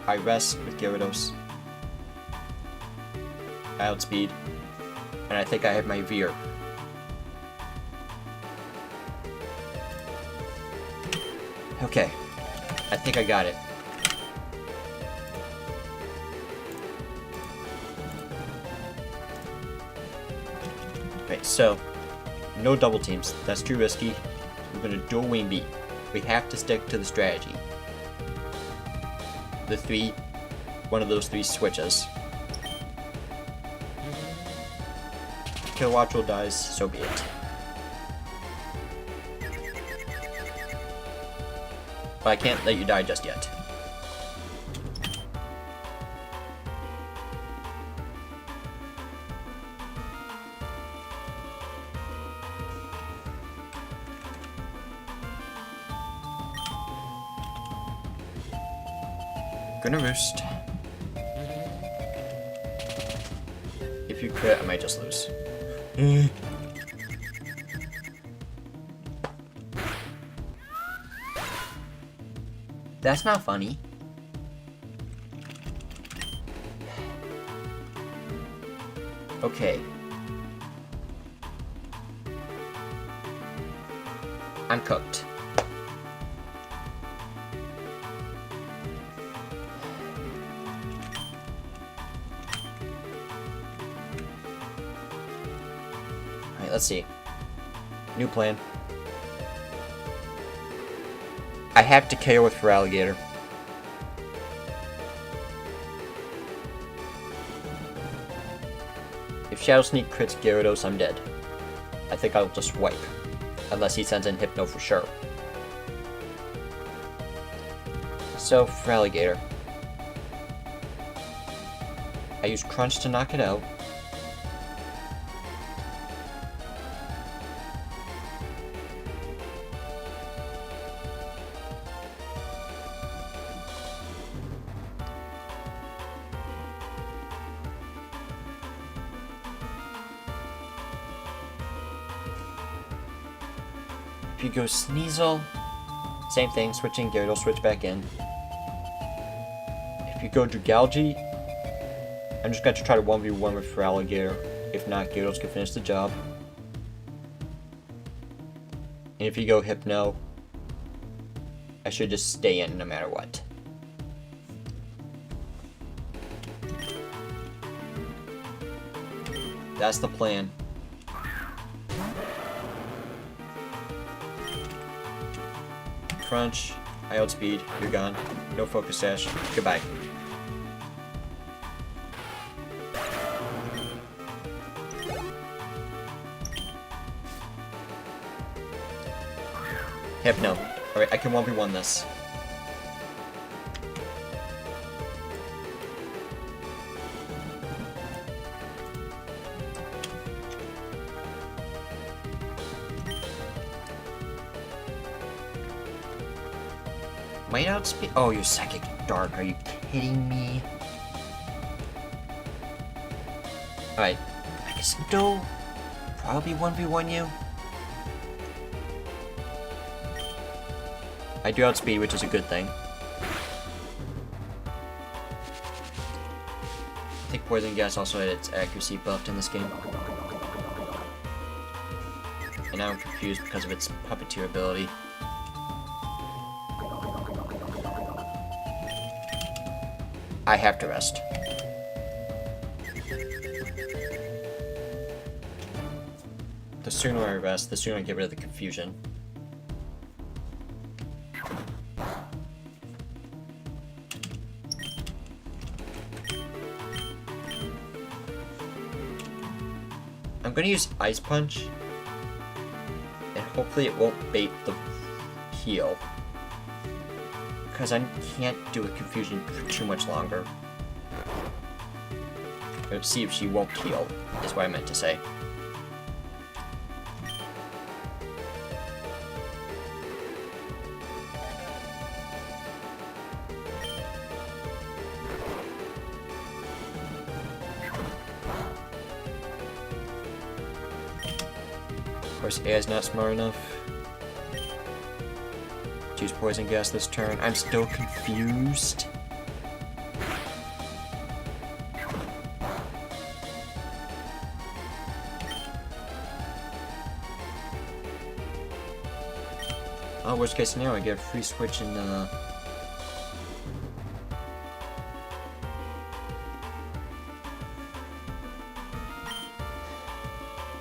I rest with Gyarados. I outspeed. And I think I have my Veer. Okay. I think I got it. Okay, so no double teams. That's too risky. We're gonna dual wing beat. We have to stick to the strategy. One of those three switches. Kilowattrel dies, so be it. But I can't let you die just yet. Gonna roost. If you crit, I might just lose. That's not funny. Okay. I'm cooked. Alright, let's see. New plan. I have to KO with Feraligatr. If Shadow Sneak crits Gyarados, I'm dead. I think I'll just wipe. Unless he sends in Hypno for sure. So, Feraligatr. I use Crunch to knock it out. If you go Sneasel, same thing, switching Gyarados, switch back in. If you go Dragalge, I'm just going to try to 1v1 with Feraligatr. If not, Gyarados can finish the job. And if you go Hypno, I should just stay in no matter what. That's the plan. Crunch, I outspeed, you're gone. No focus sash, goodbye. Hypno. Alright, I can 1v1 this. Might outspeed. Oh, you're Psychic Dark. Are you kidding me? Alright. I can still probably 1v1 you. I do outspeed, which is a good thing. I think Poison Gas also had its accuracy buffed in this game. And now I'm confused because of its Puppeteer ability. I have to rest. The sooner I rest, the sooner I get rid of the confusion. I'm gonna use Ice Punch, and hopefully it won't bait the heal. Because I can't do a confusion for too much longer. Let's see if she won't heal, is what I meant to say. Of course, AI is not smart enough to use poison gas this turn. I'm still confused. Oh, worst case scenario, I get a free switch in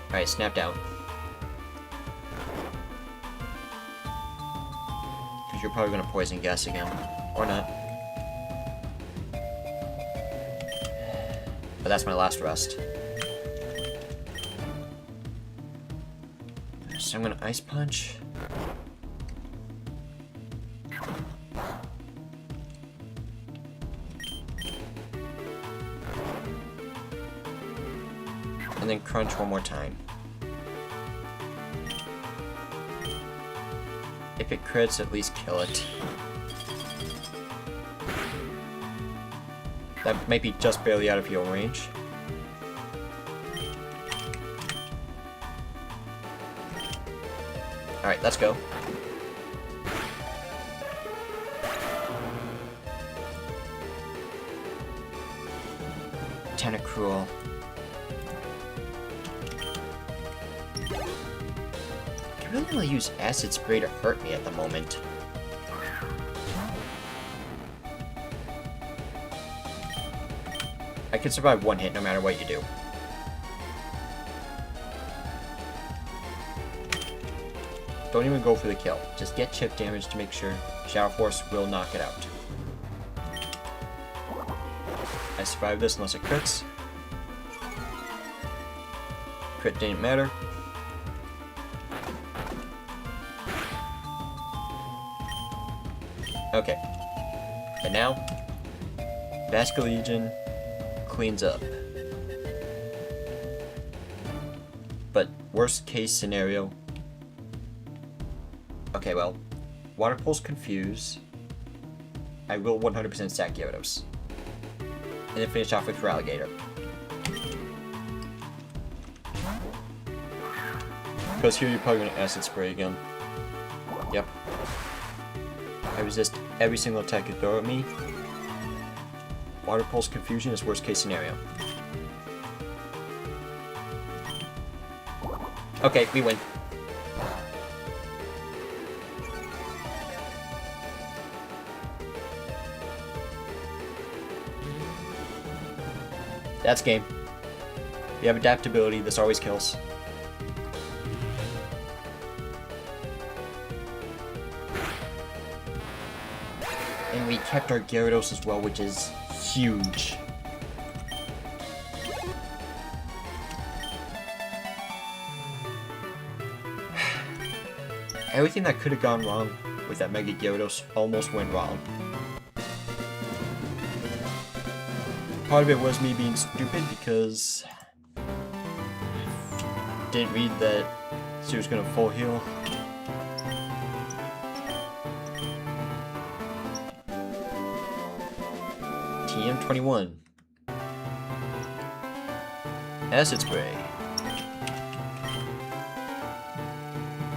Alright, snap down. Because you're probably gonna poison gas again. Or not. But that's my last rest. So I'm gonna ice punch. And then crunch one more time. If it crits, at least kill it. That might be just barely out of heal range. Alright, let's go. Tentacruel. I really want to use Acid Spray to hurt me at the moment. I can survive one hit no matter what you do. Don't even go for the kill. Just get chip damage to make sure Shadow Force will knock it out. I survived this unless it crits. Crit didn't matter. Okay. And now, Vascular Legion cleans up. But worst case scenario. Okay, well, Water Pulse Confuse. I will 100% stack Gyarados. And then finish off with Feraligatr. Because here you're probably going to Acid Spray again. Yep. I resist every single attack you throw at me. Water Pulse Confusion is worst case scenario. Okay, we win. That's game. You have adaptability, this always kills. And we kept our Gyarados as well, which is huge. Everything that could have gone wrong with that Mega Gyarados almost went wrong. Part of it was me being stupid because didn't read that she was gonna full heal. TM21. Acid Spray.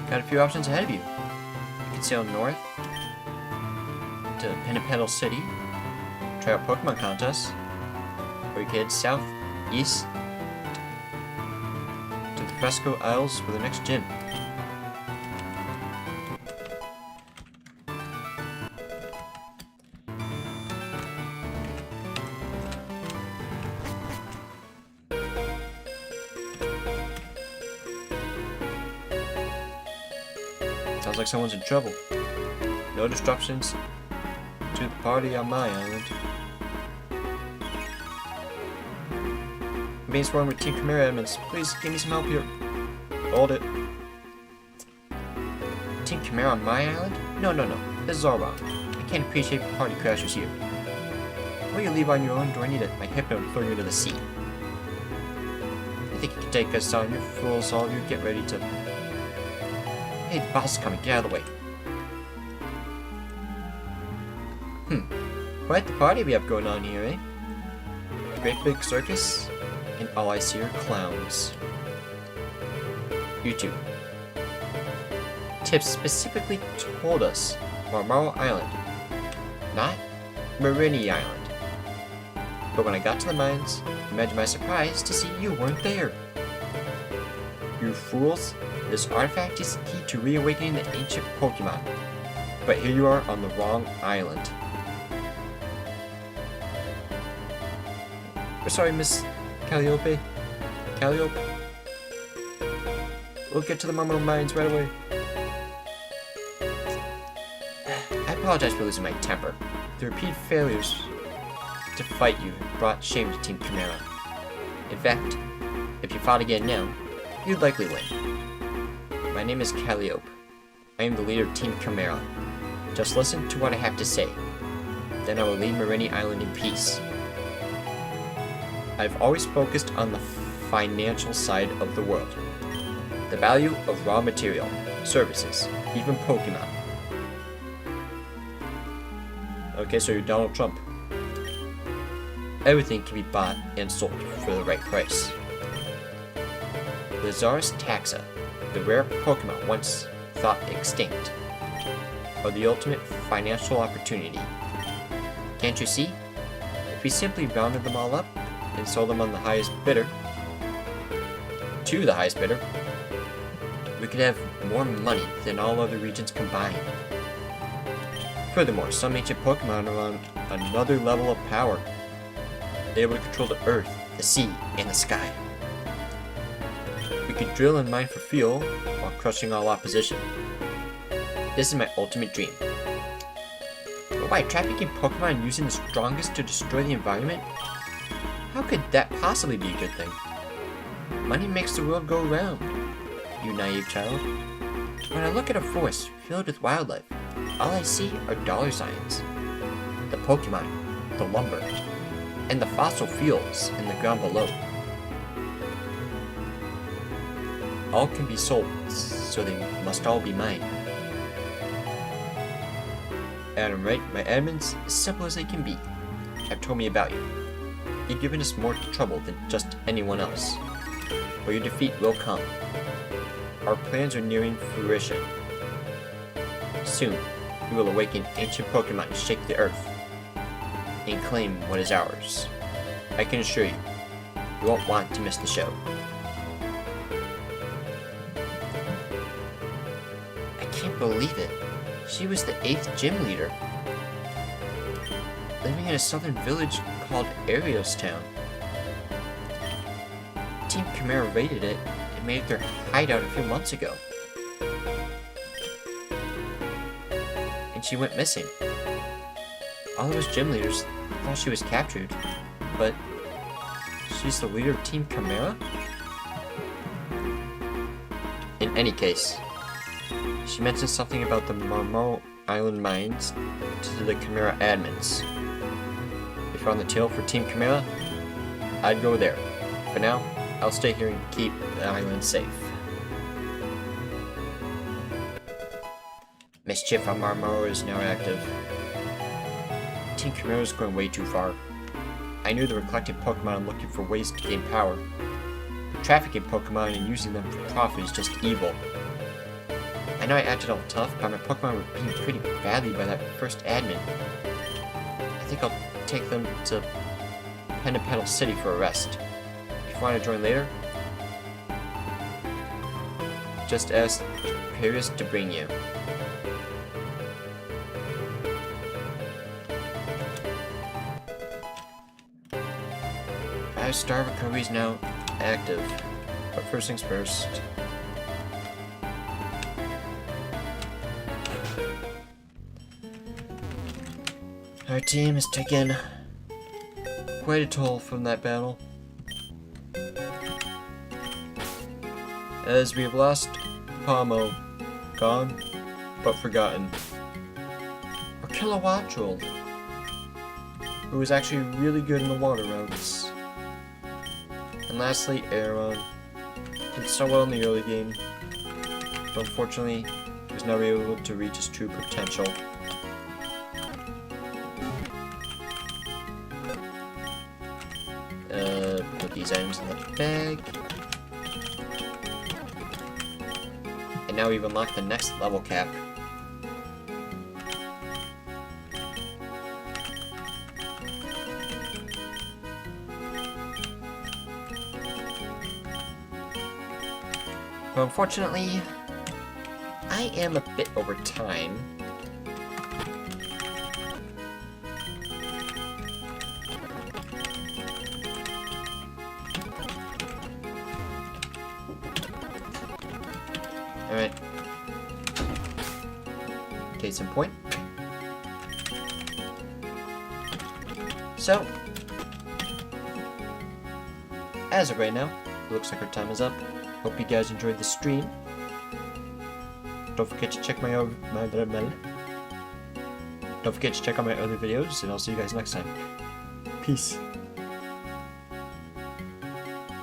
Got a few options ahead of you. You can sail north to Pinnipedal City, try out Pokemon contests, or you can head south, east, to the Fresco Isles for the next gym. Sounds like someone's in trouble. No disruptions to the party on my island. I'm being sworn with Team Chimera elements. Please give me some help here. Hold it. Team Chimera on my island? No. This is all wrong. I can't appreciate party crashers here. Will you leave on your own? Do I need my Hypno to throw you into the sea? I think you can take us on. You're fools, all of you. Get ready to... Hey, the boss is coming. Get out of the way. Quite the party we have going on here, eh? Great big circus, and all I see are clowns. You too. tips specifically told us Marmaro Island, not Marini Island. But when I got to the mines, imagine my surprise to see you weren't there. You fools, this artifact is key to reawakening the ancient Pokemon. But here you are on the wrong island. We're sorry, Miss Calliope. Calliope? We'll get to the Marmaro Mines right away. I apologize for losing my temper. The repeated failures to fight you brought shame to Team Chimera. In fact, if you fought again now, you'd likely win. My name is Calliope. I am the leader of Team Chimera. Just listen to what I have to say. Then I will leave Marini Island in peace. I've always focused on the financial side of the world. The value of raw material, services, even Pokemon. Okay, so you're Donald Trump. Everything can be bought and sold for the right price. Lazarus taxa, the rare Pokemon once thought extinct, are the ultimate financial opportunity. Can't you see? If we simply rounded them all up and sold them on the highest bidder, to the highest bidder, we could have more money than all other regions combined. Furthermore, some ancient Pokemon are on another level of power, able to control the earth, the sea, and the sky. We could drill and mine for fuel while crushing all opposition. This is my ultimate dream. But why trafficking Pokemon using the strongest to destroy the environment? How could that possibly be a good thing? Money makes the world go round, you naive child. When I look at a forest filled with wildlife, all I see are dollar signs. The Pokemon, the lumber, and the fossil fuels in the ground below. All can be sold, so they must all be mine. Adam, right? My admin's as simple as they can be. Have told me about you. You've given us more trouble than just anyone else. But your defeat will come. Our plans are nearing fruition. Soon, we will awaken ancient Pokemon to shake the earth and claim what is ours. I can assure you, you won't want to miss the show. I can't believe it. She was the 8th gym leader, living in a southern village called Ariostown. Team Chimera raided it and made it their hideout a few months ago. And she went missing. All those gym leaders thought she was captured, but she's the leader of Team Chimera? In any case, she mentioned something about the Marmaro Island mines to the Chimera admins. If you're on the tail for Team Chimera, I'd go there. For now, I'll stay here and keep the island safe. Mischief on Marmaro is now active. Team Chimera is going way too far. I knew they were collecting Pokemon and looking for ways to gain power. But trafficking Pokemon and using them for profit is just evil. I know I acted all tough, but my Pokemon were being treated badly by that first admin. I think I'll take them to Penapedal City for a rest. If you want to join later, just ask Paris to bring you. Our Star Recovery is now active, but first things first. Our team has taken quite a toll from that battle, as we have lost Pomo, gone but forgotten, or Kilowattrel, who was actually really good in the water routes, and lastly Aeron. Did so well in the early game, but unfortunately he was never able to reach his true potential. Put these items in the bag. And now we've unlocked the next level cap. But unfortunately, I am a bit over time. Alright. Case in point. So, as of right now, it looks like our time is up. Hope you guys enjoyed the stream. Don't forget to check Don't forget to check out my other videos, and I'll see you guys next time. Peace.